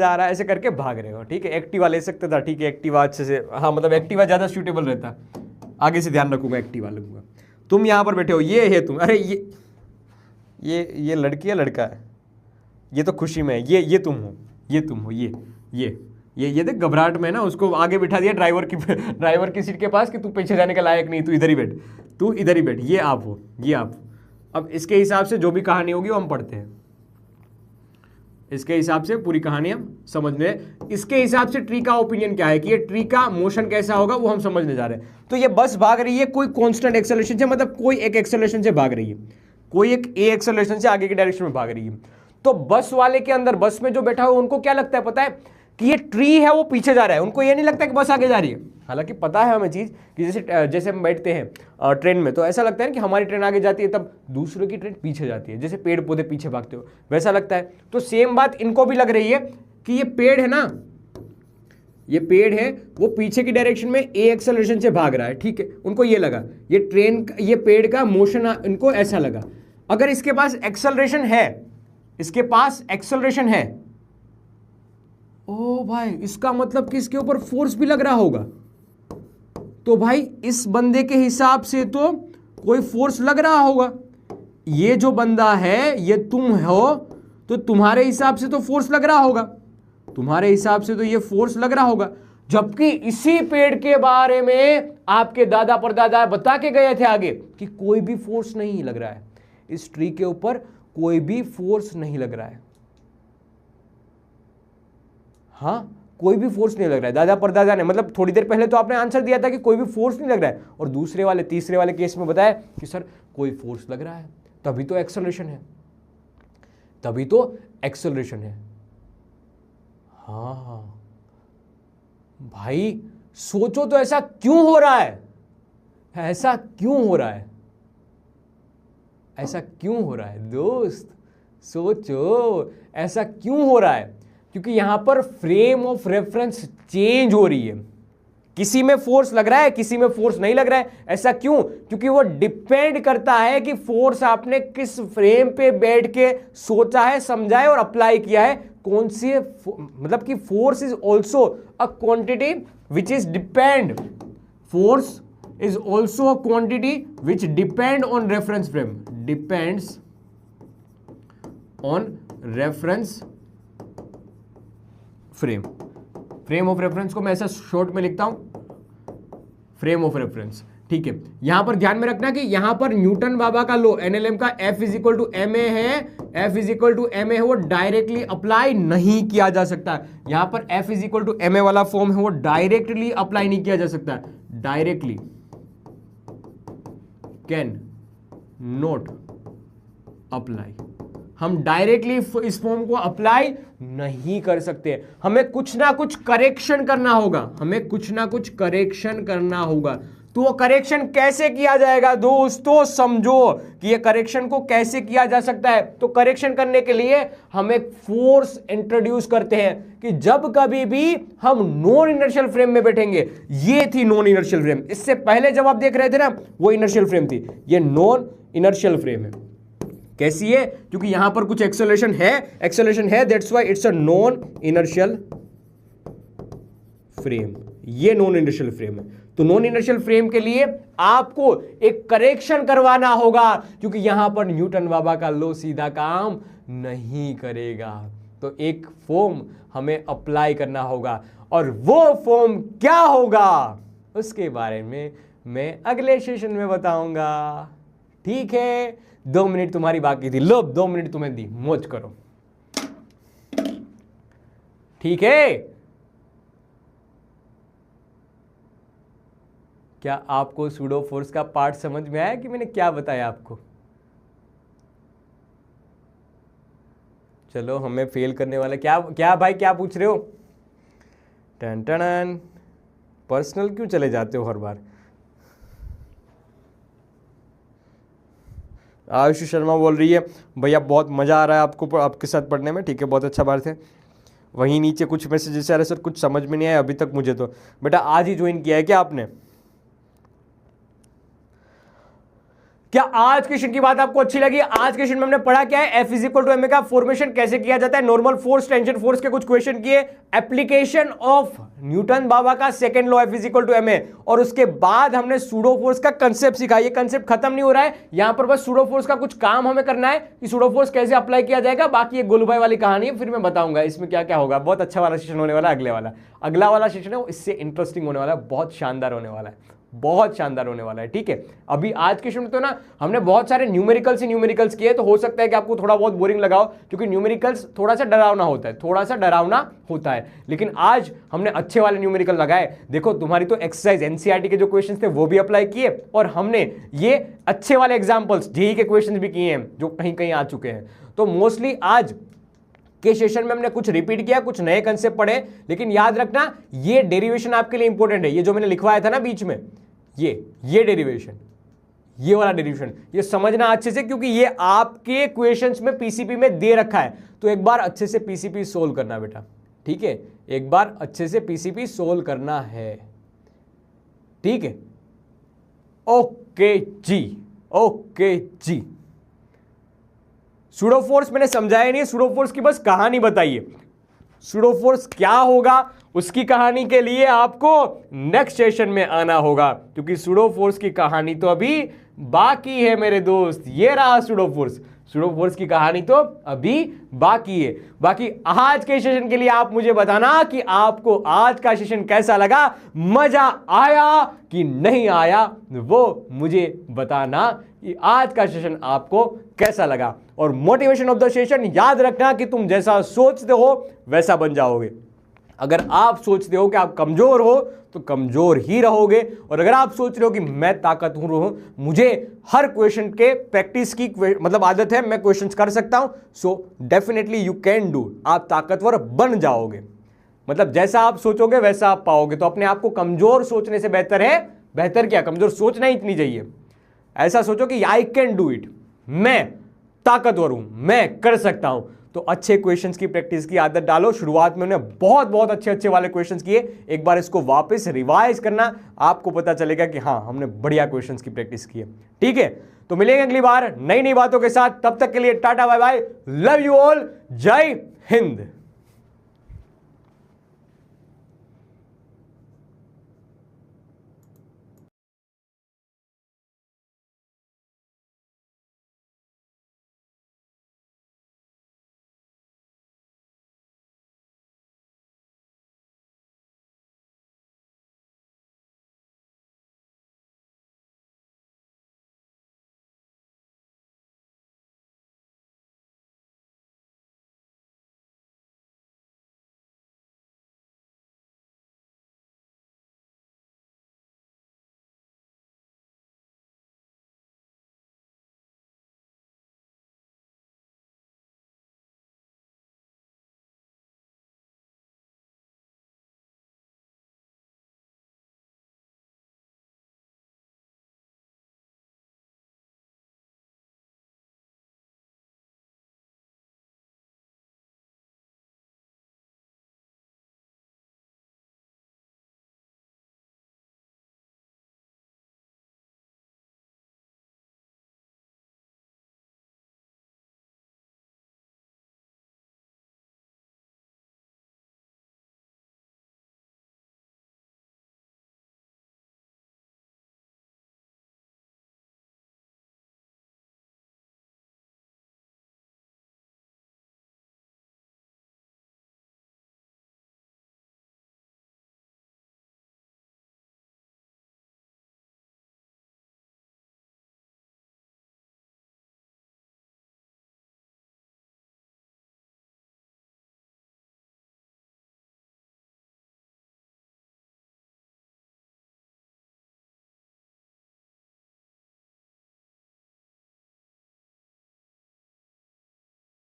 आ रहा है, ऐसे करके भाग रहे हो। ठीक है, एक्टिवा ले सकते था, ठीक है, एक्टिवा अच्छे से, हाँ मतलब एक्टिवा ज्यादा सूटेबल रहता, आगे से ध्यान रखूंगा, एक्टिवा लगूंगा। तुम यहां पर बैठे हो, ये है तुम। अरे ये लड़की है लड़का है, ये तो खुशी में है, ये तुम हो, ये तुम हो, ये देख घबराहट में है ना, उसको आगे बिठा दिया ड्राइवर की सीट के पास कि तू पीछे जाने का लायक नहीं, तू इधर ही बैठ, तू इधर ही बैठ, ये आप हो, ये आप। अब इसके हिसाब से जो भी कहानी होगी वो हम पढ़ते हैं, इसके हिसाब से पूरी कहानी हम समझने, इसके हिसाब से ट्री का ओपिनियन क्या है कि ये ट्री का मोशन कैसा होगा वो हम समझने जा रहे हैं। तो ये बस भाग रही है कोई कांस्टेंट एक्सेलरेशन से, मतलब कोई एक एक्सेलरेशन से भाग रही है, कोई एक ए एक्सेलरेशन से आगे की डायरेक्शन में भाग रही है। तो बस वाले के अंदर, बस में जो बैठा हुआ उनको क्या लगता है पता है कि ये ट्री है वो पीछे जा रहा है, उनको ये नहीं लगता कि बस आगे जा रही है। हालांकि पता है हमें चीज कि जैसे हम बैठते हैं ट्रेन में, तो ऐसा लगता है कि हमारी ट्रेन आगे जाती है तब दूसरों की ट्रेन पीछे जाती है, जैसे पेड़ पौधे पीछे भागते हो वैसा लगता है। तो सेम बात इनको भी लग रही है कि ये पेड़ है ना, ये पेड़ है वो पीछे की डायरेक्शन में ए एक्सेलरेशन से भाग रहा है। ठीक है, उनको ये लगा, ये ट्रेन, ये पेड़ का मोशन इनको ऐसा लगा। अगर इसके पास एक्सेलरेशन है, इसके पास एक्सेलरेशन है, ओ भाई इसका मतलब कि इसके ऊपर फोर्स भी लग रहा होगा। तो भाई इस बंदे के हिसाब से तो कोई फोर्स लग रहा होगा। ये जो बंदा है ये तुम हो, तो तुम्हारे हिसाब से तो फोर्स लग रहा होगा, तुम्हारे हिसाब से तो ये फोर्स लग रहा होगा। जबकि इसी पेड़ के बारे में आपके दादा परदादा बता के गए थे आगे कि कोई भी फोर्स नहीं लग रहा है, इस ट्री के ऊपर कोई भी फोर्स नहीं लग रहा है। हाँ, कोई भी फोर्स नहीं लग रहा है। दादा परदादा ने, मतलब थोड़ी देर पहले तो आपने आंसर दिया था कि कोई भी फोर्स नहीं लग रहा है, और दूसरे वाले तीसरे वाले केस में बताया कि सर कोई फोर्स लग रहा है, तभी तो एक्सेलरेशन है, तभी तो एक्सेलरेशन है। हाँ भाई सोचो तो ऐसा क्यों हो रहा है, ऐसा क्यों हो रहा है, ऐसा क्यों हो रहा है दोस्त? सोचो ऐसा क्यों हो रहा है, क्योंकि यहां पर फ्रेम ऑफ रेफरेंस चेंज हो रही है। किसी में फोर्स लग रहा है, किसी में फोर्स नहीं लग रहा है। ऐसा क्यों? क्योंकि वो डिपेंड करता है कि फोर्स आपने किस फ्रेम पे बैठ के सोचा है, समझा है और अप्लाई किया है। कौन सी मतलब कि force is also a quantity which is depend, force is also a quantity which depend on reference frame, depends on reference frame। Frame of reference को मैं ऐसा शॉर्ट में लिखता हूं, फ्रेम ऑफ रेफरेंस। ठीक है, यहां पर ध्यान में रखना कि यहां पर न्यूटन बाबा का लो एनएलएम का F is equal to M A है, F is equal to M A है, वो डायरेक्टली अप्लाई नहीं किया जा सकता। यहां पर F is equal to M A वाला फॉर्म है, वो डायरेक्टली अप्लाई नहीं किया जा सकता। डायरेक्टली कैन नॉट अप्लाई, हम डायरेक्टली इस फॉर्म को अप्लाई नहीं कर सकते। हमें कुछ ना कुछ करेक्शन करना होगा, हमें कुछ ना कुछ करेक्शन करना होगा। तो वो करेक्शन कैसे किया जाएगा दोस्तों, समझो कि ये करेक्शन को कैसे किया जा सकता है। तो करेक्शन करने के लिए हम एक फोर्स इंट्रोड्यूस करते हैं कि जब कभी भी हम नॉन इनर्शियल फ्रेम में बैठेंगे, ये थी नॉन इनर्शियल फ्रेम, इससे पहले जब आप देख रहे थे ना वो इनर्शियल फ्रेम थी, ये नॉन इनर्शियल फ्रेम है। कैसी है? क्योंकि यहां पर कुछ एक्सेलरेशन है, that's why it's a non inertial frame. ये नॉन इनर्शियल फ्रेम है। तो नॉन इनर्शियल फ्रेम के लिए आपको एक करेक्शन करवाना होगा, क्योंकि यहां पर न्यूटन बाबा का लॉ सीधा काम नहीं करेगा। तो एक फॉर्म हमें अप्लाई करना होगा, और वो फॉर्म क्या होगा उसके बारे में मैं अगले सेशन में बताऊंगा। ठीक है, 2 मिनट तुम्हारी बाकी थी, लो 2 मिनट तुम्हें दी, मौज करो। ठीक है, क्या आपको सूडो फोर्स का पार्ट समझ में आया कि मैंने क्या बताया आपको? चलो, हमें फेल करने वाला क्या भाई, क्या पूछ रहे हो? टन टन, पर्सनल क्यों चले जाते हो हर बार? आयुषी शर्मा बोल रही है भैया बहुत मज़ा आ रहा है आपको आपके साथ पढ़ने में। ठीक है, बहुत अच्छा बात है। वहीं नीचे कुछ मैसेजेस आ रहे सर, कुछ समझ में नहीं आया अभी तक मुझे। तो बेटा आज ही ज्वाइन किया है क्या आपने? क्या आज के सेशन की बात आपको अच्छी लगी? आज के सेशन में हमने पढ़ा क्या है, F is equal to M A का फॉर्मेशन कैसे किया जाता है, नॉर्मल फोर्स, टेंशन फोर्स के कुछ क्वेश्चन किए, एप्लीकेशन ऑफ न्यूटन बाबा का second law F is equal to M A, और उसके बाद हमने सूडो फोर्स का कंसेप्ट सीखा। ये कंसेप्ट खत्म नहीं हो रहा है, यहां पर बस सूडो फोर्स का कुछ काम हमें करना है कि सूडो फोर्स कैसे अप्लाई किया जाएगा। बाकी ये गोलूभाई वाली कहानी है, फिर मैं बताऊंगा इसमें क्या क्या होगा। बहुत अच्छा वाला सेशन होने वाला है अगला वाला सेशन है वो इससे इंटरेस्टिंग होने वाला है, बहुत शानदार होने वाला है, बहुत शानदार होने वाला है। ठीक है, अभी आज के सेशन में तो ना हमने बहुत सारे न्यूमेरिकल्स किए, तो हो सकता है कि आपको थोड़ा बहुत बोरिंग लगाओ, क्योंकि न्यूमेरिकल्स थोड़ा सा डरावना होता है, लेकिन आज हमने अच्छे वाले न्यूमेरिकल लगाए। देखो, तुम्हारी तो एक्सरसाइज एनसीईआरटी के जो क्वेश्चंस थे वो भी अप्लाई किए, और हमने ये अच्छे वाले एग्जाम्पल्स जेईई के क्वेश्चंस भी किए हैं जो कहीं कहीं आ चुके हैं। तो मोस्टली आज के सेशन में हमने कुछ रिपीट किया, कुछ नए कंसेप्ट पढ़े, लेकिन याद रखना ये डेरिवेशन आपके लिए इंपॉर्टेंट है। ये जो मैंने लिखवाया था ना बीच में, ये डेरिवेशन, ये वाला डेरिवेशन, ये समझना अच्छे से, क्योंकि ये आपके क्वेश्चंस में पीसीपी में दे रखा है। तो एक बार अच्छे से पीसीपी सोल्व करना बेटा, ठीक है, एक बार अच्छे से पीसीपी सोल्व करना है। ठीक है, ओके जी। सूडो फोर्स मैंने समझाया नहीं, सूडो फोर्स की बस कहानी बताइए। सूडो फोर्स क्या होगा उसकी कहानी के लिए आपको नेक्स्ट सेशन में आना होगा, क्योंकि सूडो फोर्स की कहानी तो अभी बाकी है मेरे दोस्त। ये रहा सूडो फोर्स की कहानी तो अभी बाकी है। बाकी आज के सेशन के लिए आप मुझे बताना कि आपको आज का सेशन कैसा लगा, मजा आया कि नहीं आया, वो मुझे बताना कि आज का सेशन आपको कैसा लगा। और मोटिवेशन ऑफ द सेशन याद रखना कि तुम जैसा सोचते हो वैसा बन जाओगे। अगर आप सोचते हो कि आप कमजोर हो तो कमजोर ही रहोगे, और अगर आप सोच रहे हो कि मैं ताकतवर हूं, मुझे हर क्वेश्चन के प्रैक्टिस की मतलब आदत है, मैं क्वेश्चंस कर सकता हूं, so definitely you can do, आप ताकतवर बन जाओगे। मतलब जैसा आप सोचोगे वैसा आप पाओगे। तो अपने आप को कमजोर सोचने से बेहतर क्या, कमजोर सोचना ही इतनी चाहिए। ऐसा सोचो कि आई कैन डू इट, मैं ताकतवर हूं, मैं कर सकता हूं। तो अच्छे क्वेश्चंस की प्रैक्टिस की आदत डालो। शुरुआत में उन्हें बहुत बहुत अच्छे अच्छे वाले क्वेश्चंस किए, एक बार इसको वापस रिवाइज करना, आपको पता चलेगा कि हाँ हमने बढ़िया क्वेश्चंस की प्रैक्टिस की है। ठीक है, तो मिलेंगे अगली बार नई नई बातों के साथ। तब तक के लिए टाटा bye bye, love you all, जय हिंद।